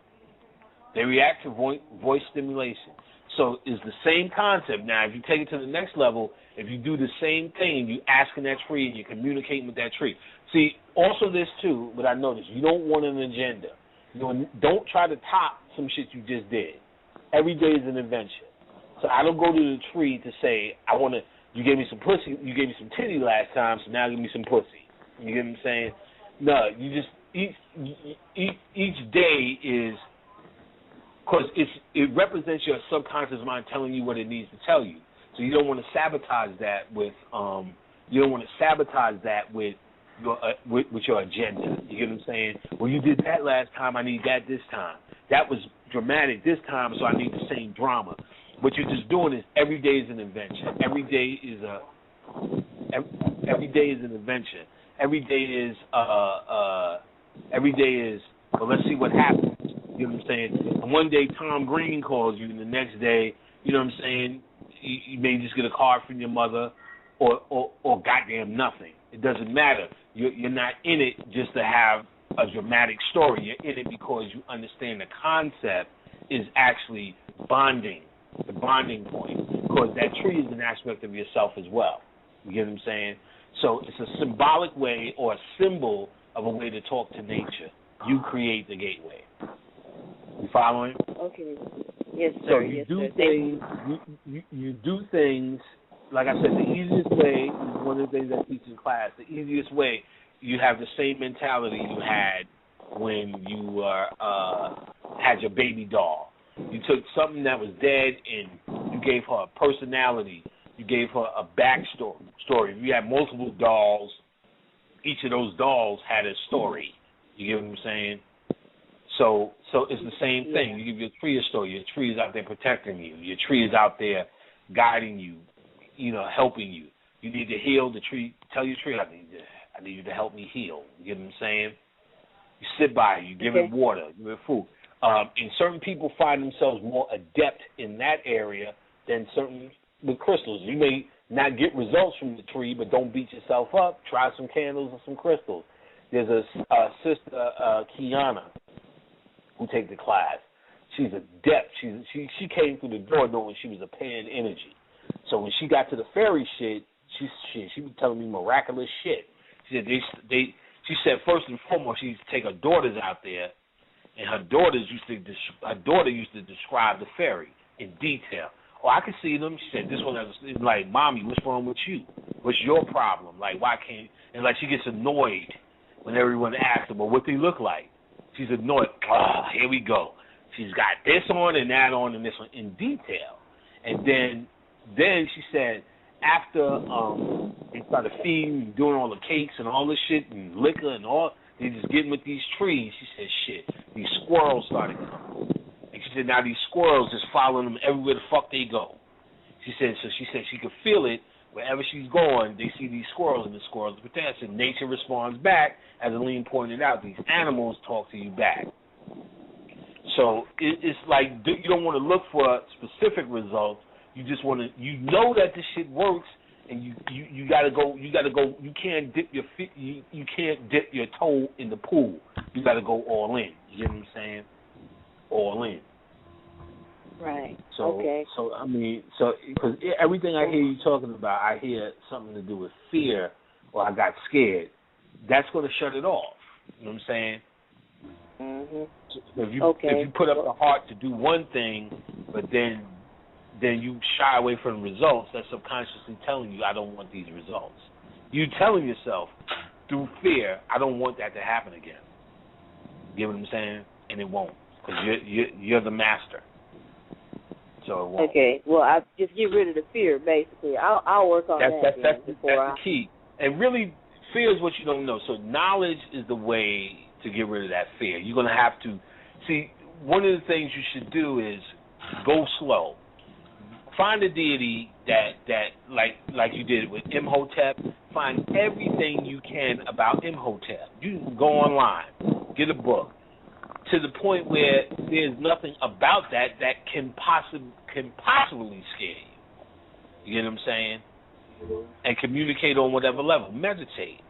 They react to voice stimulation. So it's the same concept. Now, if you take it to the next level, if you do the same thing, you asking that tree and you're communicating with that tree. See, also this too, but I noticed, you don't want an agenda. You know, don't try to top some shit you just did. Every day is an adventure. So I don't go to the tree to say, you gave me some pussy, you gave me some titty last time, so now give me some pussy. You get what I'm saying? No, you just, each day is, because it represents your subconscious mind telling you what it needs to tell you. So you don't want to sabotage that with your agenda. You get what I'm saying? Well, you did that last time, I need that this time. That was dramatic this time, so I need the same drama. What you're just doing is every day is an adventure. Every day is an adventure. Every day is well, let's see what happens. You know what I'm saying? And one day Tom Green calls you, and the next day, you know what I'm saying, you may just get a card from your mother or goddamn nothing. It doesn't matter. You're not in it just to have a dramatic story. You're in it because you understand the concept is actually bonding, the bonding point, because that tree is an aspect of yourself as well. You get what I'm saying? So it's a symbolic way or a symbol of a way to talk to nature. You create the gateway. You following? Okay. Yes, sir. So you do things. You do things. Like I said, the easiest way is one of the things I teach in class. The easiest way, you have the same mentality you had when you had your baby doll. You took something that was dead and you gave her a personality. You gave her a backstory. If you had multiple dolls, each of those dolls had a story. You get what I'm saying? So it's the same thing. You give your tree a story. Your tree is out there protecting you. Your tree is out there guiding you, helping you. You need to heal the tree. Tell your tree, I need you to help me heal. You get what I'm saying? You sit by it. You give it water. You give it food. And certain people find themselves more adept in that area than certain with crystals. You may not get results from the tree, but don't beat yourself up. Try some candles and some crystals. There's a sister, Kiana, who takes the class. She's adept. She came through the door knowing she was a pan energy. So when she got to the fairy shit, she was telling me miraculous shit. She said she said first and foremost she used to take her daughters out there, and her daughter used to describe the fairy in detail. Oh, I could see them. She said this one was like, Mommy, what's wrong with you? What's your problem? Like, why can't? And like she gets annoyed when everyone asks her, well, what do they look like? She's annoyed. Here we go. She's got this on and that on and this one in detail. And then she said after they started feeding, doing all the cakes and all this shit and liquor and all, they just getting with these trees. She said, shit, these squirrels started coming. And she said now these squirrels just following them everywhere the fuck they go. She said she could feel it. Wherever she's going, they see these squirrels, and the squirrels protect. And nature responds back. As Alim pointed out, these animals talk to you back. So it's like you don't want to look for specific results. You just want to, know that this shit works, and you gotta go. You can't dip your feet. You can't dip your toe in the pool. You gotta go all in. You get what I'm saying? All in. Right. So I mean, because everything I hear you talking about, I hear something to do with fear, or I got scared. That's going to shut it off. You know what I'm saying? Mm-hmm. So if you put up the heart to do one thing, but then you shy away from the results, that's subconsciously telling you, I don't want these results. You telling yourself through fear, I don't want that to happen again. You get what I'm saying? And it won't, because you're the master. So it won't. Okay, well, I just get rid of the fear, basically. I'll work on that. That's the key. And really, fear is what you don't know. So knowledge is the way to get rid of that fear. You're going to have to, see, one of the things you should do is go slow. Find a deity that like you did with Imhotep. Find everything you can about Imhotep. You can go online, get a book, to the point where there's nothing about that can possibly scare you. You get what I'm saying? And communicate on whatever level. Meditate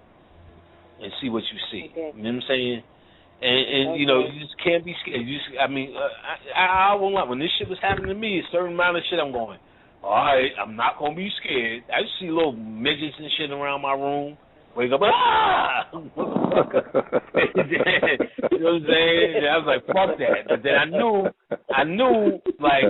and see what you see. Okay. You know what I'm saying? And you know, you just can't be scared. I won't lie. When this shit was happening to me, a certain amount of shit, I'm going, all right, I'm not going to be scared. I just see little midgets and shit around my room. Wake up, ah! You know what I'm saying? And I was like, fuck that. But then I knew, like,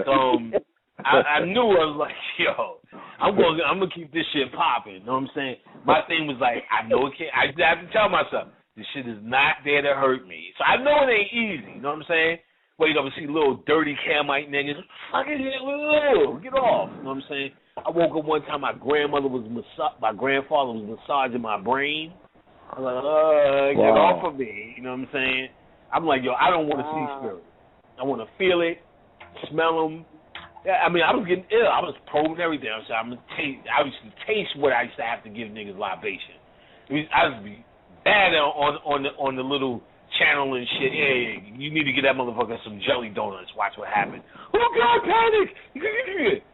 I knew I was like, yo, I'm gonna keep this shit popping. You know what I'm saying? My thing was like, I know it can't. I just have to tell myself, this shit is not there to hurt me. So I know it ain't easy. You know what I'm saying? Wake up and see little dirty Camite niggas. Fucking get off. You know what I'm saying? I woke up one time, my grandfather was massaging my brain. I was like, get off of me. You know what I'm saying? I'm like, yo, I don't want to see spirits. I want to feel it, smell them. Yeah, I mean, I was getting ill. I was probing everything. I used to taste what I used to have to give niggas libation. I used to be bad on the little channel and shit. Yeah, you need to get that motherfucker some jelly donuts. Watch what happens. Oh God, panic!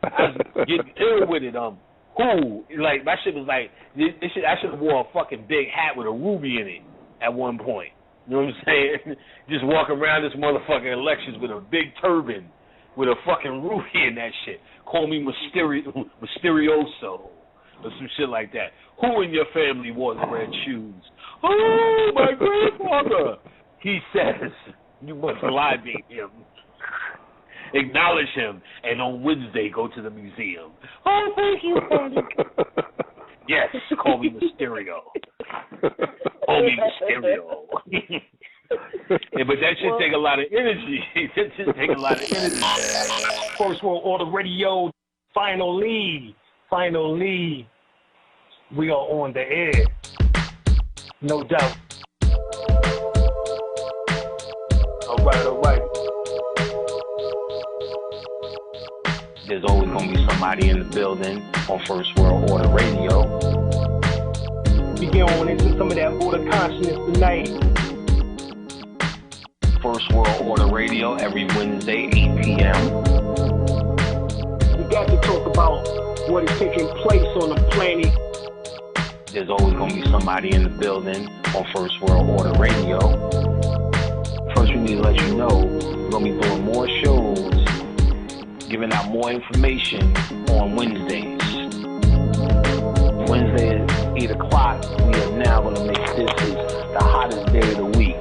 I was getting ill with it. Like my shit was like this shit. I should have wore a fucking big hat with a ruby in it at one point. You know what I'm saying? Just walk around this motherfucking elections with a big turban with a fucking ruby in that shit. Call me Mysterioso or some shit like that. Who in your family wore the red shoes? Oh, my grandfather. He says you must libate him, acknowledge him, and on Wednesday go to the museum. Oh, thank you, Panic. Yes, call me Mysterio. Call me Mysterio. Yeah, but that should take a lot of energy. That should take a lot of energy. First World Order Radio, finally, we are on the air. No doubt. All right. There's always going to be somebody in the building on First World Order Radio. We get on into some of that order consciousness tonight. First World Order Radio every Wednesday, 8 p.m. We got to talk about what is taking place on the planet. There's always going to be somebody in the building on First World Order Radio. First, we need to let you know we're going to be doing more shows, giving out more information on Wednesdays. Wednesday at 8 o'clock, we are now going to make this the hottest day of the week.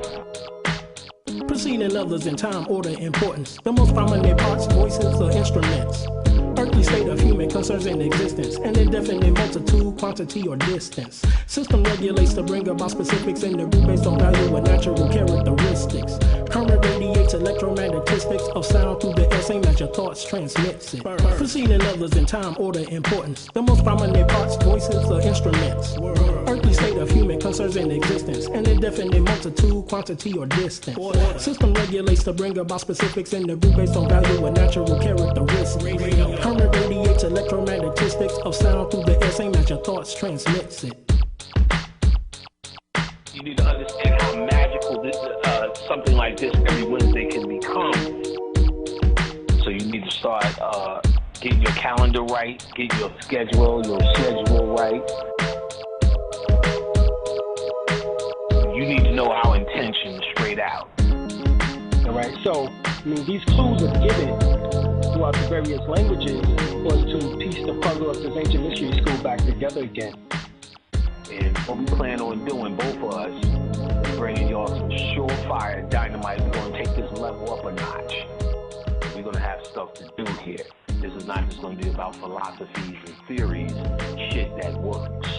Preceding others in time, order, importance. The most prominent parts, voices, or instruments. Earthly state of human concerns in existence. An indefinite multitude, quantity, or distance. System regulates to bring about specifics in the group based on value and natural characteristics. Current radiates electromagnetistics of sound through the air, same as your thoughts transmits it. Preceding others in time, order, importance. The most prominent parts, voices, or instruments. Earthly state of human concerns in existence. An indefinite multitude, quantity, or distance. System regulates to bring about specifics in the group based on value and natural characteristics. Current radiates electromagnetistics of sound through the air, same as your thoughts transmits it. You need to understand how magical this, something like this every Wednesday can become. So you need to start getting your calendar right, get your schedule right. You need to know our intention straight out. All right, so these clues are given throughout the various languages was to piece the puzzle of this ancient mystery school back together again. And what we plan on doing, both of us, bringing y'all some surefire dynamite. We're going to take this level up a notch. We're going to have stuff to do here. This is not just going to be about philosophies and theories, shit that works.